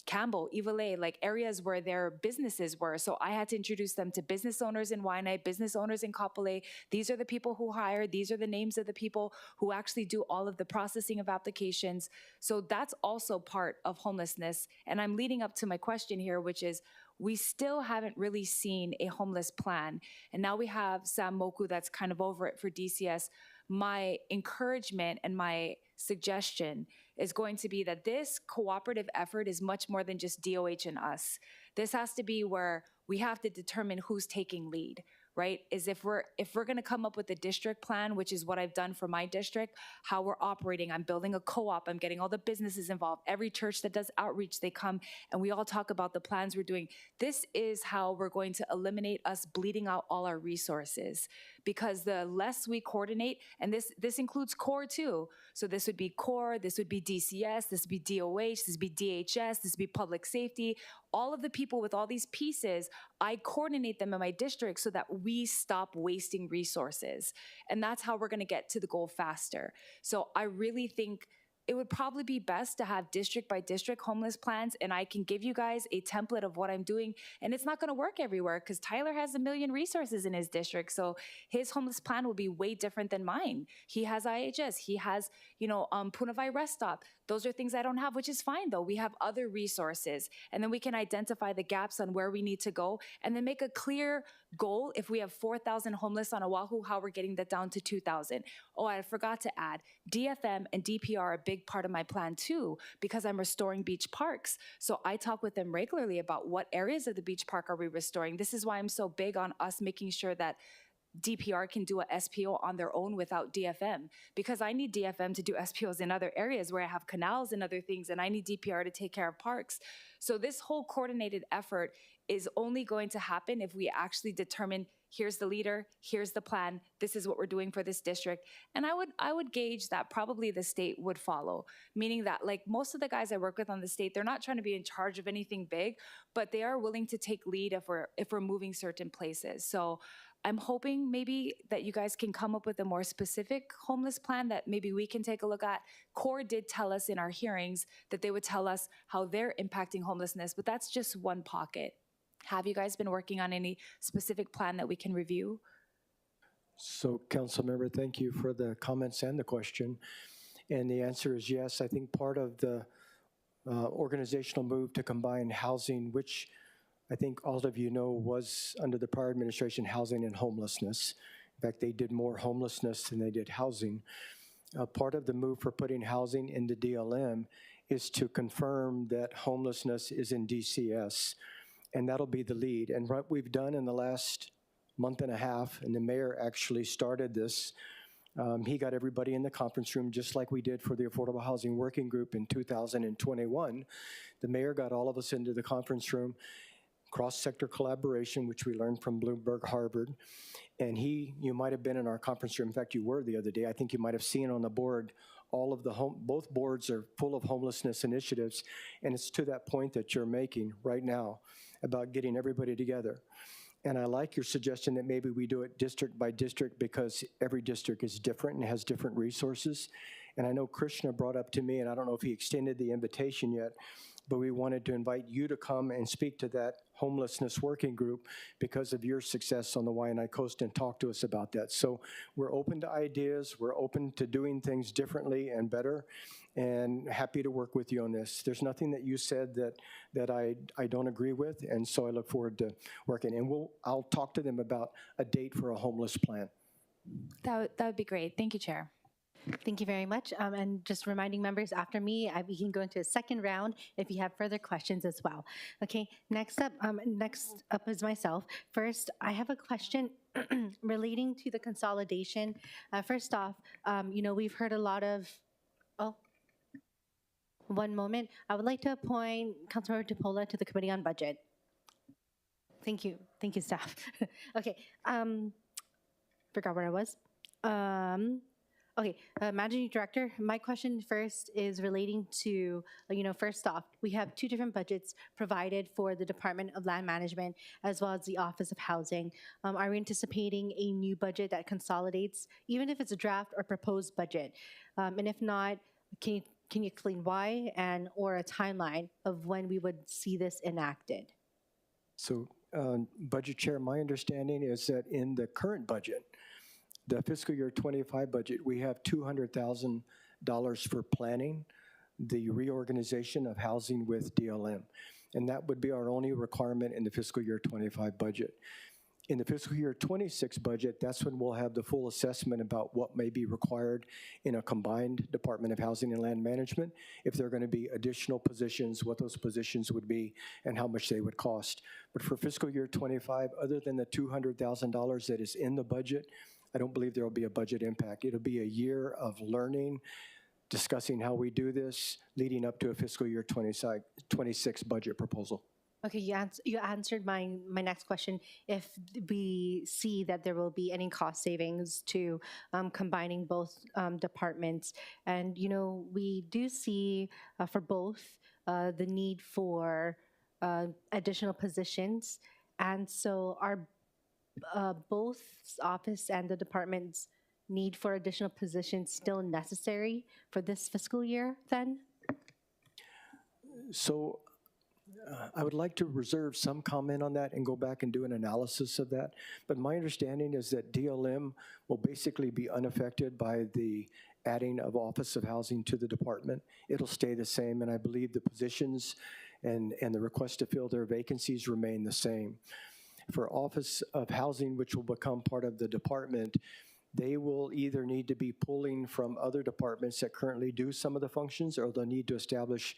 Campbell, Iwalei, like areas where their businesses were. So I had to introduce them to business owners in Waianae, business owners in Kapolei. These are the people who hire. These are the names of the people who actually do all of the processing of applications. So that's also part of homelessness. And I'm leading up to my question here, which is, we still haven't really seen a homeless plan. And now we have Sam Moku that's kind of over it for DCS. My encouragement and my suggestion is going to be that this cooperative effort is much more than just DOH and us. This has to be where we have to determine who's taking lead, right? Is if we're going to come up with a district plan, which is what I've done for my district, how we're operating. I'm building a co-op. I'm getting all the businesses involved. Every church that does outreach, they come and we all talk about the plans we're doing. This is how we're going to eliminate us bleeding out all our resources. Because the less we coordinate, and this includes CORE too. So this would be CORE, this would be DCS, this would be DOH, this would be DHS, this would be public safety. All of the people with all these pieces, I coordinate them in my district so that we stop wasting resources. And that's how we're gonna get to the goal faster. So I really think it would probably be best to have district by district homeless plans, and I can give you guys a template of what I'm doing. And it's not gonna work everywhere because Tyler has 1 million resources in his district. So his homeless plan will be way different than mine. He has IHS, he has, Punavai Rest Stop. Those are things I don't have, which is fine though. We have other resources. And then we can identify the gaps on where we need to go and then make a clear goal. If we have 4,000 homeless on Oahu, how we're getting that down to 2,000. Oh, I forgot to add, DFM and DPR are a big part of my plan too, because I'm restoring beach parks. So I talk with them regularly about what areas of the beach park are we restoring. This is why I'm so big on us making sure that DPR can do a SPO on their own without DFM, because I need DFM to do SPOs in other areas where I have canals and other things, and I need DPR to take care of parks. So this whole coordinated effort is only going to happen if we actually determine, here's the leader, here's the plan, this is what we're doing for this district. And I would gauge that probably the state would follow, meaning that like most of the guys I work with on the state, they're not trying to be in charge of anything big, but they are willing to take lead if we're moving certain places. So I'm hoping maybe that you guys can come up with a more specific homeless plan that maybe we can take a look at. CORE did tell us in our hearings that they would tell us how they're impacting homelessness, but that's just one pocket. Have you guys been working on any specific plan that we can review? So, Councilmember, thank you for the comments and the question. And the answer is yes. I think part of the organizational move to combine housing, which I think all of you know was under the prior administration, housing and homelessness. In fact, they did more homelessness than they did housing. Part of the move for putting housing into DLM is to confirm that homelessness is in DCS, and that'll be the lead. And what we've done in the last month and a half, and the mayor actually started this, he got everybody in the conference room just like we did for the Affordable Housing Working Group in 2021. The mayor got all of us into the conference room, cross-sector collaboration, which we learned from Bloomberg Harvard. And you might have been in our conference room. In fact, you were the other day. I think you might have seen on the board, all of both boards are full of homelessness initiatives. And it's to that point that you're making right now about getting everybody together. And I like your suggestion that maybe we do it district by district, because every district is different and has different resources. And I know Krishna brought up to me, and I don't know if he extended the invitation yet, but we wanted to invite you to come and speak to that homelessness working group because of your success on the Waianae Coast and talk to us about that. So we're open to ideas, we're open to doing things differently and better, and happy to work with you on this. There's nothing that you said that I don't agree with, and so I look forward to working. And I'll talk to them about a date for a homeless plan. That would be great. Thank you, Chair. Thank you very much. And just reminding members, after me, we can go into a second round if you have further questions as well. Okay, next up is myself. First, I have a question relating to the consolidation. First off, we've heard a lot of, one moment. I would like to appoint Councilmember Tupola to the Committee on Budget. Thank you, staff. Okay, forgot where I was. Okay, Managing Director, my question first is relating to, first off, we have two different budgets provided for the Department of Land Management as well as the Office of Housing. Are we anticipating a new budget that consolidates, even if it's a draft or proposed budget? And if not, can you explain why and or a timeline of when we would see this enacted? So, Budget Chair, my understanding is that in the current budget, the fiscal year 25 budget, we have $200,000 for planning the reorganization of housing with DLM. And that would be our only requirement in the fiscal year 25 budget. In the fiscal year 26 budget, that's when we'll have the full assessment about what may be required in a combined Department of Housing and Land Management, if there are going to be additional positions, what those positions would be, and how much they would cost. But for fiscal year 25, other than the $200,000 that is in the budget, I don't believe there will be a budget impact. It'll be a year of learning, discussing how we do this, leading up to a fiscal year 26 budget proposal. Okay, you answered my next question. If we see that there will be any cost savings to combining both departments, and we do see for both the need for additional positions, and so are both office and the department's need for additional positions still necessary for this fiscal year then? So I would like to reserve some comment on that and go back and do an analysis of that. But my understanding is that DLM will basically be unaffected by the adding of Office of Housing to the department. It'll stay the same, and I believe the positions and the request to fill their vacancies remain the same. For Office of Housing, which will become part of the department, they will either need to be pulling from other departments that currently do some of the functions, or they'll need to establish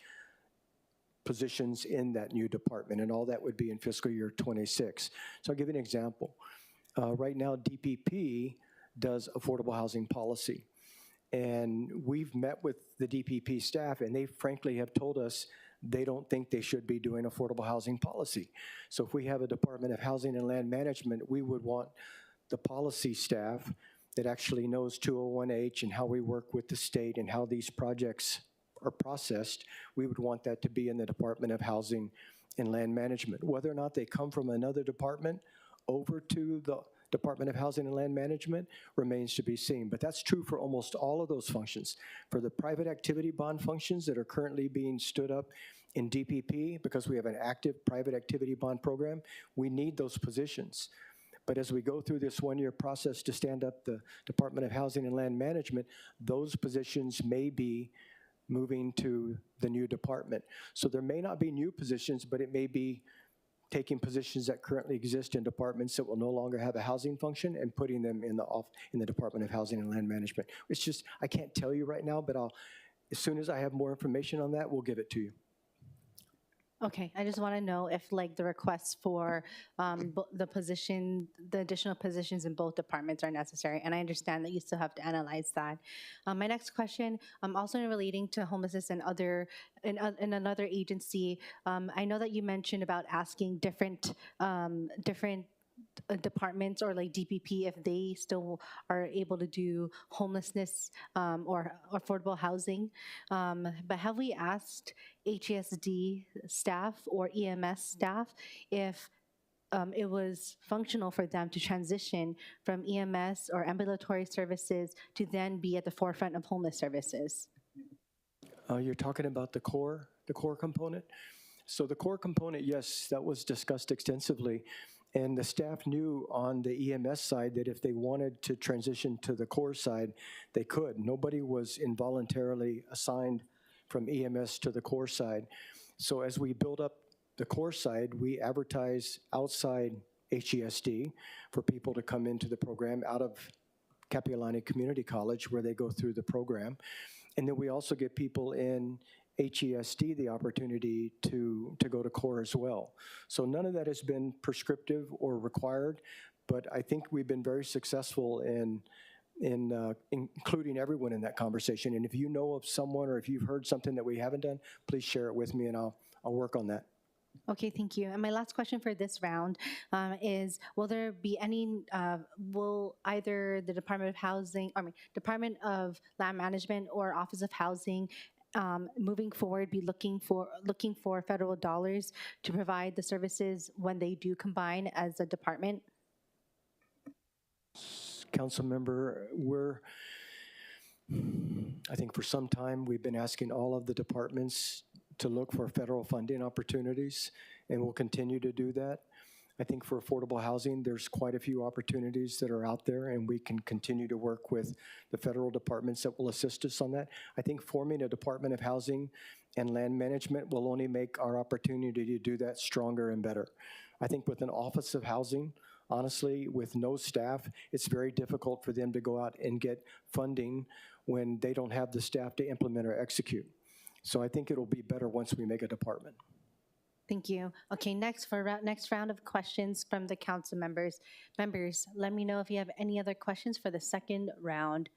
positions in that new department, and all that would be in fiscal year 26. So I'll give you an example. Right now, DPP does affordable housing policy, and we've met with the DPP staff, and they frankly have told us they don't think they should be doing affordable housing policy. So if we have a Department of Housing and Land Management, we would want the policy staff that actually knows 201H and how we work with the state and how these projects are processed. We would want that to be in the Department of Housing and Land Management. Whether or not they come from another department over to the Department of Housing and Land Management remains to be seen. But that's true for almost all of those functions. For the private activity bond functions that are currently being stood up in DPP, because we have an active private activity bond program, we need those positions. But as we go through this one-year process to stand up the Department of Housing and Land Management, those positions may be moving to the new department. So there may not be new positions, but it may be taking positions that currently exist in departments that will no longer have a housing function and putting them in the Department of Housing and Land Management. It's just, I can't tell you right now, but as soon as I have more information on that, we'll give it to you. Okay, I just want to know if the requests for the additional positions in both departments are necessary, and I understand that you still have to analyze that. My next question, also relating to homelessness and in another agency, I know that you mentioned about asking different departments or DPP if they still are able to do homelessness or affordable housing. But have we asked HESD staff or EMS staff if it was functional for them to transition from EMS or ambulatory services to then be at the forefront of homeless services? You're talking about the core component? So the core component, yes, that was discussed extensively. And the staff knew on the EMS side that if they wanted to transition to the core side, they could. Nobody was involuntarily assigned from EMS to the core side. So as we build up the core side, we advertise outside HESD for people to come into the program out of Kapiolani Community College, where they go through the program. And then we also get people in HESD the opportunity to go to core as well. So none of that has been prescriptive or required, but I think we've been very successful in including everyone in that conversation. And if you know of someone or if you've heard something that we haven't done, please share it with me and I'll work on that. Okay, thank you. And my last question for this round is, will there be any, will either the Department of Housing, Department of Land Management or Office of Housing moving forward be looking for federal dollars to provide the services when they do combine as a department? Council member, I think for some time we've been asking all of the departments to look for federal funding opportunities, and we'll continue to do that. I think for affordable housing, there's quite a few opportunities that are out there, and we can continue to work with the federal departments that will assist us on that. I think forming a Department of Housing and Land Management will only make our opportunity to do that stronger and better. I think with an Office of Housing, honestly, with no staff, it's very difficult for them to go out and get funding when they don't have the staff to implement or execute. So I think it'll be better once we make a department. Thank you. Okay, next round of questions from the council members. Members, let me know if you have any other questions for the second round.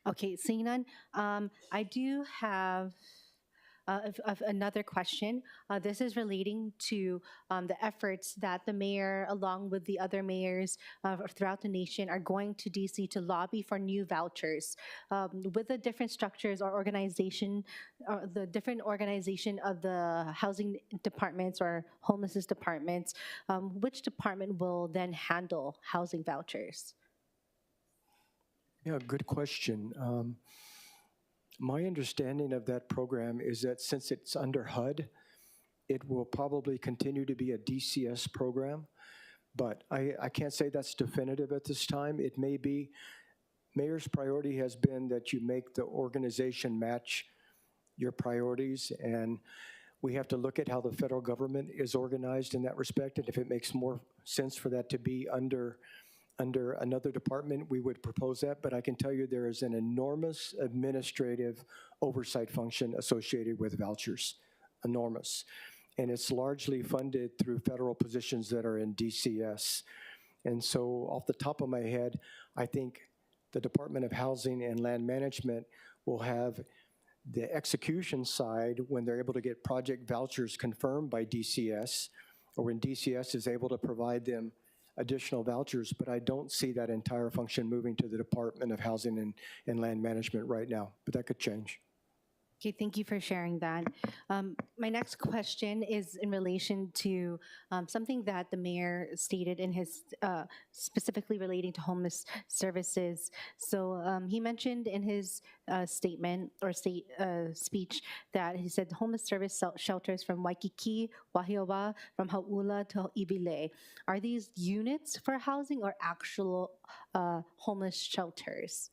Okay, seeing none, I do have another question. This is relating to the efforts that the mayor, along with the other mayors throughout the nation, are going to DC to lobby for new vouchers. With the different structures or organization, or the different organization of the housing departments or homelessness departments, which department will then handle housing vouchers? Yeah, good question. My understanding of that program is that since it's under HUD, it will probably continue to be a DCS program, but I can't say that's definitive at this time. It may be. Mayor's priority has been that you make the organization match your priorities, and we have to look at how the federal government is organized in that respect, and if it makes more sense for that to be under another department, we would propose that. But I can tell you there is an enormous administrative oversight function associated with vouchers, enormous. And it's largely funded through federal positions that are in DCS. And so off the top of my head, I think the Department of Housing and Land Management will have the execution side when they're able to get project vouchers confirmed by DCS, or when DCS is able to provide them additional vouchers, but I don't see that entire function moving to the Department of Housing and Land Management right now, but that could change. Okay, thank you for sharing that. My next question is in relation to something that the mayor stated in his, specifically relating to homeless services. So he mentioned in his statement or speech that he said homeless service shelters from Waikiki, Wahiowa, from Hauula to Ibile. Are these units for housing or actual homeless shelters?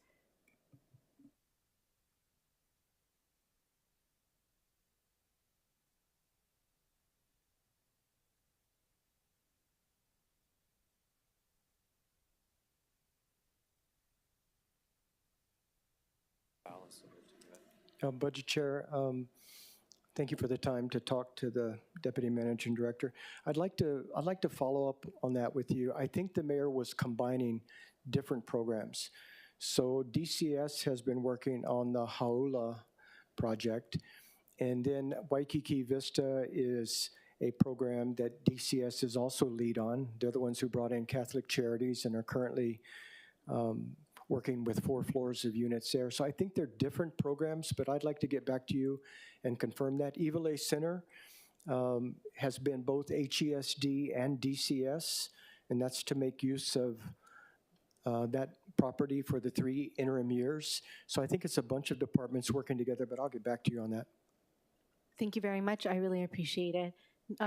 Budget Chair, thank you for the time to talk to the Deputy Managing Director. I'd like to follow up on that with you. I think the mayor was combining different programs. So DCS has been working on the Hauula project, and then Waikiki Vista is a program that DCS is also lead on. They're the ones who brought in Catholic Charities and are currently working with 4 floors of units there. So I think they're different programs, but I'd like to get back to you and confirm that. Ibile Center has been both HESD and DCS, and that's to make use of that property for the 3 interim years. So I think it's a bunch of departments working together, but I'll get back to you on that. Thank you very much. I really appreciate it.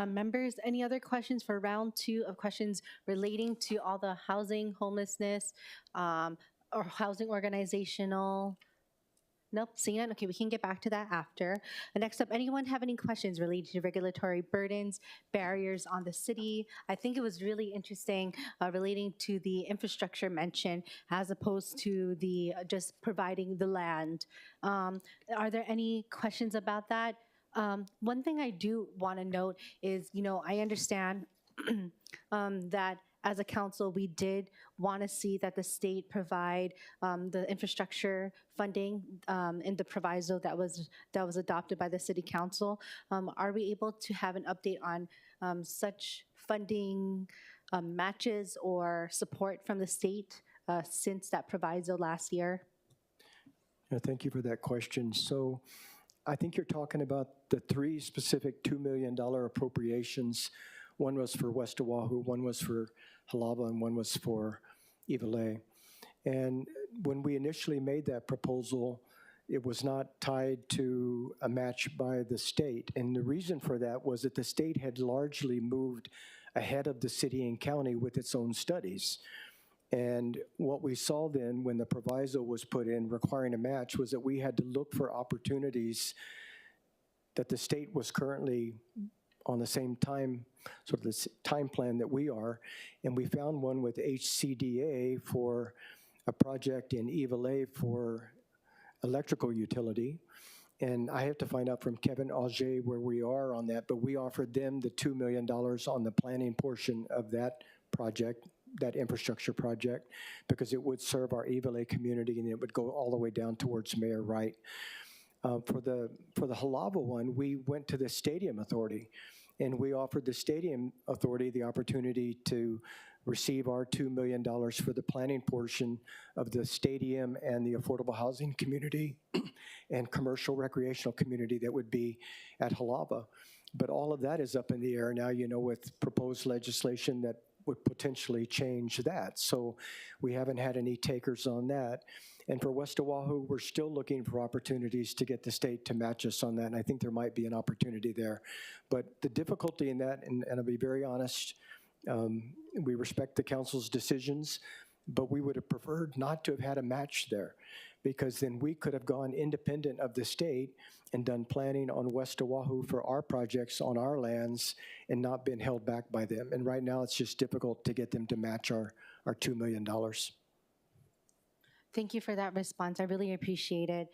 Members, any other questions for round 2 of questions relating to all the housing, homelessness, or housing organizational? Nope, seeing none. Okay, we can get back to that after. Next up, anyone have any questions related to regulatory burdens, barriers on the city? I think it was really interesting relating to the infrastructure mention as opposed to the just providing the land. Are there any questions about that? One thing I do want to note is, I understand that as a council, we did want to see that the state provide the infrastructure funding in the proviso that was adopted by the city council. Are we able to have an update on such funding matches or support from the state since that proviso last year? Yeah, thank you for that question. So I think you're talking about the three specific $2 million appropriations. One was for West Oahu, one was for Halava, and one was for Iwilei. And when we initially made that proposal, it was not tied to a match by the state. And the reason for that was that the state had largely moved ahead of the city and county with its own studies. And what we saw then when the proviso was put in requiring a match was that we had to look for opportunities that the state was currently on the same time, sort of this time plan that we are. And we found one with HCDA for a project in Iwilei for electrical utility. And I have to find out from Kevin Auger where we are on that, but we offered them the $2 million on the planning portion of that project, that infrastructure project, because it would serve our Iwilei community and it would go all the way down towards Mayor Wright. For the Halava one, we went to the Stadium Authority and we offered the Stadium Authority the opportunity to receive our $2 million for the planning portion of the stadium and the affordable housing community and commercial recreational community that would be at Halava. But all of that is up in the air now, you know, with proposed legislation that would potentially change that. So we haven't had any takers on that. And for West Oahu, we're still looking for opportunities to get the state to match us on that, and I think there might be an opportunity there. But the difficulty in that, and I'll be very honest, we respect the council's decisions, but we would have preferred not to have had a match there, because then we could have gone independent of the state and done planning on West Oahu for our projects on our lands and not been held back by them. And right now it's just difficult to get them to match our $2 million. Thank you for that response. I really appreciate it.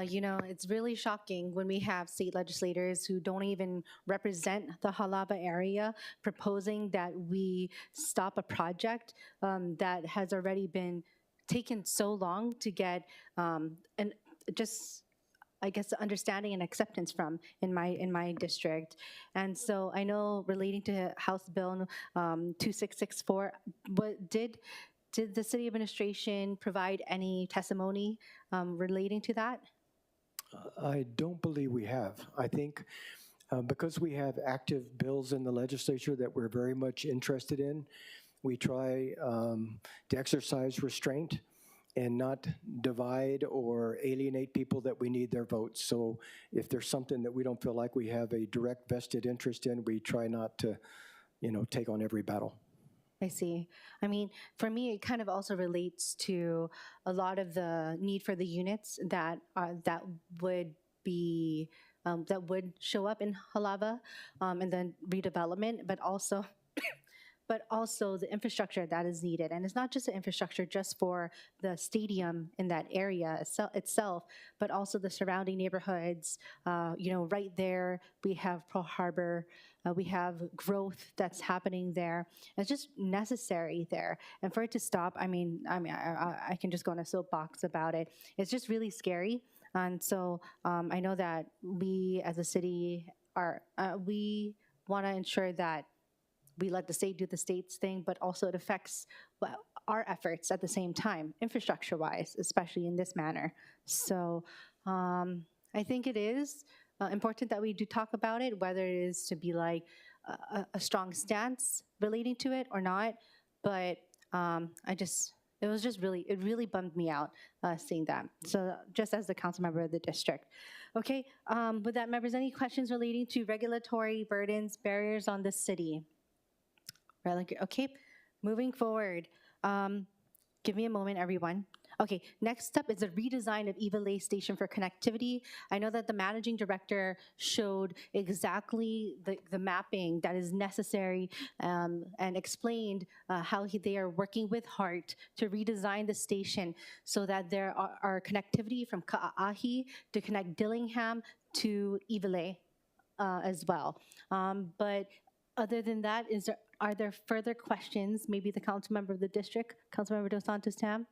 You know, it's really shocking when we have state legislators who don't even represent the Halava area proposing that we stop a project that has already been taken so long to get and just, I guess, understanding and acceptance from in my district. And so I know relating to House Bill 2664, did the city administration provide any testimony relating to that? I don't believe we have. I think because we have active bills in the legislature that we're very much interested in, we try to exercise restraint and not divide or alienate people that we need their votes. So if there's something that we don't feel like we have a direct vested interest in, we try not to, you know, take on every battle. I see. I mean, for me, it kind of also relates to a lot of the need for the units that would be that would show up in Halava and then redevelopment, but also the infrastructure that is needed. And it's not just the infrastructure just for the stadium in that area itself, but also the surrounding neighborhoods. You know, right there, we have Pearl Harbor, we have growth that's happening there. It's just necessary there. And for it to stop, I can just go on a soapbox about it. It's just really scary. And so I know that we as a city we want to ensure that we let the state do the state's thing, but also it affects our efforts at the same time, infrastructure-wise, especially in this manner. So I think it is important that we do talk about it, whether it is to be like a strong stance relating to it or not. But it really bummed me out seeing that. So just as the council member of the district. Okay, with that, members, any questions relating to regulatory burdens, barriers on the city? Okay, moving forward. Give me a moment, everyone. Okay, next up is a redesign of Iwilei Station for connectivity. I know that the managing director showed exactly the mapping that is necessary and explained how they are working with HART to redesign the station so that there are connectivity from Ka'ahi to connect Dillingham to Iwilei as well. But other than that, Are there further questions? Maybe the council member of the district, Councilmember Dos Santos Tam?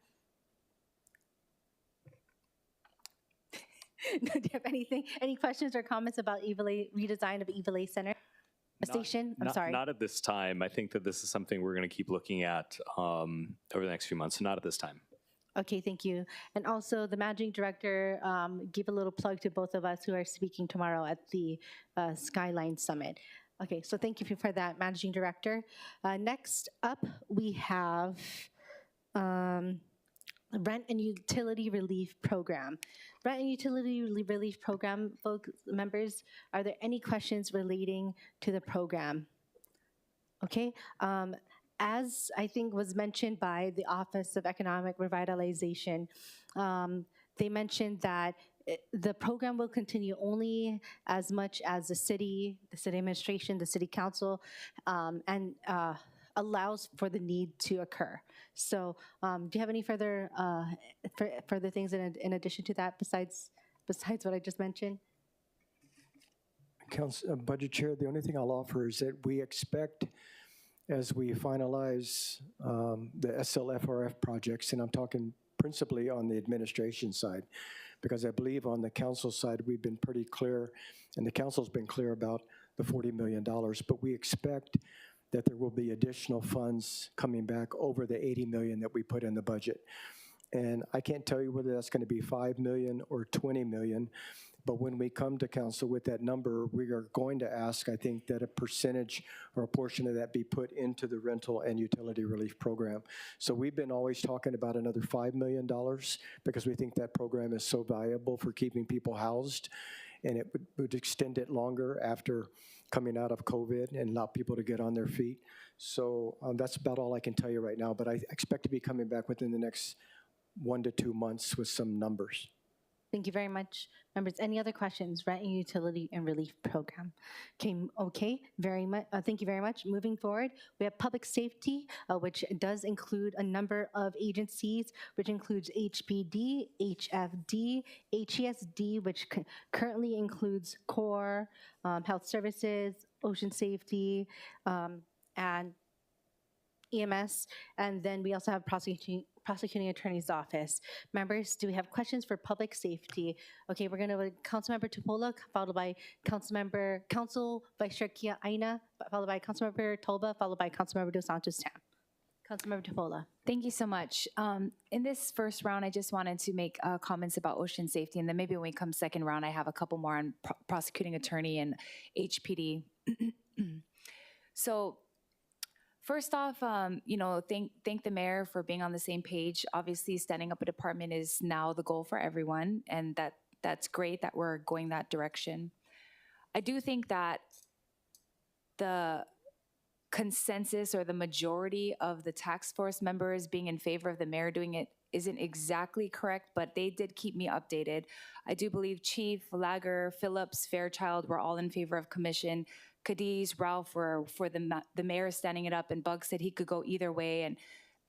Do you have any questions or comments about redesign of Evilay Center? Station? I'm sorry. Not at this time. I think that this is something we're going to keep looking at over the next few months. So not at this time. Okay, thank you. And also, the managing director gave a little plug to both of us who are speaking tomorrow at the Skyline Summit. Okay, so thank you for that, managing director. Next up, we have Rent and Utility Relief Program. Rent and Utility Relief Program, folks, members, are there any questions relating to the program? Okay, as I think was mentioned by the Office of Economic Revitalization, they mentioned that the program will continue only as much as the city administration, the city council, and allows for the need to occur. So do you have any further things in addition to that besides what I just mentioned? Budget Chair, the only thing I'll offer is that we expect, as we finalize the SLFRF projects, and I'm talking principally on the administration side, because I believe on the council side, we've been pretty clear, and the council's been clear about the $40 million, but we expect that there will be additional funds coming back over the $80 million that we put in the budget. And I can't tell you whether that's going to be $5 million or $20 million, but when we come to council with that number, we are going to ask, I think, that a percentage or a portion of that be put into the rental and utility relief program. So we've been always talking about another $5 million because we think that program is so valuable for keeping people housed, and it would extend it longer after coming out of COVID and allow people to get on their feet. So that's about all I can tell you right now, but I expect to be coming back within the next 1 to 2 months with some numbers. Thank you very much. Members, any other questions? Rent and Utility and Relief Program. Okay, very much. Thank you very much. Moving forward, we have public safety, which does include a number of agencies, which includes HPD, HFD, HESD, which currently includes CORE, Health Services, Ocean Safety, and EMS, and then we also have Prosecuting Attorney's Office. Members, do we have questions for public safety? Okay, we're going to have Councilmember Tupola, followed by Council Vice Chair Kia Aina, followed by Councilmember Tolba, followed by Councilmember Dos Santos Tam. Councilmember Tupola. Thank you so much. In this first round, I just wanted to make comments about ocean safety, and then maybe when we come second round, I have a couple more on prosecuting attorney and HPD. So, first off, thank the mayor for being on the same page. Obviously, standing up a department is now the goal for everyone, and that's great that we're going that direction. I do think that the consensus or the majority of the task force members being in favor of the mayor doing it isn't exactly correct, but they did keep me updated. I do believe Chief, Lager, Phillips, Fairchild were all in favor of commission. Cadiz, Ralph were for the mayor standing it up, and Bug said he could go either way. And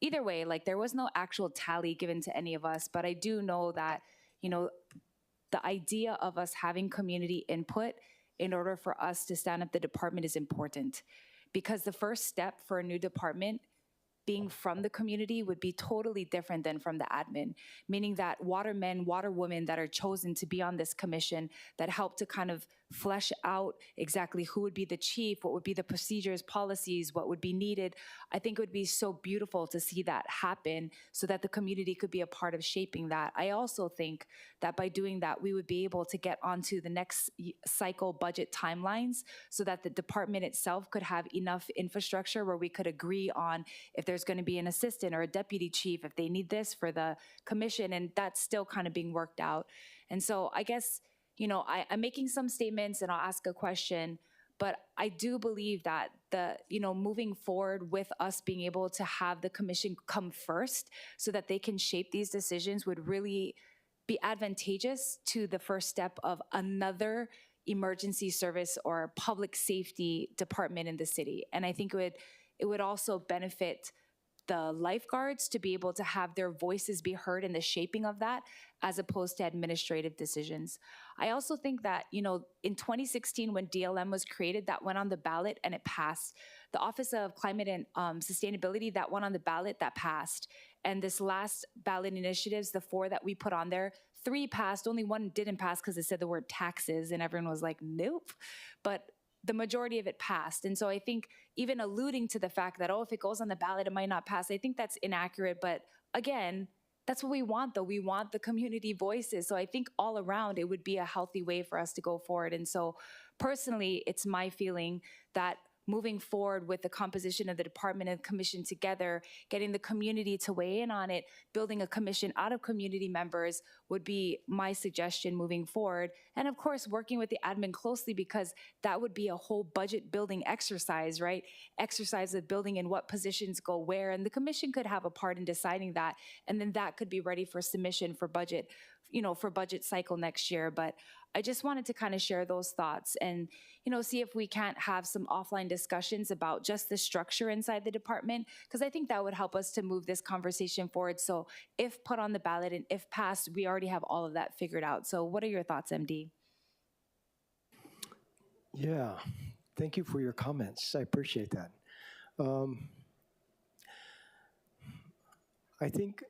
either way, like, there was no actual tally given to any of us, but I do know that, the idea of us having community input in order for us to stand up the department is important, because the first step for a new department being from the community would be totally different than from the admin, meaning that watermen, waterwomen that are chosen to be on this commission that help to kind of flesh out exactly who would be the chief, what would be the procedures, policies, what would be needed. I think it would be so beautiful to see that happen so that the community could be a part of shaping that. I also think that by doing that, we would be able to get onto the next cycle budget timelines so that the department itself could have enough infrastructure where we could agree on if there's going to be an assistant or a deputy chief, if they need this for the commission, and that's still kind of being worked out. And so I guess, I'm making some statements and I'll ask a question, but I do believe that moving forward with us being able to have the commission come first so that they can shape these decisions would really be advantageous to the first step of another emergency service or public safety department in the city. And I think it would also benefit the lifeguards to be able to have their voices be heard in the shaping of that, as opposed to administrative decisions. I also think that, in 2016, when DLM was created, that went on the ballot and it passed. the Office of Climate and Sustainability, that one on the ballot that passed. And this last ballot initiatives, the 4 that we put on there, 3 passed, only 1 didn't pass because it said the word taxes, and everyone was like, nope. But the majority of it passed. And so I think even alluding to the fact that, oh, if it goes on the ballot, it might not pass, I think that's inaccurate. But again, that's what we want, though. We want the community voices. So I think all around, it would be a healthy way for us to go forward. And so personally, it's my feeling that moving forward with the composition of the department and commission together, getting the community to weigh in on it, building a commission out of community members would be my suggestion moving forward. And of course, working with the admin closely, because that would be a whole budget building exercise, right? Exercise of building in what positions go where, and the commission could have a part in deciding that, and then that could be ready for submission for budget, for budget cycle next year. But I just wanted to kind of share those thoughts and, see if we can't have some offline discussions about just the structure inside the department, because I think that would help us to move this conversation forward. So if put on the ballot and if passed, we already have all of that figured out. So what are your thoughts, MD? Yeah, thank you for your comments. I appreciate that. I think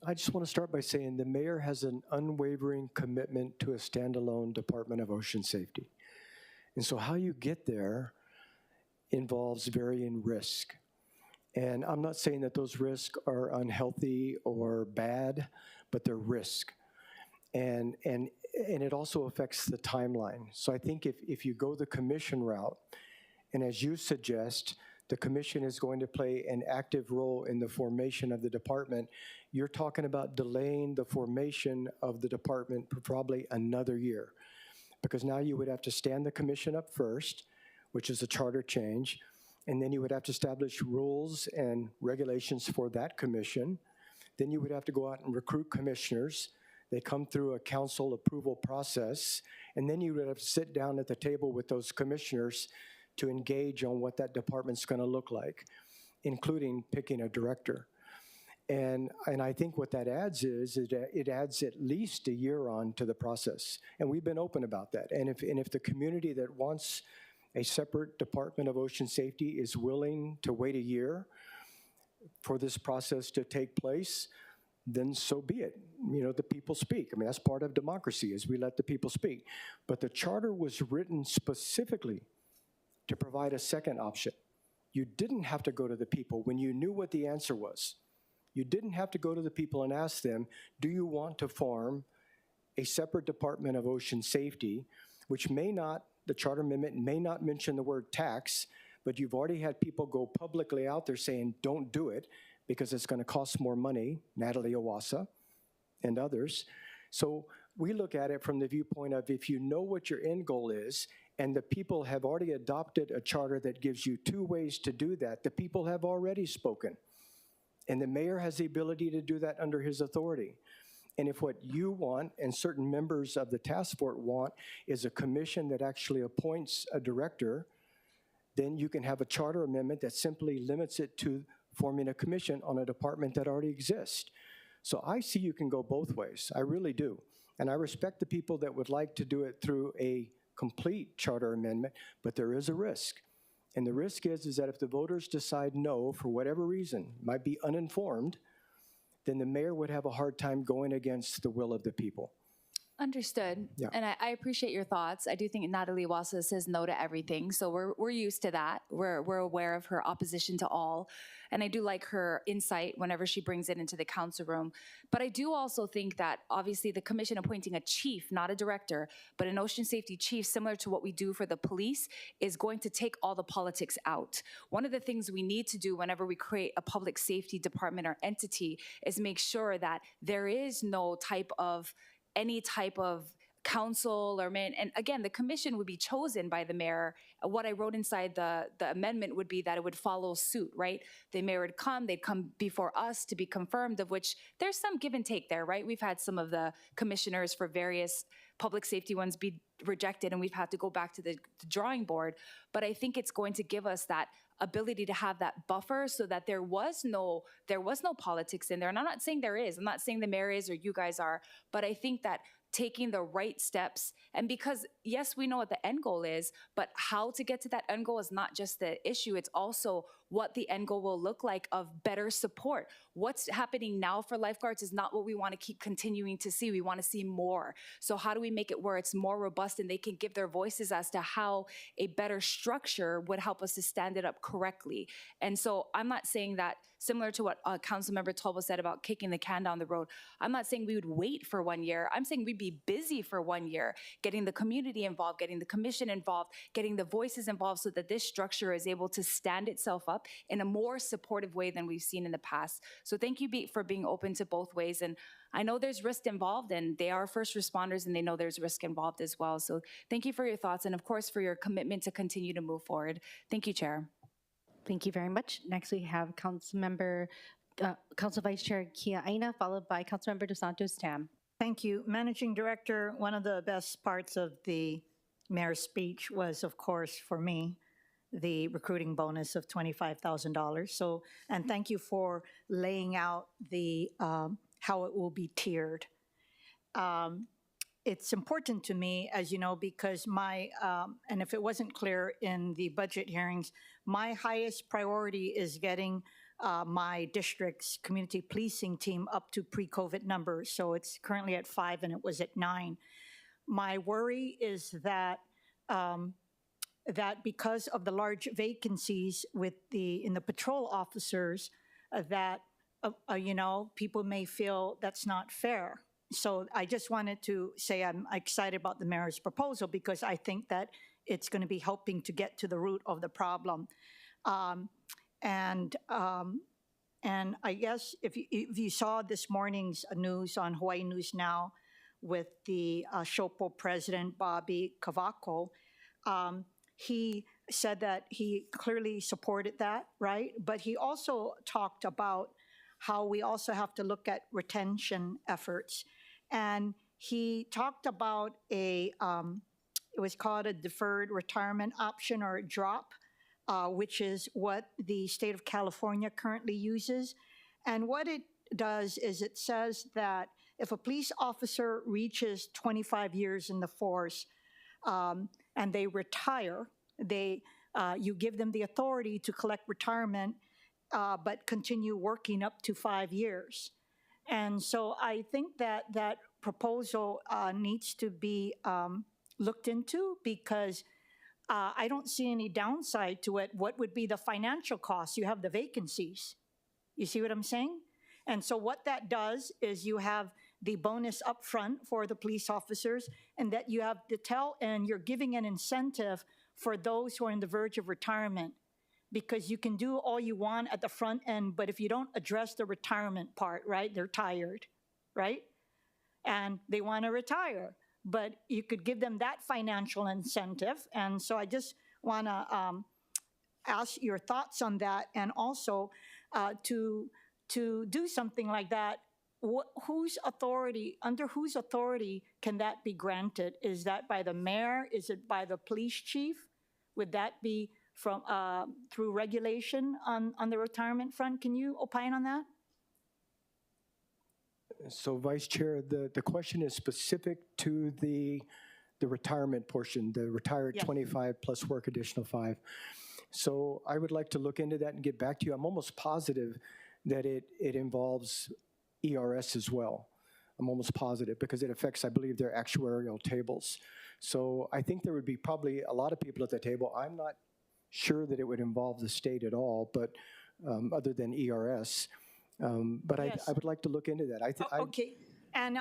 I just want to start by saying the mayor has an unwavering commitment to a standalone Department of Ocean Safety. And so how you get there involves varying risk. And I'm not saying that those risks are unhealthy or bad, but they're risk. And it also affects the timeline. So I think if you go the commission route, and as you suggest, the commission is going to play an active role in the formation of the department, you're talking about delaying the formation of the department for probably another year. Because now you would have to stand the commission up first, which is a charter change, and then you would have to establish rules and regulations for that commission. Then you would have to go out and recruit commissioners. They come through a council approval process, and then you would have to sit down at the table with those commissioners to engage on what that department's going to look like, including picking a director. And I think what that adds is it adds at least a year on to the process. And we've been open about that. And if the community that wants a separate Department of Ocean Safety is willing to wait a year for this process to take place, then so be it. The people speak. I mean, that's part of democracy, is we let the people speak. But the charter was written specifically to provide a second option. You didn't have to go to the people when you knew what the answer was. You didn't have to go to the people and ask them, do you want to form a separate Department of Ocean Safety, which the charter amendment may not mention the word tax, but you've already had people go publicly out there saying, don't do it because it's going to cost more money, Natalie Owasa and others. So we look at it from the viewpoint of, if you know what your end goal is, and the people have already adopted a charter that gives you 2 ways to do that, the people have already spoken. And the mayor has the ability to do that under his authority. And if what you want and certain members of the task force want is a commission that actually appoints a director, then you can have a charter amendment that simply limits it to forming a commission on a department that already exists. So I see you can go both ways. I really do. And I respect the people that would like to do it through a complete charter amendment, but there is a risk. And the risk is that if the voters decide no, for whatever reason, might be uninformed, then the mayor would have a hard time going against the will of the people. Understood. Yeah. And I appreciate your thoughts. I do think Natalie Wassa says no to everything. So we're used to that. We're aware of her opposition to all. And I do like her insight whenever she brings it into the council room. But I do also think that obviously the commission appointing a chief, not a director, but an ocean safety chief, similar to what we do for the police, is going to take all the politics out. One of the things we need to do whenever we create a public safety department or entity is make sure that there is no any type of council or man. And again, the commission would be chosen by the mayor. What I wrote inside the amendment would be that it would follow suit, right? The mayor would come, they'd come before us to be confirmed, of which there's some give and take there, right? We've had some of the commissioners for various public safety ones be rejected, and we've had to go back to the drawing board. But I think it's going to give us that ability to have that buffer so that there was no politics in there. And I'm not saying there is. I'm not saying the mayor is or you guys are. But I think that taking the right steps, and because yes, we know what the end goal is, but how to get to that end goal is not just the issue, it's also what the end goal will look like of better support. What's happening now for lifeguards is not what we want to keep continuing to see. We want to see more. So how do we make it where it's more robust and they can give their voices as to how a better structure would help us to stand it up correctly? And so I'm not saying that, similar to what Councilmember Tolba said about kicking the can down the road, I'm not saying we would wait for 1 year. I'm saying we'd be busy for 1 year, getting the community involved, getting the commission involved, getting the voices involved so that this structure is able to stand itself up in a more supportive way than we've seen in the past. So thank you for being open to both ways. And I know there's risk involved, and they are first responders and they know there's risk involved as well. So thank you for your thoughts and of course for your commitment to continue to move forward. Thank you, Chair. Thank you very much. Next, we have Council Vice Chair Kia Aina, followed by Councilmember Dos Santos Tam. Thank you. Managing Director, one of the best parts of the mayor's speech was, of course, for me, the recruiting bonus of $25,000. So, and thank you for laying out the how it will be tiered. It's important to me, as you know, because and if it wasn't clear in the budget hearings, my highest priority is getting my district's community policing team up to pre-COVID numbers. So it's currently at 5 and it was at 9. My worry is that that because of the large vacancies in the patrol officers, that people may feel that's not fair. So I just wanted to say I'm excited about the mayor's proposal because I think that it's going to be helping to get to the root of the problem. And I guess if you saw this morning's news on Hawaii News Now with the SHOPO president, Bobby Cavaco, he said that he clearly supported that, right? But he also talked about how we also have to look at retention efforts. And he talked about it was called a deferred retirement option or a DROP, which is what the state of California currently uses. And what it does is it says that if a police officer reaches 25 years in the force and they retire, you give them the authority to collect retirement, but continue working up to 5 years. And so I think that that proposal needs to be looked into because I don't see any downside to it. What would be the financial cost? You have the vacancies. You see what I'm saying? And so what that does is you have the bonus up front for the police officers and that you have the and you're giving an incentive for those who are on the verge of retirement because you can do all you want at the front end, but if you don't address the retirement part, right, they're tired, right? And they want to retire, but you could give them that financial incentive. And so I just want to ask your thoughts on that and also to do something like that. Under whose authority can that be granted? Is that by the mayor? Is it by the police chief? Would that be from through regulation on the retirement front? Can you opine on that? So Vice Chair, the question is specific to the retirement portion, the retired 25 plus work additional 5. So I would like to look into that and get back to you. I'm almost positive that it involves ERS as well. I'm almost positive because it affects, I believe, their actuarial tables. So I think there would be probably a lot of people at the table. I'm not sure that it would involve the state at all, but other than ERS. But yes. I would like to look into that. Okay. And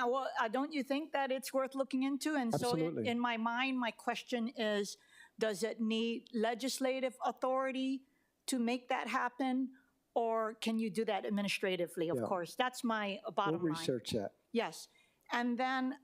don't you think that it's worth looking into? And absolutely. So in my mind, my question is, does it need legislative authority to make that happen? Or can you do that administratively, of course? That's my bottom line. We'll research that. Yes. And then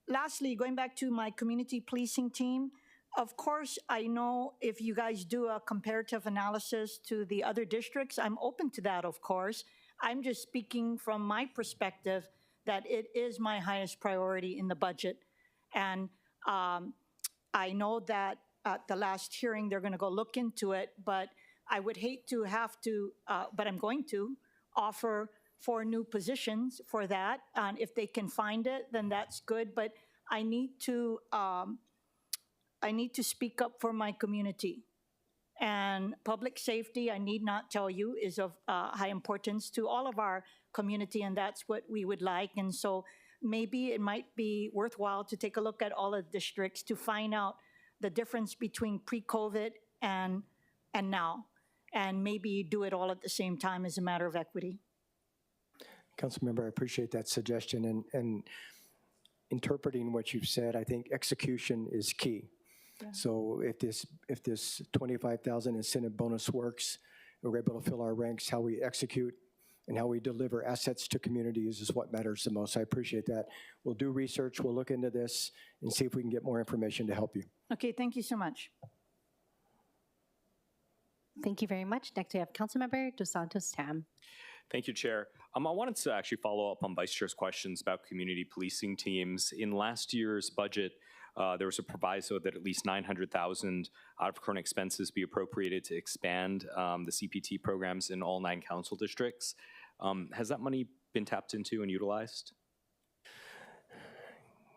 lastly, going back to my community policing team, of course, I know if you guys do a comparative analysis to the other districts, I'm open to that, of course. I'm just speaking from my perspective that it is my highest priority in the budget. And I know that at the last hearing, they're going to go look into it, but I would hate to have to, but I'm going to offer 4 new positions for that. And if they can find it, then that's good. But I need to I need to speak up for my community. And public safety, I need not tell you, is of high importance to all of our community, and that's what we would like. And so maybe it might be worthwhile to take a look at all the districts to find out the difference between pre-COVID and now, and maybe do it all at the same time as a matter of equity. Councilmember, I appreciate that suggestion, and interpreting what you've said, I think execution is key. Yeah. So if this 25,000 incentive bonus works, we're able to fill our ranks, how we execute and how we deliver assets to communities is what matters the most. I appreciate that. We'll do research, we'll look into this and see if we can get more information to help you. Okay, thank you so much. Thank you very much. Next we have Councilmember Dos Santos Tam. Thank you, Chair. I wanted to actually follow up on Vice Chair's questions about community policing teams. In last year's budget, there was a proviso that at least $900,000 out of current expenses be appropriated to expand the CPT programs in all 9 council districts. Has that money been tapped into and utilized?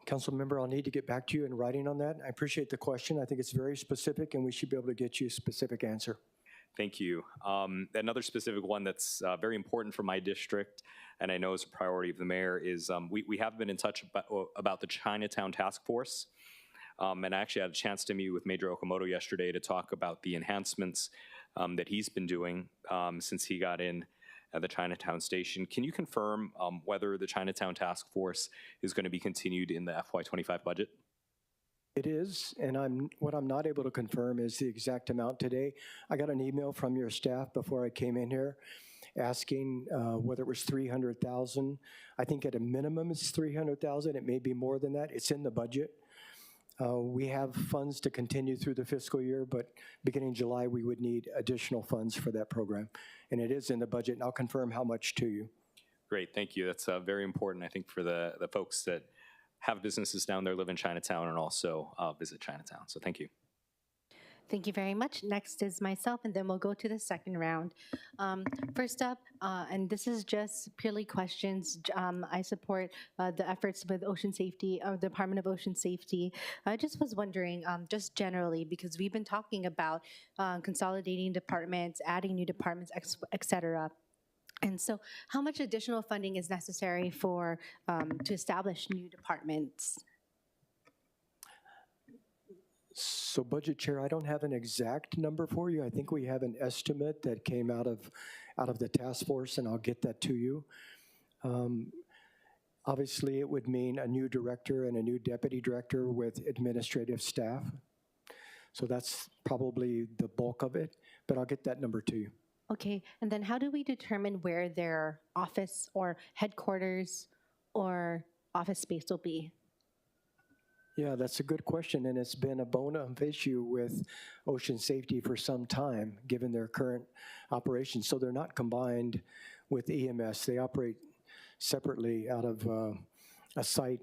Council member, I'll need to get back to you in writing on that. I appreciate the question. I think it's very specific and we should be able to get you a specific answer. Thank you. Another specific one that's very important for my district, and I know is a priority of the mayor, is we have been in touch about the Chinatown Task Force. And I actually had a chance to meet with Major Okamoto yesterday to talk about the enhancements that he's been doing since he got in at the Chinatown station. Can you confirm whether the Chinatown Task Force is going to be continued in the FY25 budget? It is, and what I'm not able to confirm is the exact amount today. I got an email from your staff before I came in here asking whether it was 300,000. I think at a minimum it's 300,000. It may be more than that. It's in the budget. We have funds to continue through the fiscal year, but beginning July, we would need additional funds for that program. And it is in the budget, and I'll confirm how much to you. Great, thank you. That's very important, I think, for the folks that have businesses down there, live in Chinatown, and also visit Chinatown. So thank you. Thank you very much. Next is myself, and then we'll go to the second round. First up, and this is just purely questions. I support the efforts with ocean safety, or the Department of Ocean Safety. I just was wondering, just generally, because we've been talking about consolidating departments, adding new departments, et cetera. And so how much additional funding is necessary for to establish new departments? So Budget Chair, I don't have an exact number for you. I think we have an estimate that came out of the task force, and I'll get that to you. Obviously, it would mean a new director and a new deputy director with administrative staff. So that's probably the bulk of it, but I'll get that number to you. Okay, and then how do we determine where their office or headquarters or office space will be? Yeah, that's a good question, and it's been a bone of issue with ocean safety for some time, given their current operations. So they're not combined with EMS. They operate separately out of a site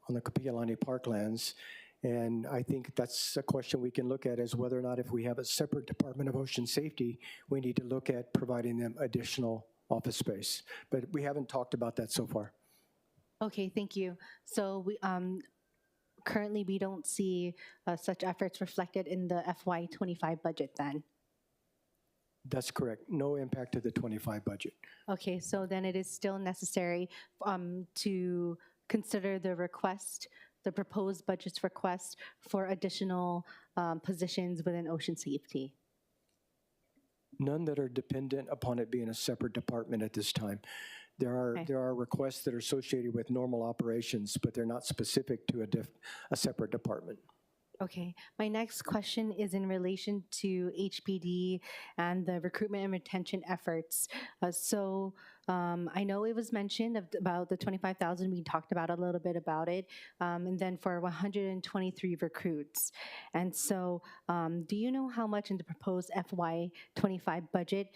on the Kapi'olani Parklands. And I think that's a question we can look at, is whether or not, if we have a separate Department of Ocean Safety, we need to look at providing them additional office space. But we haven't talked about that so far. Okay, thank you. So we currently we don't see such efforts reflected in the FY25 budget then? That's correct. No impact to the 25 budget. Okay, so then it is still necessary to consider the request, the proposed budget's request for additional positions within ocean safety? None that are dependent upon it being a separate department at this time. There are requests that are associated with normal operations, but they're not specific to a separate department. Okay, my next question is in relation to HPD and the recruitment and retention efforts. I know it was mentioned about the 25,000, we talked about a little bit about it, and then for 123 recruits. And so do you know how much in the proposed FY25 budget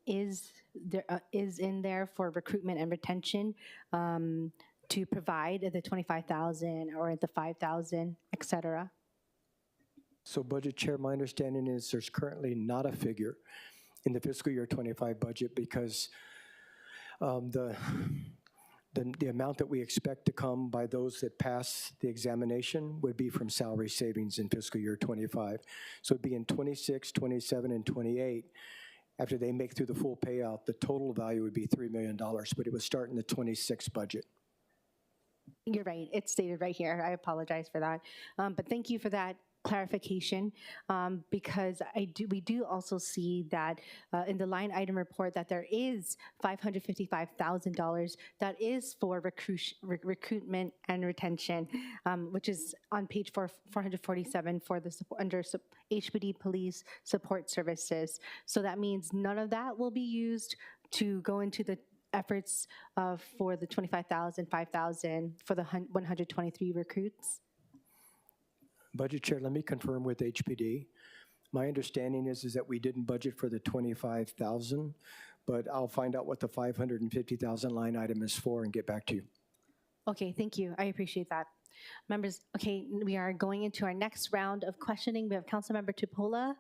is in there for recruitment and retention to provide the 25,000 or the 5,000, et cetera? So Budget Chair, my understanding is there's currently not a figure in the fiscal year 25 budget because the The amount that we expect to come by those that pass the examination would be from salary savings in fiscal year 25. So it'd be in 26, 27, and 28. After they make through the full payout, the total value would be $3 million, but it would start in the 26 budget. You're right. It's stated right here. I apologize for that. But thank you for that clarification, because we do also see that in the line item report that there is $555,000 that is for recruitment and retention, which is on page 447 for the under HPD Police Support Services. So that means none of that will be used to go into the efforts for the 25,000, 5,000 for the 123 recruits. Budget Chair, let me confirm with HPD. My understanding is that we didn't budget for the 25,000, but I'll find out what the 550,000 line item is for and get back to you. Okay, thank you. I appreciate that. Members, okay, we are going into our next round of questioning. We have Councilmember Tupola.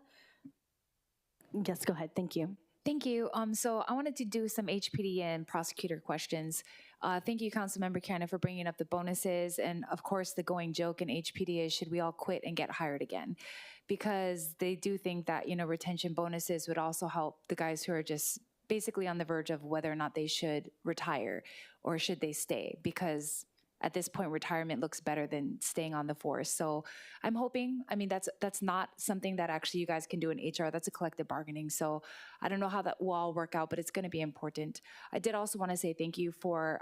Yes, go ahead. Thank you. Thank you. So I wanted to do some HPD and prosecutor questions. Thank you, Councilmember Cannon, for bringing up the bonuses. And of course, the going joke in HPD is, should we all quit and get hired again? Because they do think that, you know, retention bonuses would also help the guys who are just basically on the verge of whether or not they should retire or should they stay, because at this point, retirement looks better than staying on the force. So I'm hoping, I mean, that's not something that actually you guys can do in HR. That's a collective bargaining. So I don't know how that will all work out, but it's going to be important. I did also want to say thank you for,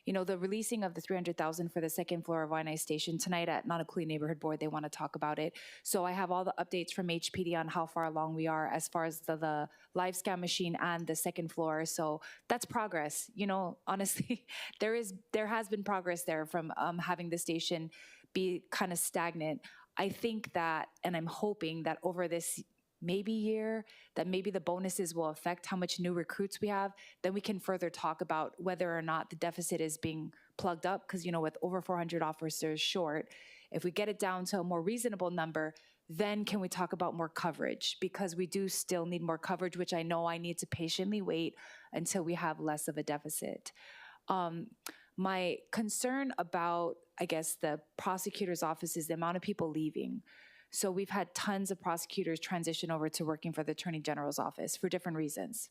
you know, the releasing of the $300,000 for the second floor of Waianae Station tonight at Honolulu Neighborhood Board. They want to talk about it. So I have all the updates from HPD on how far along we are as far as the live scan machine and the second floor. So that's progress. You know, honestly, there has been progress there from having the station be kind of stagnant. I think that, and I'm hoping that over this maybe year, that maybe the bonuses will affect how much new recruits we have, then we can further talk about whether or not the deficit is being plugged up. Because, you know, with over 400 officers short, if we get it down to a more reasonable number, then can we talk about more coverage? Because we do still need more coverage, which I know I need to patiently wait until we have less of a deficit. My concern about, I guess, the prosecutor's office is the amount of people leaving. So we've had tons of prosecutors transition over to working for the Attorney General's office for different reasons.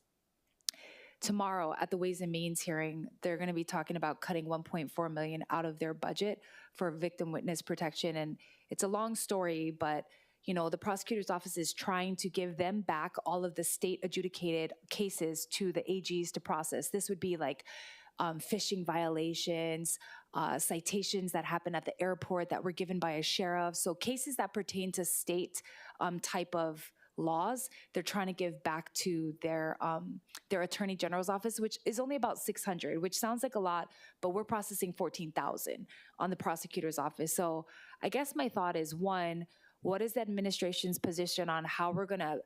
Tomorrow at the Ways and Means hearing, they're going to be talking about cutting $1.4 million out of their budget for victim witness protection. And it's a long story, but you know, the prosecutor's office is trying to give them back all of the state adjudicated cases to the AGs to process. This would be like phishing violations, citations that happen at the airport that were given by a sheriff. So cases that pertain to state type of laws, they're trying to give back to their Attorney General's office, which is only about 600, which sounds like a lot, but we're processing 14,000 on the prosecutor's office. So I guess my thought is, one, what is the administration's position on how we're gonna,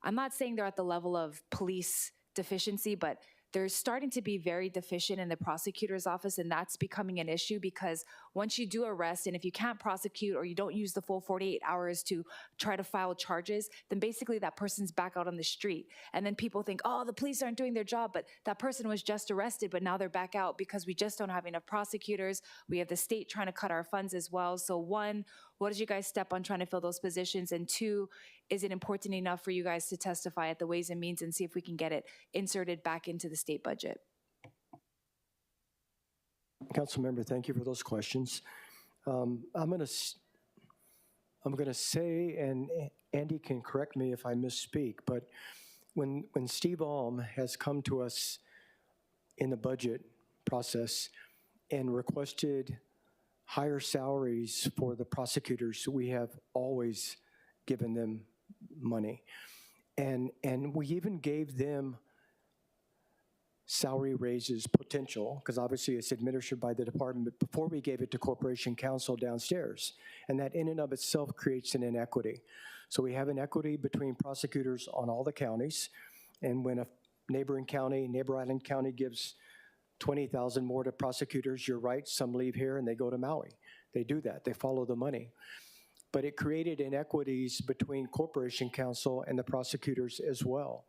I'm not saying they're at the level of police deficiency, but they're starting to be very deficient in the prosecutor's office, and that's becoming an issue because once you do arrest, and if you can't prosecute or you don't use the full 48 hours to try to file charges, then basically that person's back out on the street. And then people think, oh, the police aren't doing their job, but that person was just arrested, but now they're back out because we just don't have enough prosecutors. We have the state trying to cut our funds as well. So one, what did you guys step on trying to fill those positions? And two, is it important enough for you guys to testify at the Ways and Means and see if we can get it inserted back into the state budget? Councilmember, thank you for those questions. I'm going to say, and Andy can correct me if I misspeak, but when Steve Alm has come to us in the budget process and requested higher salaries for the prosecutors, we have always given them money. And we even gave them salary raises potential, because obviously it's administered by the department, but before we gave it to Corporation Counsel downstairs. And that in and of itself creates an inequity. So we have an equity between prosecutors on all the counties. And when a neighboring county, Neighbor Island County gives 20,000 more to prosecutors, you're right, some leave here and they go to Maui. They do that, they follow the money. but it created inequities between Corporation Counsel and the prosecutors as well.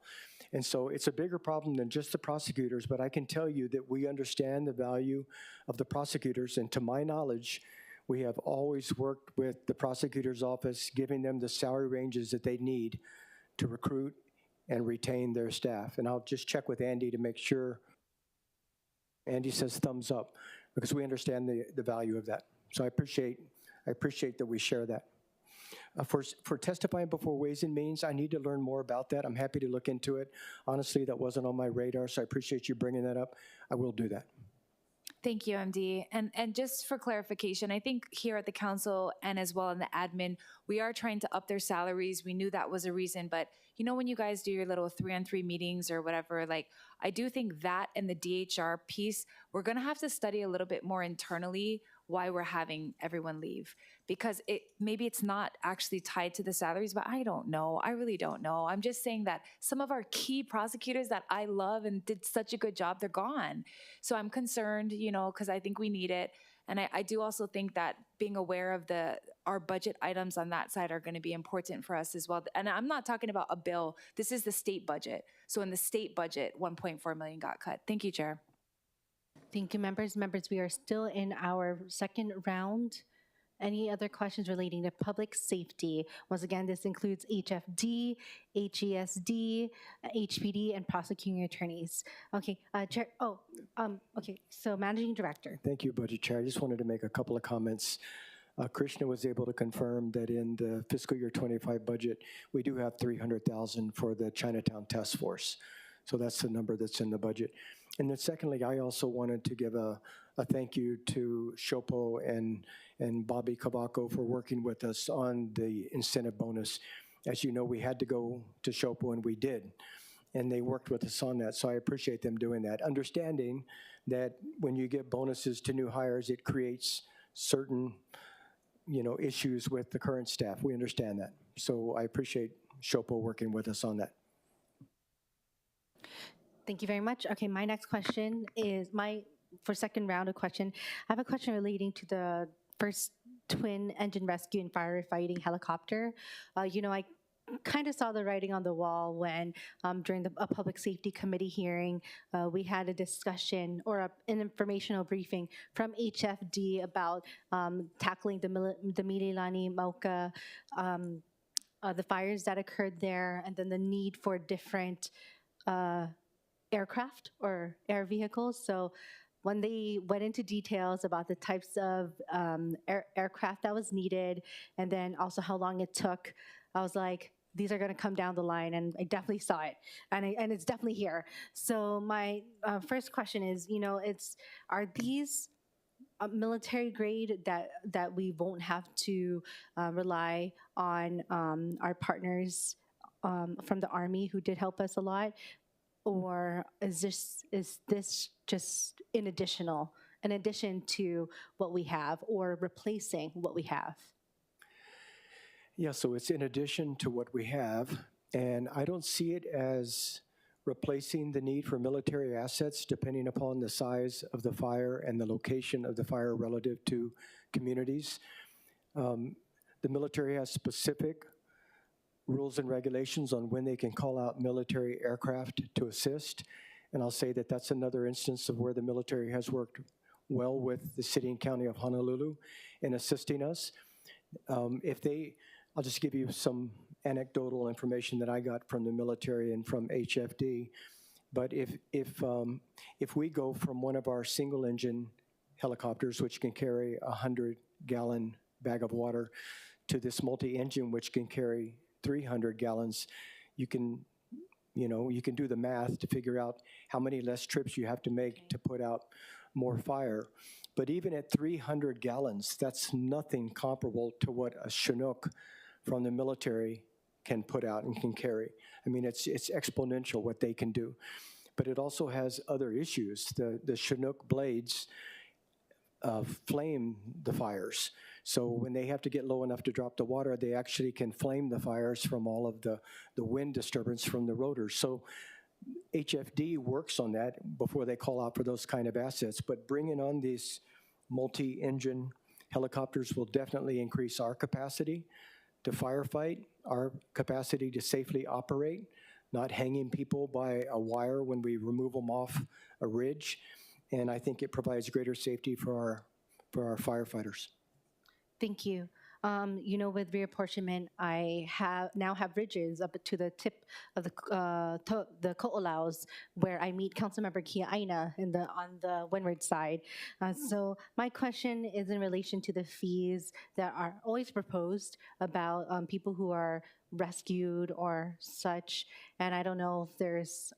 And so it's a bigger problem than just the prosecutors, but I can tell you that we understand the value of the prosecutors, and to my knowledge, we have always worked with the prosecutor's office, giving them the salary ranges that they need to recruit and retain their staff. And I'll just check with Andy to make sure. Andy says thumbs up, because we understand the value of that. So I appreciate that we share that. For testifying before Ways and Means, I need to learn more about that. I'm happy to look into it. Honestly, that wasn't on my radar, so I appreciate you bringing that up. I will do that. Thank you, MD. And just for clarification, I think here at the council and as well in the admin, we are trying to up their salaries. We knew that was a reason, but you know when you guys do your little 3-on-3 meetings or whatever, like I do think that and the DHR piece, we're gonna have to study a little bit more internally why we're having everyone leave, because maybe it's not actually tied to the salaries, but I don't know. I really don't know. I'm just saying that some of our key prosecutors that I love and did such a good job, they're gone. So I'm concerned, you know, because I think we need it. And I do also think that being aware of our budget items on that side are going to be important for us as well. And I'm not talking about a bill. This is the state budget. So in the state budget, 1.4 million got cut. Thank you, Chair. Thank you, members. Members, we are still in our second round. Any other questions relating to public safety? Once again, this includes HFD, HESD, HPD, and prosecuting attorneys. Okay, Chair. Okay. So, Managing Director. Thank you, Budget Chair. I just wanted to make a couple of comments. Krishna was able to confirm that in the fiscal year 25 budget, we do have $300,000 for the Chinatown Task Force. So that's the number that's in the budget. And then secondly, I also wanted to give a thank you to Shopo and Bobby Cavaco for working with us on the incentive bonus. As you know, we had to go to Shopo, and we did. And they worked with us on that, so I appreciate them doing that. Understanding that when you give bonuses to new hires, it creates certain issues with the current staff. We understand that. So I appreciate Shopo working with us on that. Thank you very much. Okay, my next question is for second round of question. I have a question relating to the first twin engine rescue and firefighting helicopter. I kind of saw the writing on the wall when during a public safety committee hearing, we had a discussion or an informational briefing from HFD about tackling the Mililani Mauka, the fires that occurred there, and then the need for different aircraft or air vehicles. So when they went into details about the types of aircraft that was needed, and then also how long it took, I was like, these are going to come down the line, and I definitely saw it, and it's definitely here. So my first question is, are these military grade that we won't have to rely on our partners from the Army who did help us a lot? Or is this just in addition to what we have, or replacing what we have? Yeah, so it's in addition to what we have, and I don't see it as replacing the need for military assets depending upon the size of the fire and the location of the fire relative to communities. The military has specific rules and regulations on when they can call out military aircraft to assist. And I'll say that that's another instance of where the military has worked well with the city and county of Honolulu in assisting us. I'll just give you some anecdotal information that I got from the military and from HFD. But if we go from one of our single engine helicopters, which can carry a 100-gallon bag of water, to this multi-engine, which can carry 300 gallons, you can do the math to figure out how many less trips you have to make to put out more fire. But even at 300 gallons, that's nothing comparable to what a Chinook from the military can put out and can carry. I mean, it's exponential what they can do. But it also has other issues. The Chinook blades flame the fires. So when they have to get low enough to drop the water, they actually can flame the fires from all of the wind disturbance from the rotors. So HFD works on that before they call out for those kind of assets. But bringing on these multi-engine Helicopters will definitely increase our capacity to firefight, our capacity to safely operate, not hanging people by a wire when we remove them off a ridge. And I think it provides greater safety for our firefighters. Thank you. You know, with reapportionment, I now have ridges up to the tip of the Ko'olaus, where I meet Councilmember Kia Aina on the windward side. So my question is in relation to the fees that are always proposed about people who are rescued or such. And I don't know if there's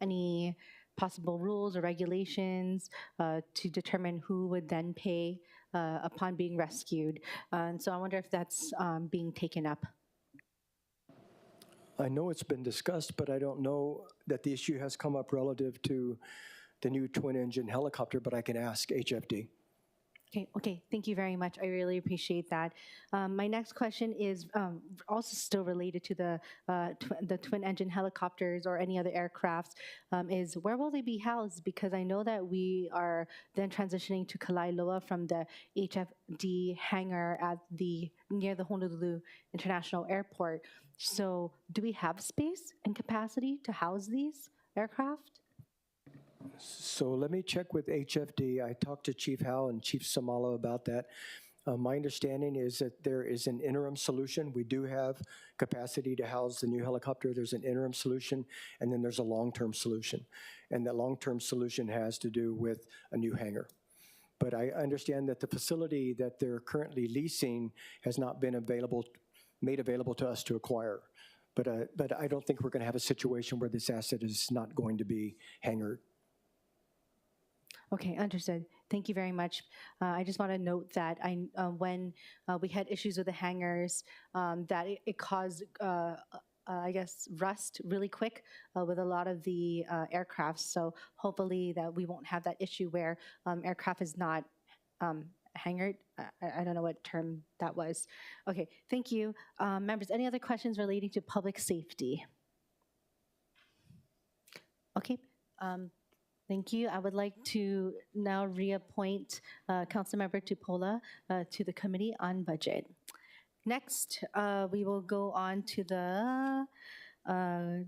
any possible rules or regulations to determine who would then pay upon being rescued. And so I wonder if that's being taken up. I know it's been discussed, but I don't know that the issue has come up relative to the new twin-engine helicopter, but I can ask HFD. Okay, thank you very much. I really appreciate that. My next question is also still related to the twin-engine helicopters or any other aircrafts. Is where will they be housed? Because I know that we are then transitioning to Kalailoa from the HFD hangar near the Honolulu International Airport. So, do we have space and capacity to house these aircraft? So let me check with HFD. I talked to Chief Howe and Chief Samala about that. My understanding is that there is an interim solution. We do have capacity to house the new helicopter. There's an interim solution, and then there's a long-term solution. And that long-term solution has to do with a new hangar. But I understand that the facility that they're currently leasing has not been made available to us to acquire. But I don't think we're going to have a situation where this asset is not going to be hangared. Okay, understood. Thank you very much. I just want to note that when we had issues with the hangars, that it caused, I guess, rust really quick with a lot of the aircraft. So hopefully that we won't have that issue where aircraft is not hangared. I don't know what term that was. Okay, thank you. Members, any other questions relating to public safety? Okay. Thank you. I would like to now reappoint Councilmember Tupola to the Committee on Budget. Next, we will go on to the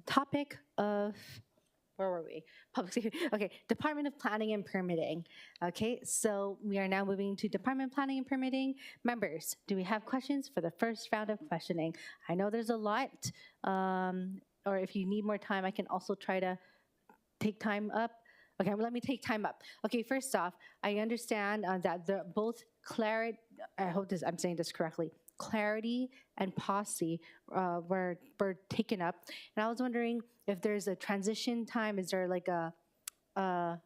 topic of, where were we? Public safety. Okay, Department of Planning and Permitting. Okay, so we are now moving to Department of Planning and Permitting. Members, do we have questions for the first round of questioning? I know there's a lot, or if you need more time, I can also try to take time up. Okay, let me take time up. Okay, first off, I understand that both clarity, I hope I'm saying this correctly, clarity and posse were taken up. And I was wondering if there's a transition time, is there like a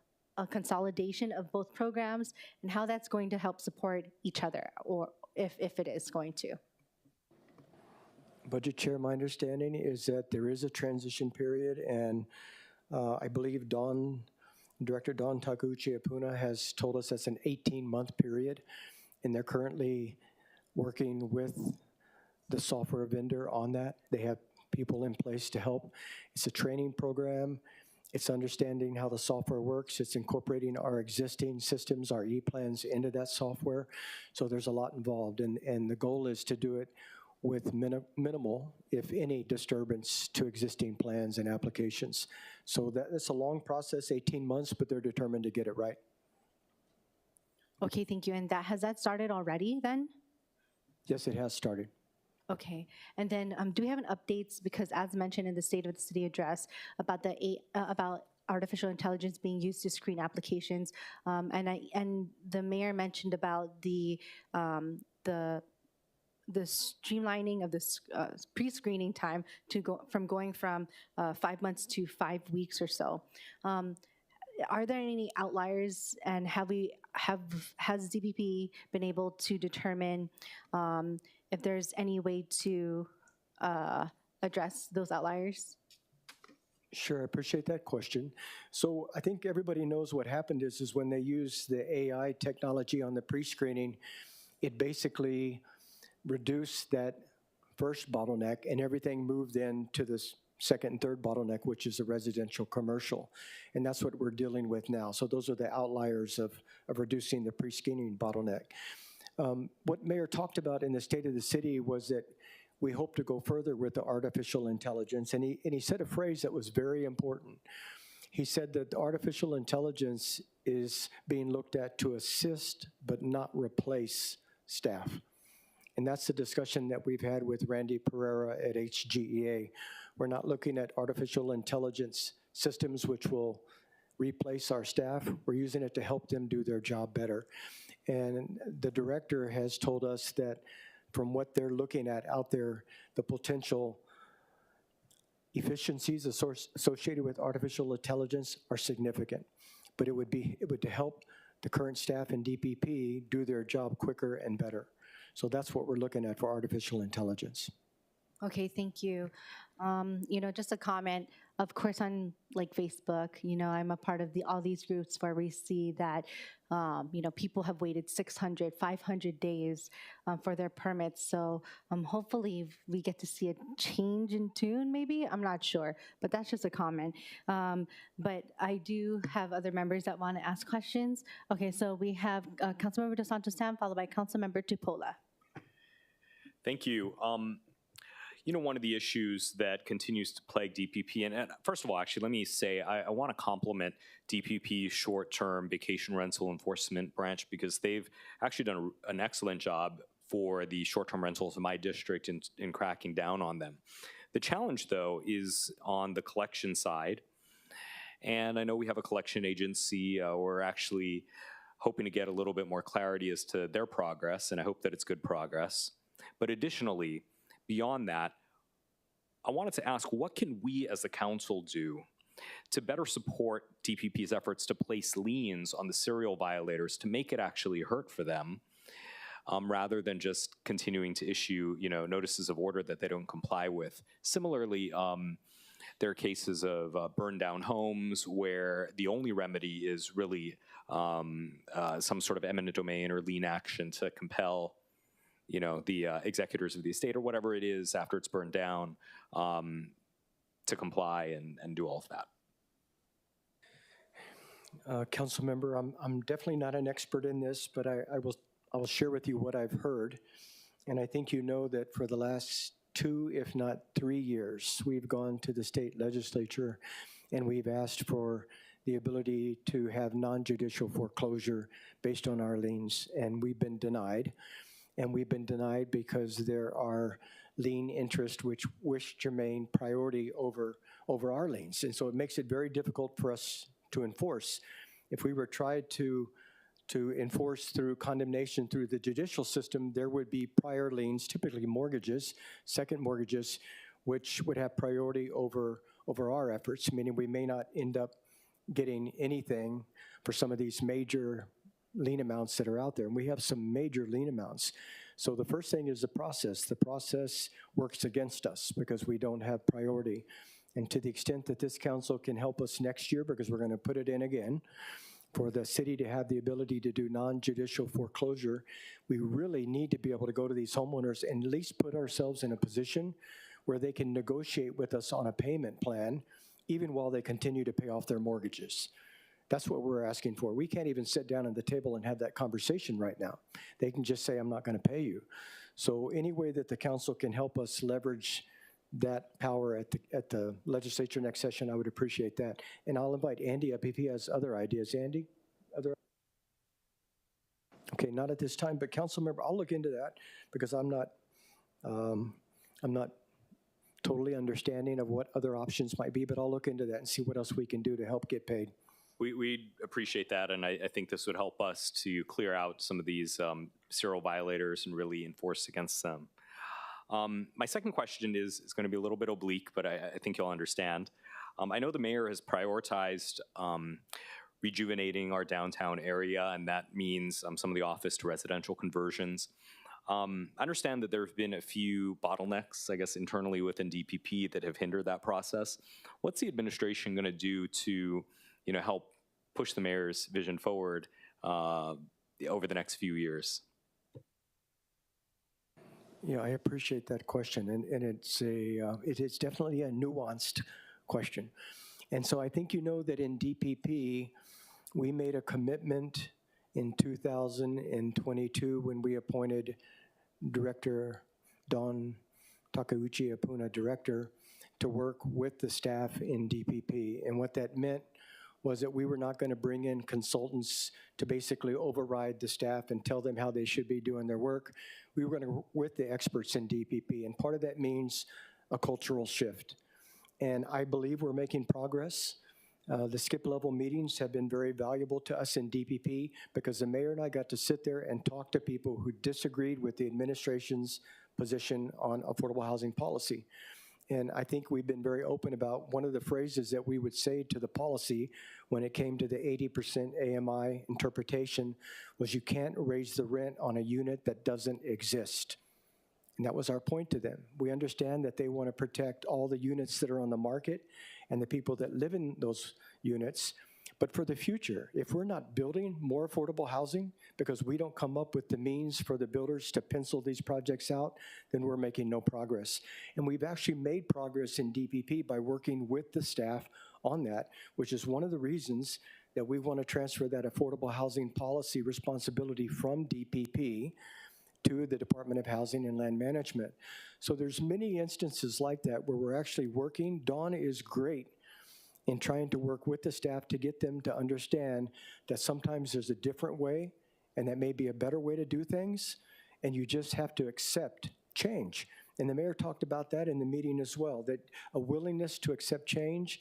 consolidation of both programs and how that's going to help support each other, or if it is going to? Budget Chair, my understanding is that there is a transition period, and I believe Director Don Takuchi Apuna has told us that's an 18-month period, and they're currently working with the software vendor on that. They have people in place to help. It's a training program. It's understanding how the software works. It's incorporating our existing systems, our e-plans into that software. So there's a lot involved, and the goal is to do it with minimal, if any, disturbance to existing plans and applications. So that's a long process, 18 months, but they're determined to get it right. Okay, thank you. And has that started already then? Yes, it has started. Okay, and then do we have an updates, because as mentioned in the State of the City address about about artificial intelligence being used to screen applications, and the mayor mentioned about the streamlining of this pre-screening time to going from 5 months to 5 weeks or so. Are there any outliers, and has DPP been able to determine if there's any way to address those outliers? Sure, I appreciate that question. So I think everybody knows what happened is when they use the AI technology on the pre-screening, it basically reduced that first bottleneck, and everything moved in to this second and third bottleneck, which is the residential commercial. And that's what we're dealing with now. So those are the outliers of reducing the pre-screening bottleneck. What Mayor talked about in the State of the City was that we hope to go further with the artificial intelligence, and he said a phrase that was very important. He said that artificial intelligence is being looked at to assist but not replace staff. And that's the discussion that we've had with Randy Pereira at HGEA. We're not looking at artificial intelligence systems which will replace our staff. We're using it to help them do their job better. And the director has told us that from what they're looking at out there, the potential efficiencies associated with artificial intelligence are significant. But it would to help the current staff in DPP do their job quicker and better. So that's what we're looking at for artificial intelligence. Okay, thank you. Just a comment, of course, on like Facebook, I'm a part of all these groups where we see that, people have waited 600, 500 days for their permits. So hopefully we get to see a change in tune, maybe. I'm not sure, but that's just a comment. But I do have other members that want to ask questions. Okay, so we have Councilmember Dos Santos Tam, followed by Councilmember Tupola. Thank you. One of the issues that continues to plague DPP, and first of all, actually, let me say I want to compliment DPP's short-term vacation rental enforcement branch because they've actually done an excellent job for the short-term rentals in my district in cracking down on them. The challenge, though, is on the collection side, and I know we have a collection agency. We're actually hoping to get a little bit more clarity as to their progress, and I hope that it's good progress. But additionally, beyond that, I wanted to ask, what can we as the council do to better support DPP's efforts to place liens on the serial violators to make it actually hurt for them, rather than just continuing to issue, notices of order that they don't comply with? Similarly, there are cases of burned down homes where the only remedy is really some sort of eminent domain or lien action to compel the executors of the estate or whatever it is after it's burned down to comply and do all of that. Council member, I'm definitely not an expert in this, but I will share with you what I've heard. And I think you know that for the last 2, if not 3 years, we've gone to the state legislature and we've asked for the ability to have non-judicial foreclosure based on our liens, and we've been denied. And we've been denied because there are lien interests which wish to remain priority over our liens. And so it makes it very difficult for us to enforce. If we were tried to enforce through condemnation through the judicial system, there would be prior liens, typically mortgages, second mortgages, which would have priority over our efforts, meaning we may not end up getting anything for some of these major lien amounts that are out there. And we have some major lien amounts. So the first thing is the process. The process works against us because we don't have priority. And to the extent that this council can help us next year, because we're going to put it in again, for the city to have the ability to do non-judicial foreclosure, we really need to be able to go to these homeowners and at least put ourselves in a position where they can negotiate with us on a payment plan, even while they continue to pay off their mortgages. That's what we're asking for. We can't even sit down at the table and have that conversation right now. They can just say, I'm not going to pay you. So any way that the council can help us leverage that power at the legislature next session, I would appreciate that. And I'll invite Andy up if he has other ideas. Andy? Okay, not at this time, but council member, I'll look into that because I'm not totally understanding of what other options might be, but I'll look into that and see what else we can do to help get paid. We'd appreciate that, and I think this would help us to clear out some of these serial violators and really enforce against them. My second question is going to be a little bit oblique, but I think you'll understand. I know the mayor has prioritized rejuvenating our downtown area, and that means some of the office to residential conversions. I understand that there have been a few bottlenecks, I guess, internally within DPP that have hindered that process. What's the administration going to do to help push the mayor's vision forward over the next few years? Yeah, I appreciate that question, and it is definitely a nuanced question. And so I think you know that in DPP, we made a commitment in 2022 when we appointed Director Don Takeuchi Apuna, Director, to work with the staff in DPP. And what that meant was that we were not going to bring in consultants to basically override the staff and tell them how they should be doing their work. We were going to work with the experts in DPP, and part of that means a cultural shift. And I believe we're making progress. The skip level meetings have been very valuable to us in DPP because the mayor and I got to sit there and talk to people who disagreed with the administration's position on affordable housing policy. And I think we've been very open about one of the phrases that we would say to the policy when it came to the 80% AMI interpretation was you can't raise the rent on a unit that doesn't exist. And that was our point to them. We understand that they want to protect all the units that are on the market and the people that live in those units. But for the future, if we're not building more affordable housing because we don't come up with the means for the builders to pencil these projects out, then we're making no progress. And we've actually made progress in DPP by working with the staff on that, which is one of the reasons that we want to transfer that affordable housing policy responsibility from DPP to the Department of Housing and Land Management. So there's many instances like that where we're actually working. Dawn is great in trying to work with the staff to get them to understand that sometimes there's a different way and that may be a better way to do things, and you just have to accept change. And the mayor talked about that in the meeting as well, that a willingness to accept change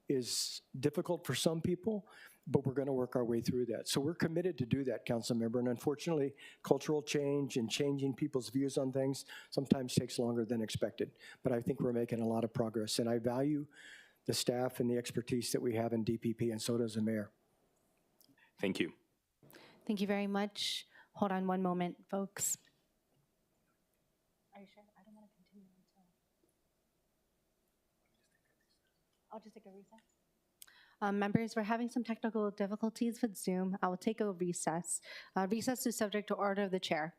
is difficult for some people, but we're going to work our way through that. So we're committed to do that, council member, and unfortunately, cultural change and changing people's views on things sometimes takes longer than expected. But I think we're making a lot of progress, and I value the staff and the expertise that we have in DPP, and so does the mayor. Thank you. Thank you very much. Hold on one moment, folks. Are you sure? I don't want to continue until... I'll just take a recess. Members, we're having some technical difficulties with Zoom. I will take a recess. Recess is subject to order of the chair.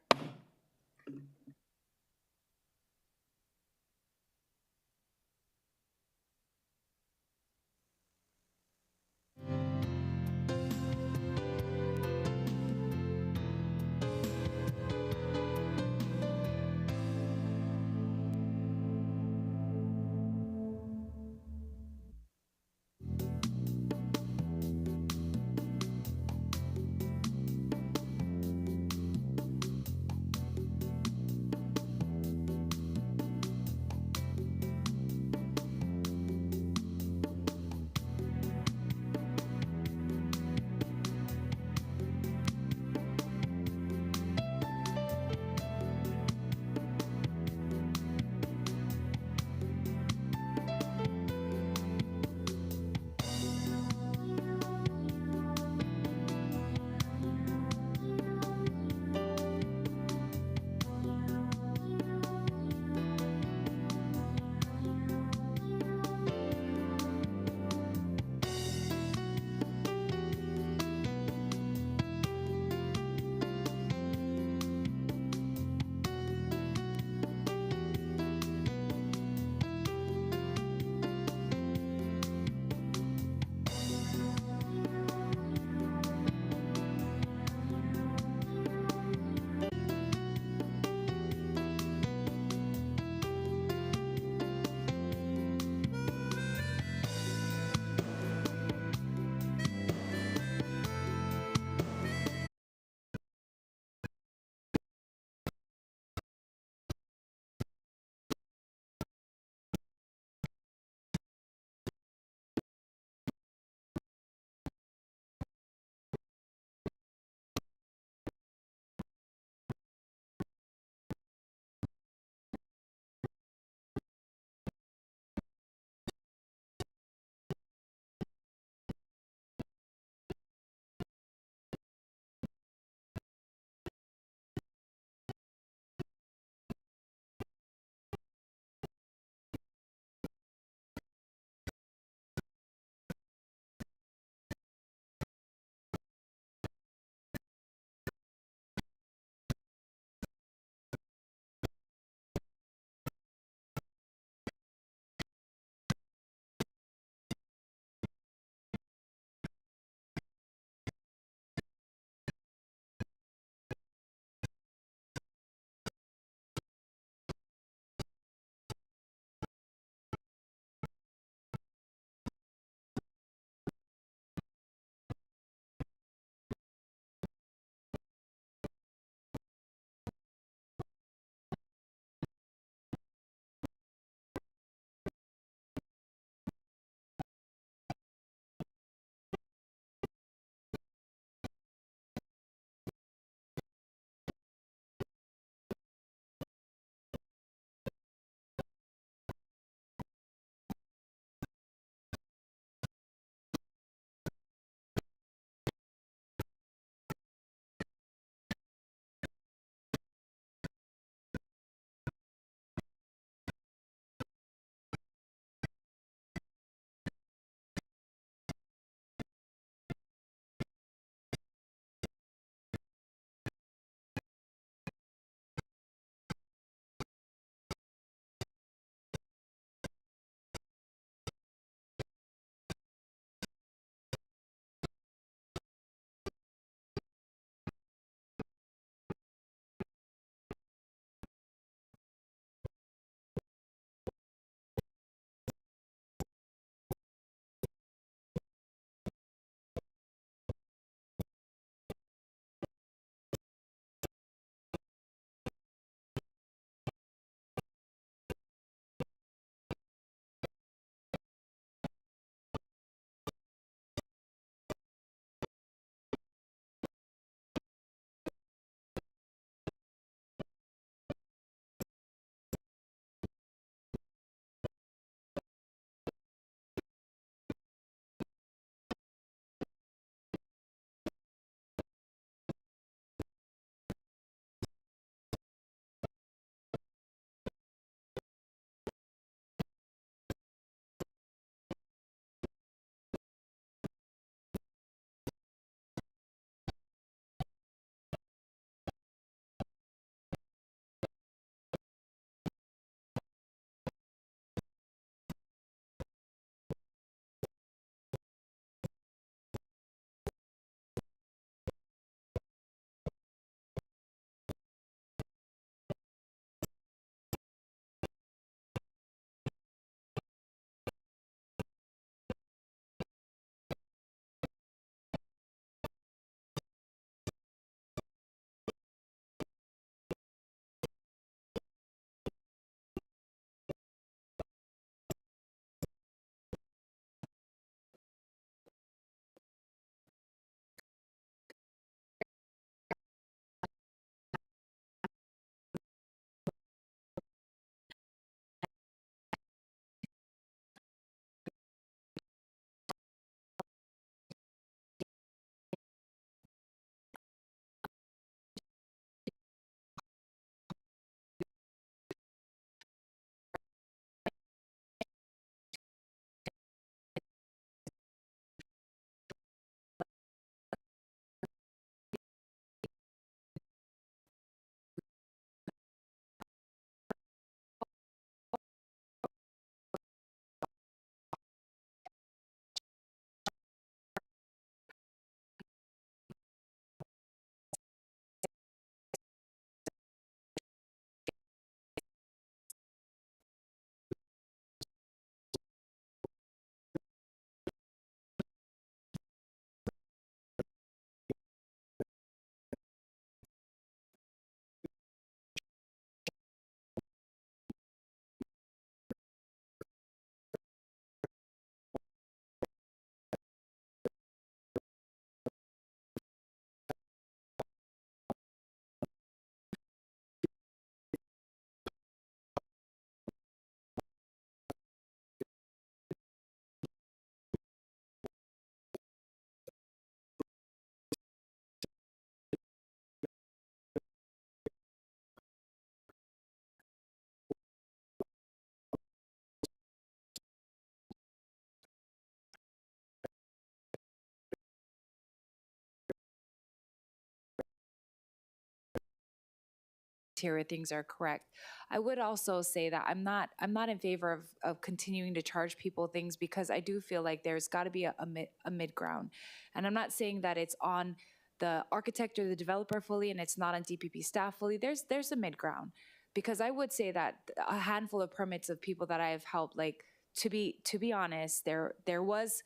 here where things are correct. I would also say that I'm not in favor of continuing to charge people things, because I do feel like there's got to be a mid ground. And I'm not saying that it's on the architect or the developer fully and it's not on DPP staff fully. There's a mid ground, because I would say that a handful of permits of people that I have helped, like, to be honest, there was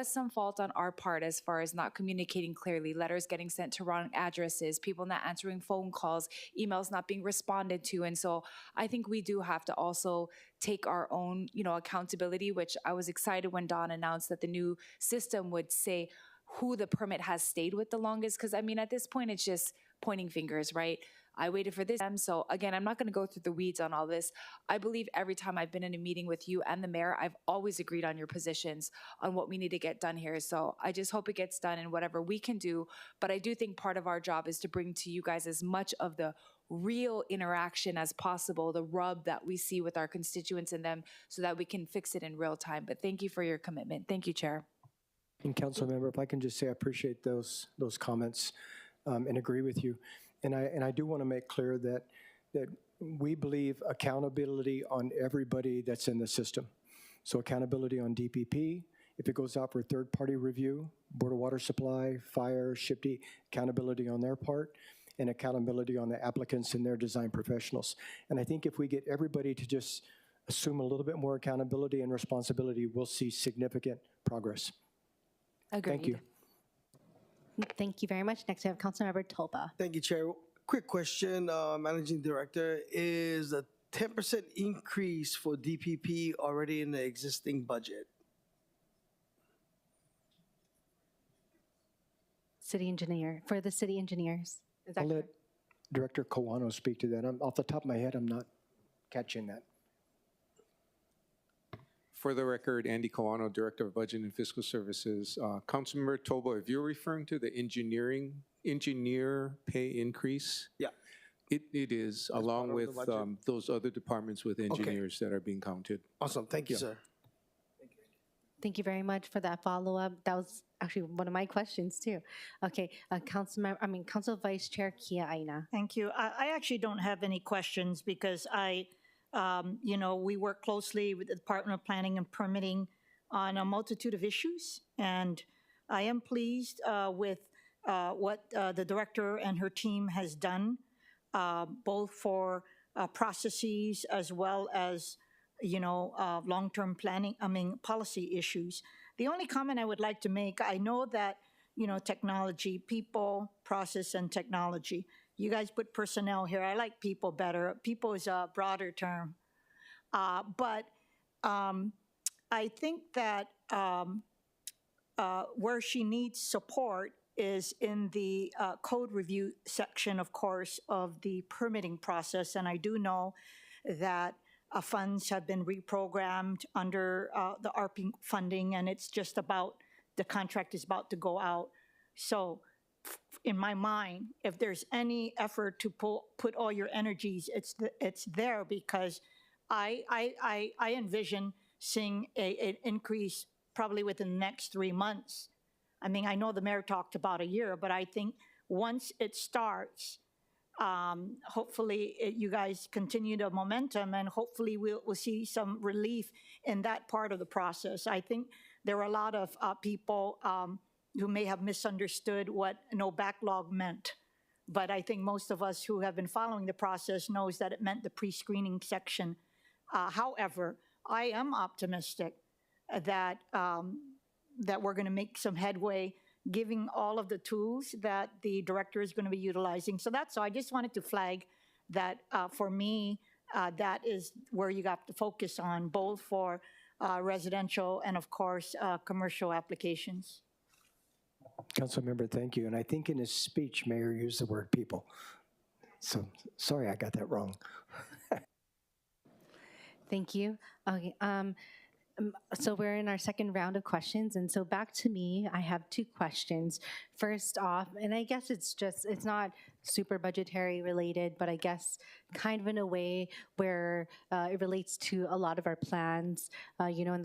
some fault on our part as far as not communicating clearly, letters getting sent to wrong addresses, people not answering phone calls, emails not being responded to. And so I think we do have to also take our own, accountability, which I was excited when Dawn announced that the new system would say who the permit has stayed with the longest. Because, I mean, at this point, it's just pointing fingers, right? I waited for this. So again, I'm not going to go through the weeds on all this. I believe every time I've been in a meeting with you and the mayor, I've always agreed on your positions on what we need to get done here. So I just hope it gets done in whatever we can do. But I do think part of our job is to bring to you guys as much of the real interaction as possible, the rub that we see with our constituents in them, so that we can fix it in real time. But thank you for your commitment. Thank you, Chair. And Council Member, if I can just say I appreciate those comments and agree with you. And I do want to make clear that we believe accountability on everybody that's in the system. So accountability on DPP, if it goes out for third-party review, Board of Water Supply, Fire, SHPD, accountability on their part, and accountability on the applicants and their design professionals. And I think if we get everybody to just assume a little bit more accountability and responsibility, we'll see significant progress. Agreed. Thank you. Thank you very much. Next, we have Councilmember Tolba. Thank you, Chair. Quick question, Managing Director. Is a 10% increase for DPP already in the existing budget? City engineer, for the city engineers. Is that I'll let correct? Director Kawano speak to that. Off the top of my head, I'm not catching that. For the record, Andy Kawano, Director of Budget and Fiscal Services. Councilmember Tobo, if you're referring to the engineer pay increase, yeah, it is, along with those other departments with engineers that are being counted. Awesome. Thank you, sir. Thank you very much for that follow-up. That was actually one of my questions too. Okay, Council Vice Chair Kia Aina. Thank you. I actually don't have any questions, because we work closely with the Department of Planning and Permitting on a multitude of issues. And I am pleased with what the director and her team has done, both for processes as well as, long-term planning, policy issues. The only comment I would like to make, I know that, technology, people, process, and technology. You guys put personnel here. I like people better. People is a broader term. But I think that where she needs support is in the code review section, of course, of the permitting process. And I do know that funds have been reprogrammed under the ARP funding, and it's just about, the contract is about to go out. So in my mind, if there's any effort to put all your energies, it's there, because I envision seeing an increase probably within the next 3 months. I mean, I know the mayor talked about a year, but I think once it starts, hopefully you guys continue the momentum, and hopefully we'll see some relief in that part of the process. I think there are a lot of people who may have misunderstood what no backlog meant. But I think most of us who have been following the process knows that it meant the pre-screening section. However, I am optimistic that that we're going to make some headway, giving all of the tools that the director is going to be utilizing. So that's all. I just wanted to flag that for me, that is where you got to focus on, both for residential and, of course, commercial applications. Councilmember, thank you. And I think in his speech, Mayor used the word people. So sorry I got that wrong. Thank you. Okay, so we're in our second round of questions. And so back to me, I have 2 questions. First off, and I guess it's not super budgetary related, but I guess kind of in a way where it relates to a lot of our plans, in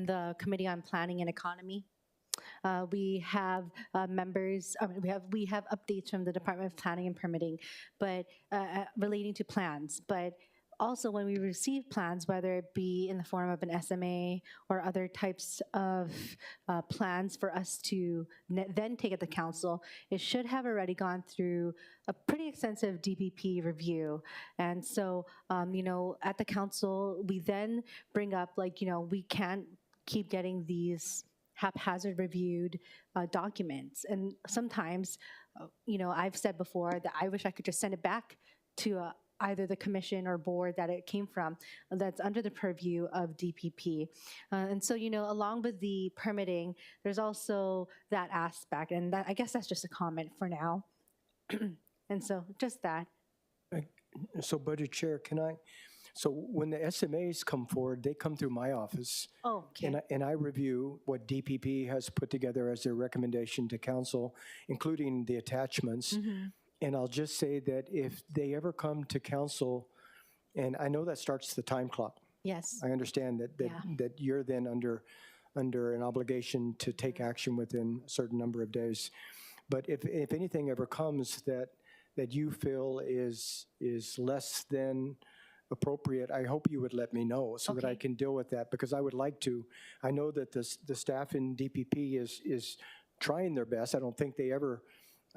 the Committee on Planning and Economy. we have we have updates from the Department of Planning and Permitting, but relating to plans. But also, when we receive plans, whether it be in the form of an SMA or other types of plans for us to then take at the council, it should have already gone through a pretty extensive DPP review. And so, at the council, we then bring up, we can't keep getting these haphazard reviewed documents. And sometimes, I've said before that I wish I could just send it back to either the commission or board that it came from that's under the purview of DPP. And so, along with the permitting, there's also that aspect. And I guess that's just a comment for now. And so just that. So Budget Chair, so when the SMAs come forward, they come through my office. Oh, okay. And I review what DPP has put together as their recommendation to council, including the attachments. Mm-hmm. And I'll just say that if they ever come to council, and I know that starts the time clock. Yes. I understand that you're then under an obligation to take action within a certain number of days. But if anything ever comes that you feel is less than appropriate, I hope you would let me know so that I can deal with that, because I would like to. I know that the staff in DPP is trying their best. I don't think they ever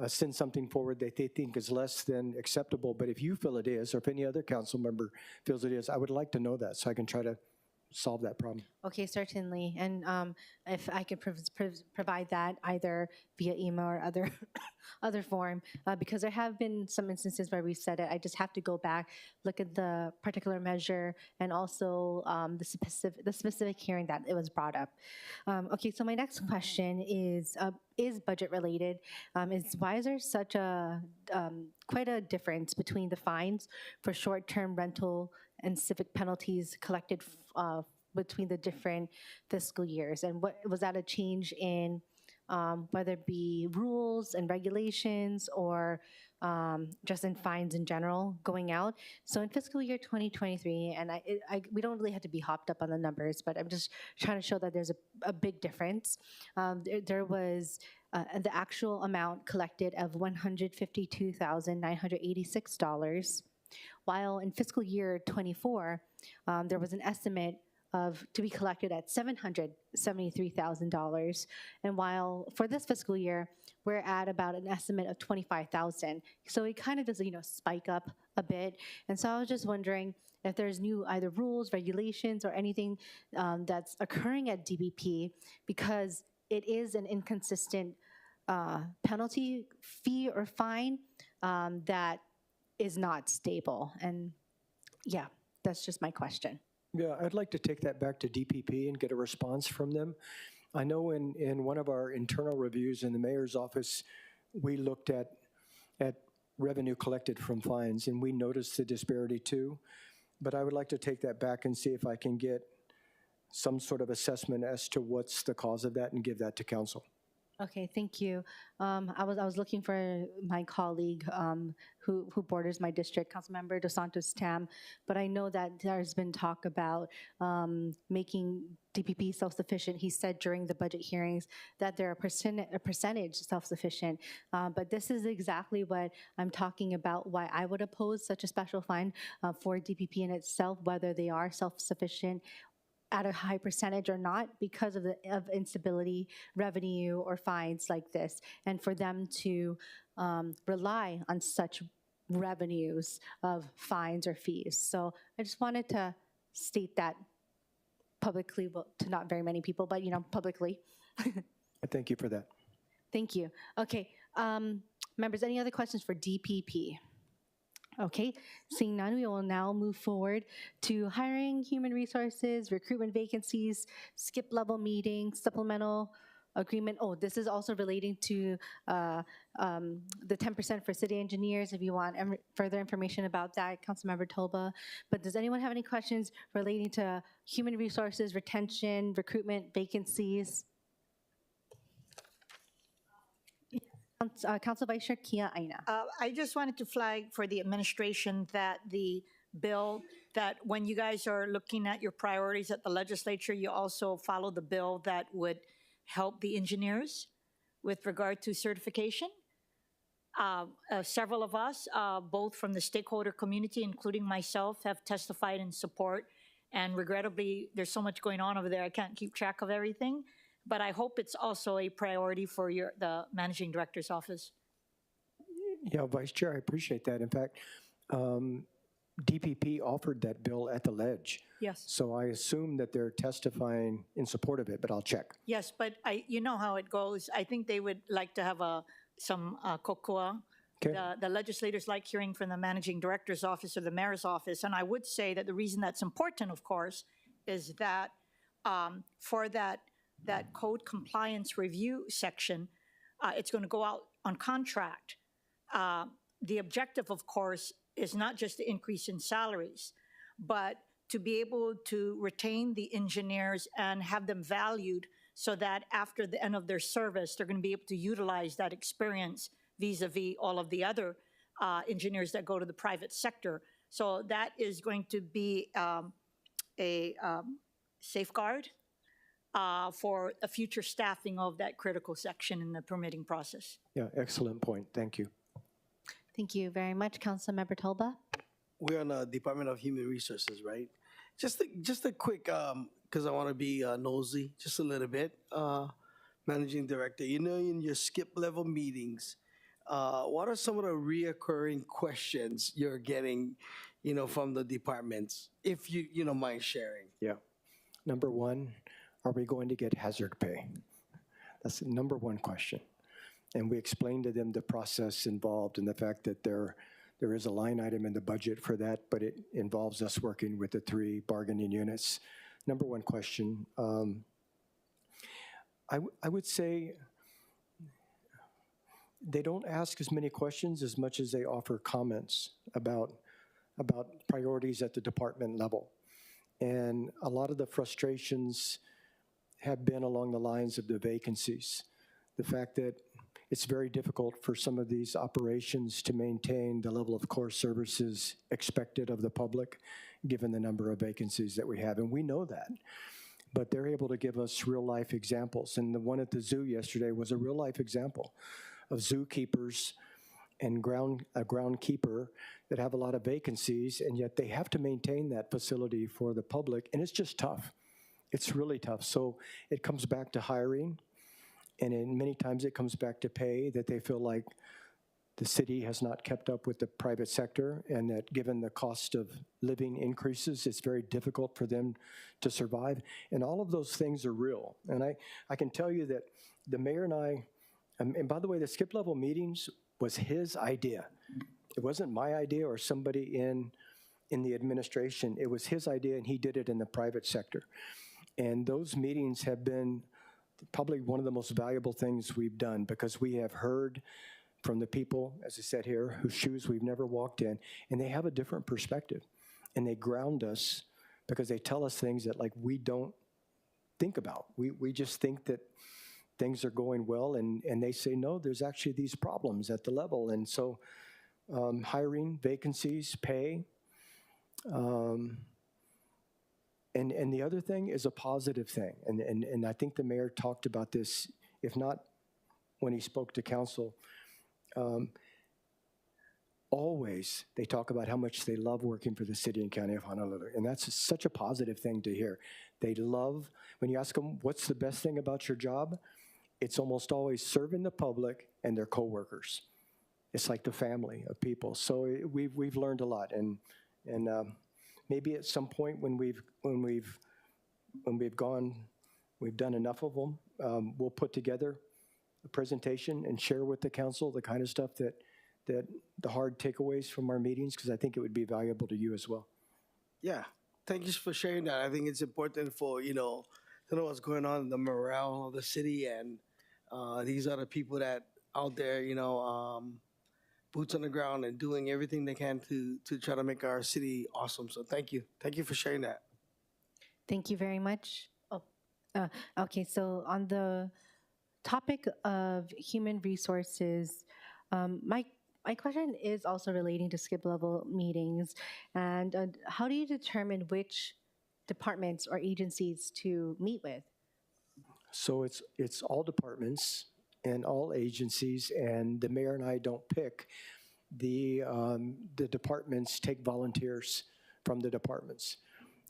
send something forward that they think is less than acceptable. But if you feel it is, or if any other council member feels it is, I would like to know that so I can try to solve that problem. Okay, certainly. And if I could provide that either via email or other form, because there have been some instances where we said it, I just have to go back, look at the particular measure, and also the specific hearing that it was brought up. Okay, so my next question is budget related. Why is there such a quite a difference between the fines for short-term rental and civic penalties collected between the different fiscal years? And what was that a change in whether it be rules and regulations or just in fines in general going out? So in fiscal year 2023, and we don't really have to be hopped up on the numbers, but I'm just trying to show that there's a big difference. There was the actual amount collected of $152,986, while in fiscal year 24, there was an estimate to be collected at $773,000. And while for this fiscal year, we're at about an estimate of $25,000. So it kind of does, spike up a bit. And so I was just wondering if there's new either rules, regulations, or anything that's occurring at DPP, because it is an inconsistent penalty, fee, or fine that is not stable. And yeah, that's just my question. Yeah, I'd like to take that back to DPP and get a response from them. I know in one of our internal reviews in the mayor's office, we looked at revenue collected from fines, and we noticed the disparity too. But I would like to take that back and see if I can get some sort of assessment as to what's the cause of that and give that to council. Okay, thank you. I was looking for my colleague who borders my district, Councilmember Dos Santos Tam, but I know that there's been talk about making DPP self-sufficient. He said during the budget hearings that they're a percentage self-sufficient, but this is exactly what I'm talking about, why I would oppose such a special fine for DPP in itself, whether they are self-sufficient at a high percentage or not, because of instability, revenue, or fines like this, and for them to rely on such revenues of fines or fees. So I just wanted to state that publicly, well, to not very many people, but publicly. Thank you for that. Thank you. Okay, members, any other questions for DPP? Okay, seeing none, we will now move forward to hiring, human resources, recruitment vacancies, skip level meetings, supplemental agreement. Oh, this is also relating to the 10% for city engineers, if you want further information about that, Councilmember Toba. But does anyone have any questions relating to human resources, retention, recruitment, vacancies? Council Vice Chair Kia Aina. I just wanted to flag for the administration that the bill, that when you guys are looking at your priorities at the legislature, you also follow the bill that would help the engineers with regard to certification. Several of us, both from the stakeholder community, including myself, have testified in support. And regrettably, there's so much going on over there, I can't keep track of everything. But I hope it's also a priority for the managing director's office. Yeah, Vice Chair, I appreciate that. In fact, DPP offered that bill at the ledge. Yes. So I assume that they're testifying in support of it, but I'll check. Yes, but you know how it goes. I think they would like to have some kokua. Okay. The legislators like hearing from the managing director's office or the mayor's office. And I would say that the reason that's important, of course, is that for that code compliance review section, it's going to go out on contract. The objective, of course, is not just the increase in salaries, but to be able to retain the engineers and have them valued so that after the end of their service, they're going to be able to utilize that experience vis-a-vis all of the other engineers that go to the private sector. So that is going to be a safeguard for a future staffing of that critical section in the permitting process. Yeah, excellent point. Thank you. Thank you very much, Councilmember Tolba. We're on the Department of Human Resources, right? Just a quick, because I want to be nosy just a little bit. Managing Director, you know, in your skip level meetings, what are some of the reoccurring questions you're getting, you know, from the departments, if you don't mind sharing? Yeah. Number one, are we going to get hazard pay? That's the number one question. And we explained to them the process involved and the fact that there is a line item in the budget for that, but it involves us working with the 3 bargaining units. Number one question. I would say they don't ask as many questions as much as they offer comments about priorities at the department level. And a lot of the frustrations have been along the lines of the vacancies. The fact that it's very difficult for some of these operations to maintain the level of core services expected of the public, given the number of vacancies that we have. And we know that. But they're able to give us real-life examples. And the one at the zoo yesterday was a real-life example of zookeepers and a groundkeeper that have a lot of vacancies, and yet they have to maintain that facility for the public, and it's just tough. It's really tough. So it comes back to hiring, and many times it comes back to pay, that they feel like the city has not kept up with the private sector, and that given the cost of living increases, it's very difficult for them to survive. And all of those things are real. And I can tell you that the mayor and I, and by the way, the skip level meetings was his idea. It wasn't my idea or somebody in the administration. It was his idea, and he did it in the private sector. And those meetings have been probably one of the most valuable things we've done, because we have heard from the people, as I said here, whose shoes we've never walked in, and they have a different perspective. And they ground us because they tell us things that like we don't think about. We just think that things are going well, and they say, no, there's actually these problems at the level. And so hiring, vacancies, pay, and the other thing is a positive thing. And I think the mayor talked about this, if not when he spoke to council. Always they talk about how much they love working for the city and county of Honolulu. And that's such a positive thing to hear. They love, when you ask them, what's the best thing about your job? It's almost always serving the public and their coworkers. It's like the family of people. So we've learned a lot. And maybe at some point when we've done enough of them, we'll put together a presentation and share with the council the kind of stuff that the hard takeaways from our meetings, because I think it would be valuable to you as well. Yeah, thank you for sharing that. I think it's important for, to know what's going on in the morale of the city, and these are the people that out there, boots on the ground and doing everything they can to try to make our city awesome. So thank you. Thank you for sharing that. Thank you very much. Okay, so on the topic of human resources, my question is also relating to skip level meetings. And how do you determine which departments or agencies to meet with? So it's all departments and all agencies, and the mayor and I don't pick. The departments take volunteers from the departments.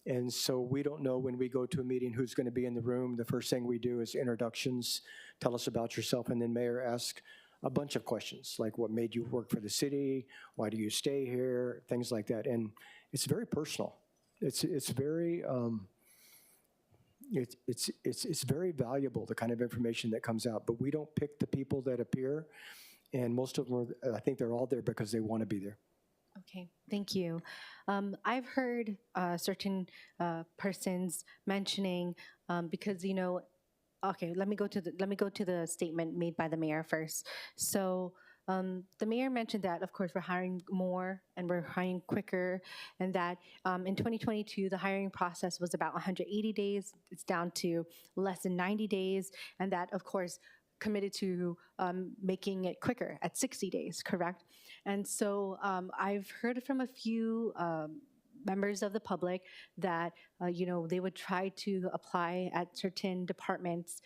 And so we don't know when we go to a meeting who's going to be in the room. The first thing we do is introductions, tell us about yourself, and then mayor asks a bunch of questions, like what made you work for the city, why do you stay here, things like that. And it's very personal. It's very it's very valuable, the kind of information that comes out. But we don't pick the people that appear, and most of them are, I think they're all there because they want to be there. Okay, thank you. I've heard certain persons mentioning because okay, let me go to the statement made by the mayor first. So the mayor mentioned that, of course, we're hiring more and we're hiring quicker, and that in 2022 the hiring process was about 180 days. It's down to less than 90 days, and that, of course, committed to making it quicker at 60 days, correct? And so I've heard from a few members of the public that, they would try to apply at certain departments,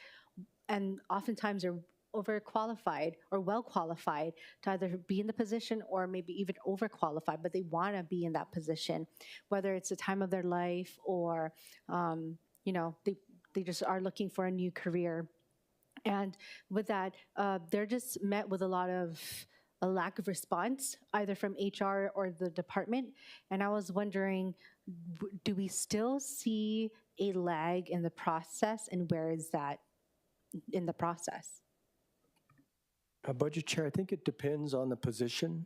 and oftentimes are overqualified or well qualified to either be in the position or maybe even overqualified, but they want to be in that position, whether it's the time of their life or, they just are looking for a new career. And with that, they're just met with a lack of response, either from HR or the department. And I was wondering, do we still see a lag in the process, and where is that in the process? Budget Chair, I think it depends on the position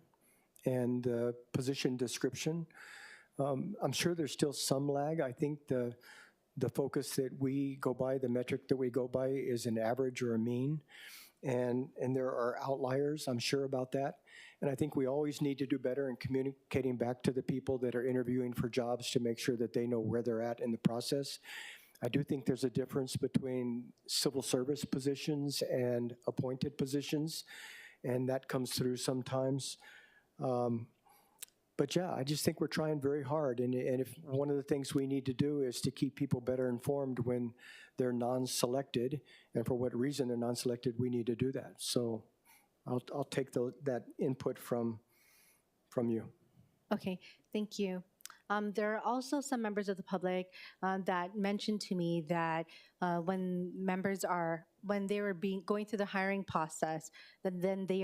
and the position description. I'm sure there's still some lag. I think the focus that we go by, the metric that we go by, is an average or a mean. And there are outliers, I'm sure about that. And I think we always need to do better in communicating back to the people that are interviewing for jobs to make sure that they know where they're at in the process. I do think there's a difference between civil service positions and appointed positions, and that comes through sometimes. But yeah, I just think we're trying very hard. And if one of the things we need to do is to keep people better informed when they're non-selected, and for what reason they're non-selected, we need to do that. So I'll take that input from you. Okay, thank you. There are also some members of the public that mentioned to me that when they were going through the hiring process, that they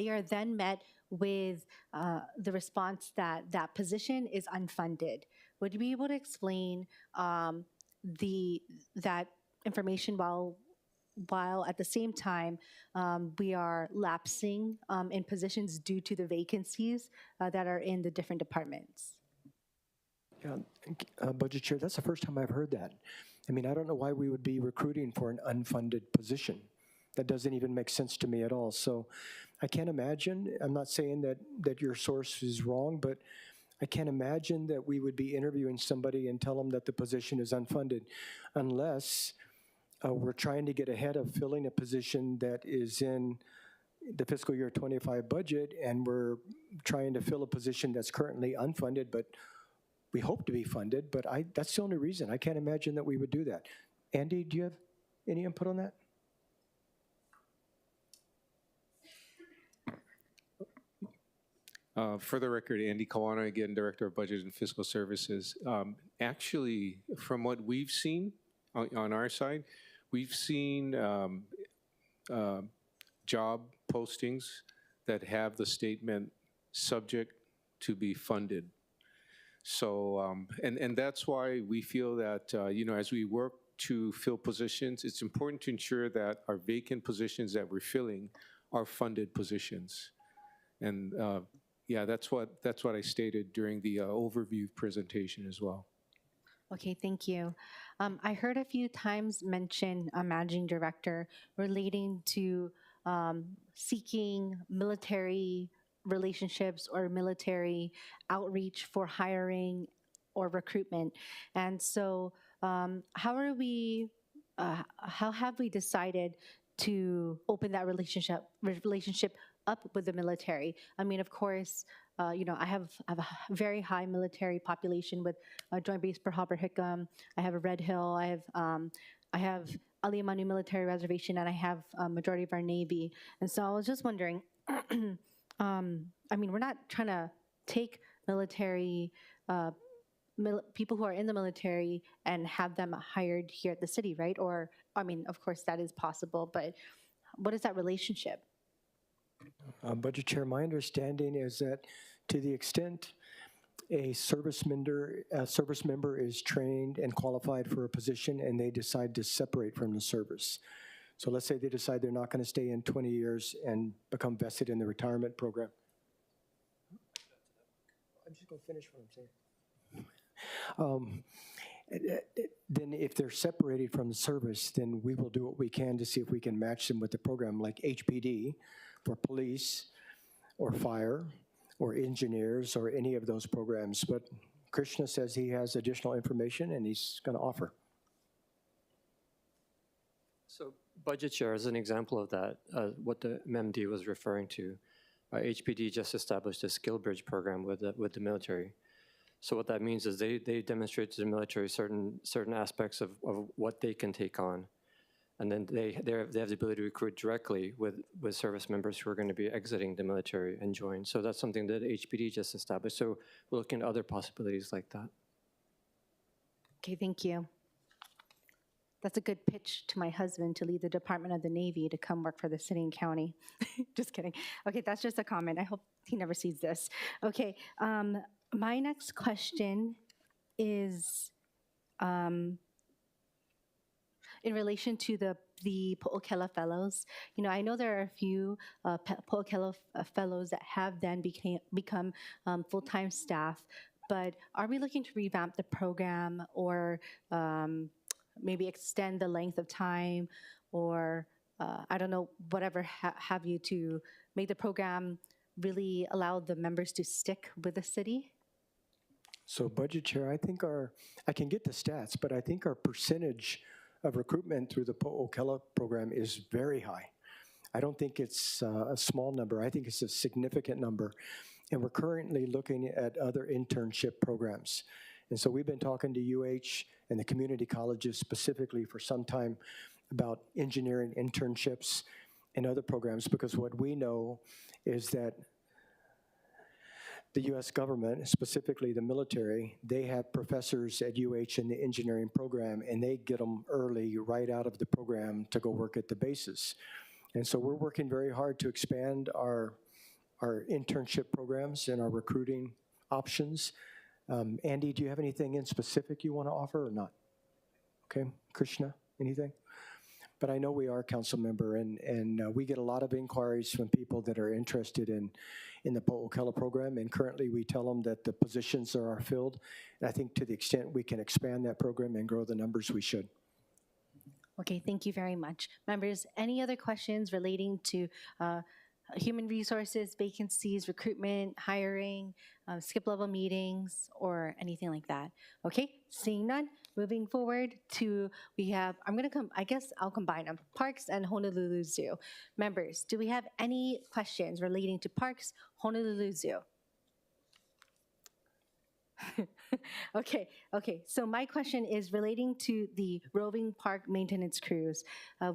are then met with the response that that position is unfunded. Would you be able to explain that information while at the same time we are lapsing in positions due to the vacancies that are in the different departments? Yeah, Budget Chair, that's the first time I've heard that. I mean, I don't know why we would be recruiting for an unfunded position. That doesn't even make sense to me at all. So I can't imagine, I'm not saying that your source is wrong, but I can't imagine that we would be interviewing somebody and tell them that the position is unfunded, unless we're trying to get ahead of filling a position that is in the fiscal year 25 budget, and we're trying to fill a position that's currently unfunded, but we hope to be funded. But that's the only reason. I can't imagine that we would do that. Andy, do you have any input on that? For the record, Andy Kawano, again, Director of Budget and Fiscal Services. Actually, from what we've seen on our side, we've seen job postings that have the statement subject to be funded. So, and that's why we feel that, as we work to fill positions, it's important to ensure that our vacant positions that we're filling are funded positions. And yeah, that's what I stated during the overview presentation as well. Okay, thank you. I heard a few times mention a managing director relating to seeking military relationships or military outreach for hiring or recruitment. And so how have we decided to open that relationship up with the military? I mean, of course, I have a very high military population with Joint Base Pearl Harbor Hickam. I have a Red Hill. I have Aliamanu Military Reservation, and I have a majority of our Navy. And so I was just wondering, I mean, we're not trying to take military people who are in the military and have them hired here at the city, right? Or, I mean, of course that is possible, but what is that relationship? Budget Chair, my understanding is that to the extent a service member is trained and qualified for a position and they decide to separate from the service. So let's say they decide they're not going to stay in 20 years and become vested in the retirement program. I'm just going to finish what I'm saying. Then if they're separated from the service, then we will do what we can to see if we can match them with the program like HPD for police or fire or engineers or any of those programs. But Krishna says he has additional information and he's going to offer. So Budget Chair, as an example of that, what the MMD was referring to, HPD just established a skill bridge program with the military. So what that means is they demonstrate to the military certain aspects of what they can take on. And then they have the ability to recruit directly with service members who are going to be exiting the military and join. So that's something that HPD just established. So we're looking at other possibilities like that. Okay, thank you. That's a good pitch to my husband to leave the Department of the Navy to come work for the city and county. Just kidding. Okay, that's just a comment. I hope he never sees this. Okay, my next question is in relation to the Po'okela Fellows. You know, I know there are a few Po'okela Fellows that have then become full-time staff, but are we looking to revamp the program or maybe extend the length of time or, I don't know, whatever have you to make the program really allow the members to stick with the city? So Budget Chair, I think I can get the stats, but I think our percentage of recruitment through the Po'okela program is very high. I don't think it's a small number. I think it's a significant number. And we're currently looking at other internship programs. And so we've been talking to UH and the community colleges specifically for some time about engineering internships and other programs, because what we know is that the US government, specifically the military, they have professors at UH in the engineering program, and they get them early right out of the program to go work at the bases. And so we're working very hard to expand our internship programs and our recruiting options. Andy, do you have anything in specific you want to offer or not? Okay, Krishna, anything? But I know we are, council member, and we get a lot of inquiries from people that are interested in the Po'okela program, and currently we tell them that the positions are filled. And I think to the extent we can expand that program and grow the numbers, we should. Okay, thank you very much. Members, any other questions relating to human resources, vacancies, recruitment, hiring, skip-level meetings, or anything like that? Okay, seeing none, moving forward to, I guess I'll combine them, Parks and Honolulu Zoo. Members, do we have any questions relating to Parks, Honolulu Zoo? Okay, so my question is relating to the roving park maintenance crews.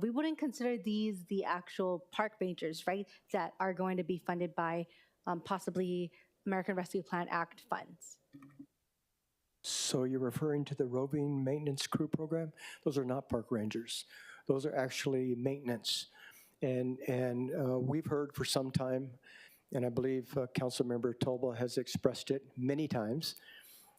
We wouldn't consider these the actual park rangers, right, that are going to be funded by possibly American Rescue Plan Act funds. So you're referring to the roving maintenance crew program? Those are not park rangers. Those are actually maintenance. And we've heard for some time, and I believe Councilmember Tolba has expressed it many times,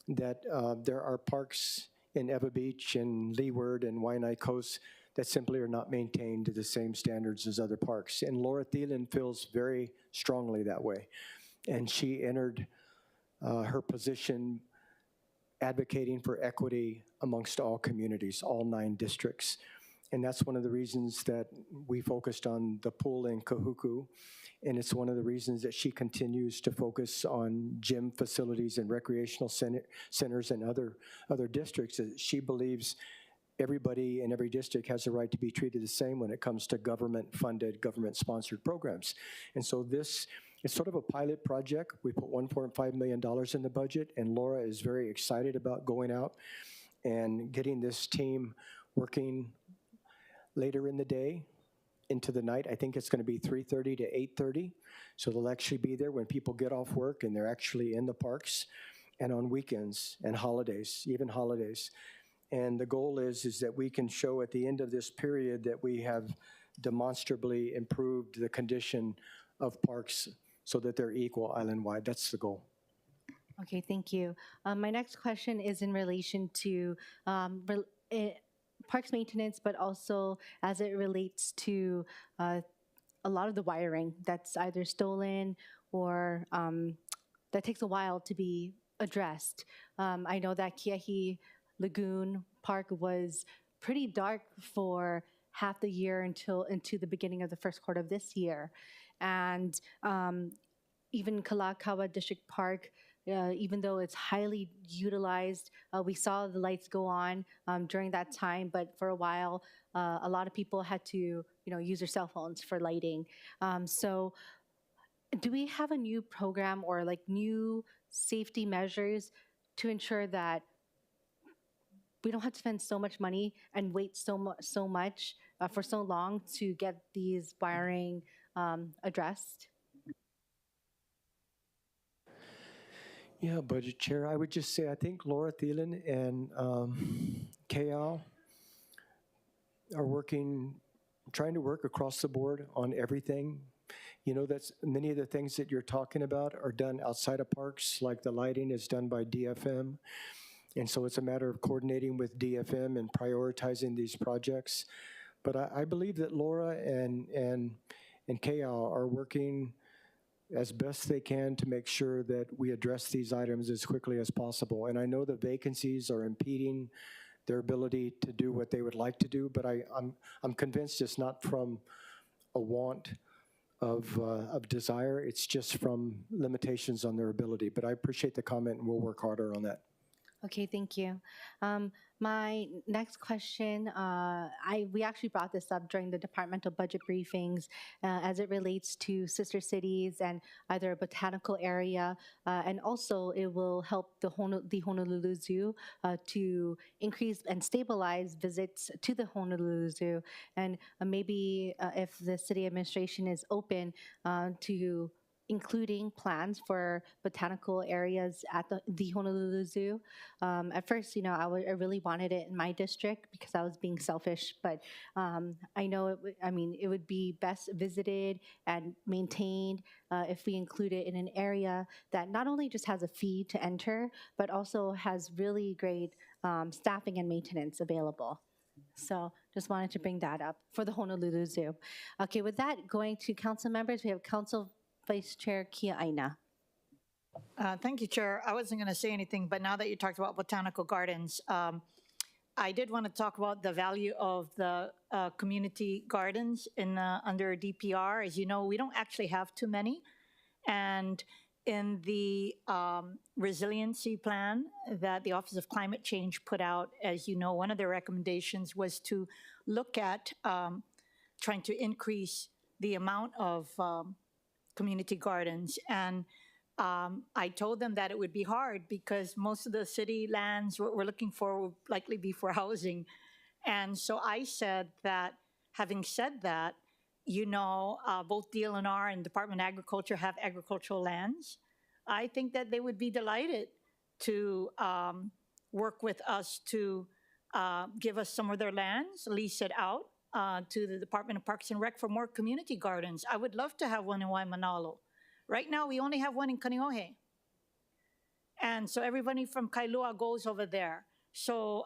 that there are parks in Eva Beach and Leeward and Waianae Coast that simply are not maintained to the same standards as other parks. And Laura Thielen feels very strongly that way. And she entered her position advocating for equity amongst all communities, all 9 districts. And that's one of the reasons that we focused on the pool in Kahuku. And it's one of the reasons that she continues to focus on gym facilities and recreational centers and other districts. She believes everybody in every district has a right to be treated the same when it comes to government-funded, government-sponsored programs. And so this is sort of a pilot project. We put $1.5 million in the budget, and Laura is very excited about going out and getting this team working later in the day into the night. I think it's going to be 3:30 to 8:30. So they'll actually be there when people get off work and they're actually in the parks, and on weekends and holidays, even holidays. And the goal is that we can show at the end of this period that we have demonstrably improved the condition of parks so that they're equal island-wide. That's the goal. Okay, thank you. My next question is in relation to parks maintenance, but also as it relates to a lot of the wiring that's either stolen or that takes a while to be addressed. I know that Keahi Lagoon Park was pretty dark for half the year until into the beginning of the first quarter of this year. And even Kalakaua District Park, even though it's highly utilized, we saw the lights go on during that time, but for a while, a lot of people had to, use their cell phones for lighting. So do we have a new program or like new safety measures to ensure that we don't have to spend so much money and wait so much for so long to get these wiring addressed? Yeah, Budget Chair, I would just say I think Laura Thielen and KL are trying to work across the board on everything. That's many of the things that you're talking about are done outside of parks, like the lighting is done by DFM. And so it's a matter of coordinating with DFM and prioritizing these projects. But I believe that Laura and KL are working as best they can to make sure that we address these items as quickly as possible. And I know the vacancies are impeding their ability to do what they would like to do, but I'm convinced it's not from a want of desire, it's just from limitations on their ability. But I appreciate the comment and we'll work harder on that. Okay, thank you. My next question, we actually brought this up during the departmental budget briefings as it relates to sister cities and either a botanical area, and also it will help the Honolulu Zoo to increase and stabilize visits to the Honolulu Zoo. And maybe if the city administration is open to including plans for botanical areas at the Honolulu Zoo. At first, I really wanted it in my district because I was being selfish, but I know it would be best visited and maintained if we include it in an area that not only just has a fee to enter, but also has really great staffing and maintenance available. So just wanted to bring that up for the Honolulu Zoo. Okay, with that, going to council members, we have Council Vice Chair Kia Aina. Thank you, Chair. I wasn't going to say anything, but now that you talked about botanical gardens, I did want to talk about the value of the community gardens under DPR. As you know, we don't actually have too many. And in the resiliency plan that the Office of Climate Change put out, as you know, one of their recommendations was to look at trying to increase the amount of community gardens. And I told them that it would be hard because most of the city lands we're looking for will likely be for housing. And so I said that, having said that, both DLNR and Department of Agriculture have agricultural lands. I think that they would be delighted to work with us to give us some of their lands, lease it out to the Department of Parks and Rec for more community gardens. I would love to have one in Waimanalo. Right now, we only have one in Kaneohe. And so everybody from Kailua goes over there. So,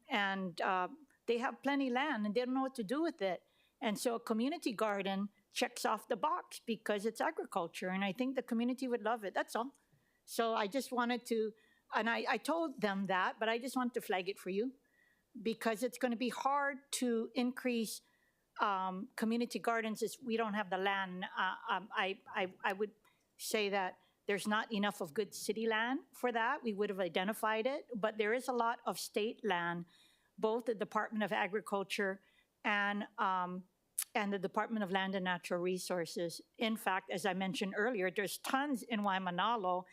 they have plenty of land and they don't know what to do with it. And so a community garden checks off the box because it's agriculture. And I think the community would love it. That's all. So I just wanted to, and I told them that, but I just wanted to flag it for you because it's going to be hard to increase community gardens if we don't have the land. I would say that there's not enough of good city land for that. We would have identified it, but there is a lot of state land, both the Department of Agriculture and the Department of Land and Natural Resources. In fact, as I mentioned earlier, there's tons in Waimanalo,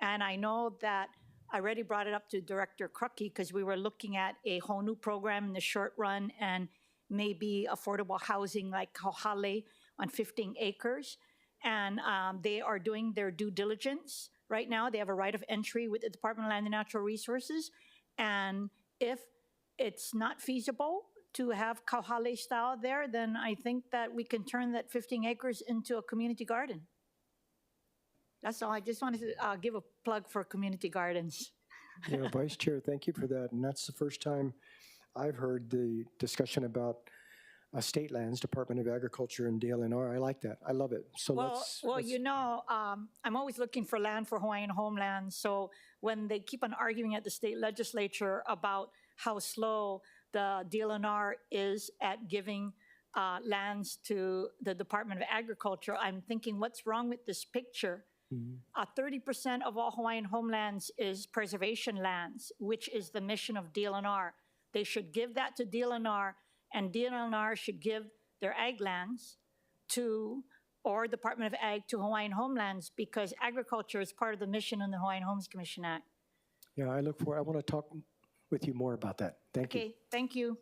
and I know that I already brought it up to Director Krucky because we were looking at a whole new program in the short run, and maybe affordable housing like Kauhale on 15 acres. And they are doing their due diligence right now. They have a right of entry with the Department of Land and Natural Resources. And if it's not feasible to have Kauhale style there, then I think that we can turn that 15 acres into a community garden. That's all. I just wanted to give a plug for community gardens. Yeah, Vice Chair, thank you for that. And that's the first time I've heard the discussion about state lands, Department of Agriculture and DLNR. I like that. I love it. So let's. You know, I'm always looking for land for Hawaiian homeland. So when they keep on arguing at the state legislature about how slow the DLNR is at giving lands to the Department of Agriculture, I'm thinking, what's wrong with this picture? 30% of all Hawaiian homelands is preservation lands, which is the mission of DLNR. They should give that to DLNR, and DLNR should give their ag lands to, or Department of Ag to Hawaiian homelands, because agriculture is part of the mission in the Hawaiian Homes Commission Act. Yeah, I want to talk with you more about that. Thank you. Okay, thank you.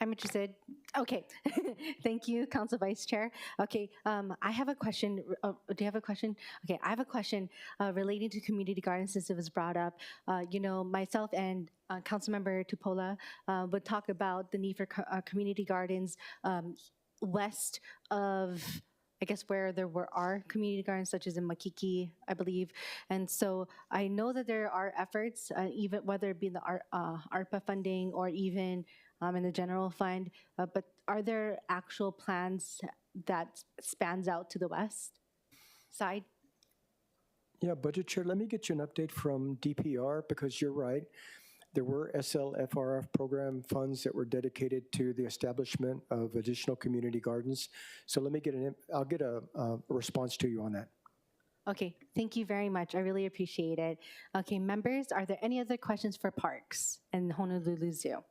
I'm interested. Okay. Thank you, Council Vice Chair. Okay, I have a question. Do you have a question? Okay, I have a question relating to community gardens since it was brought up. You know, myself and Councilmember Tupola would talk about the need for community gardens west of, I guess, where there are community gardens, such as in Makiki, I believe. And so I know that there are efforts, even whether it be in the ARPA funding or even in the general fund, but are there actual plans that spans out to the west side? Yeah, Budget Chair, let me get you an update from DPR, because you're right. There were SLFRF program funds that were dedicated to the establishment of additional community gardens. So let me I'll get a response to you on that. Okay, thank you very much. I really appreciate it. Okay, members, are there any other questions for parks and Honolulu Zoo?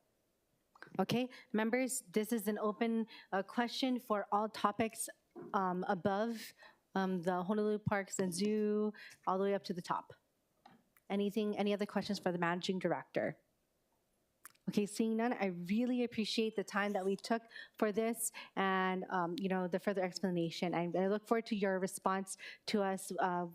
Okay, members, this is an open question for all topics above the Honolulu Parks and Zoo, all the way up to the top. Any other questions for the Managing Director? Okay, seeing none, I really appreciate the time that we took for this and you know, the further explanation. I look forward to your response to us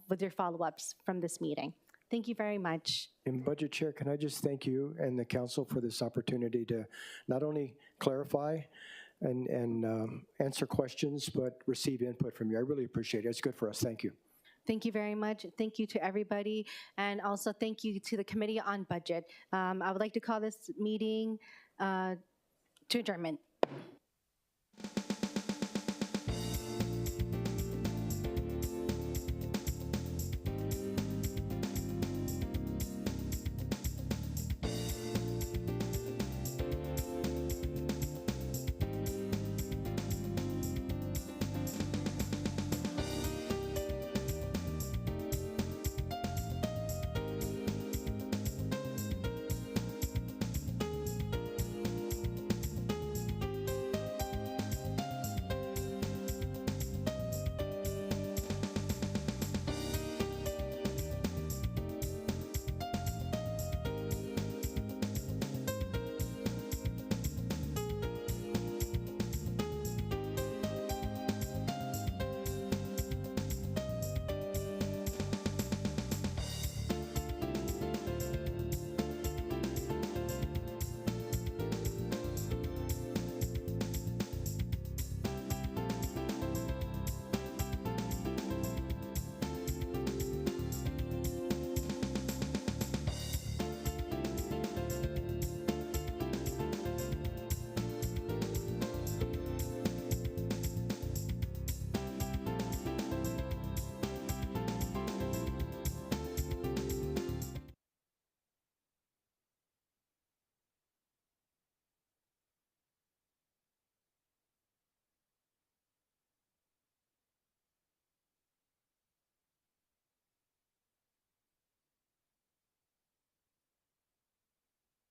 with your follow-ups from this meeting. Thank you very much. And Budget Chair, can I just thank you and the council for this opportunity to not only clarify and answer questions, but receive input from you. I really appreciate it. It's good for us. Thank you. Thank you very much. Thank you to everybody. And also thank you to the Committee on Budget. I would like to call this meeting to adjournment.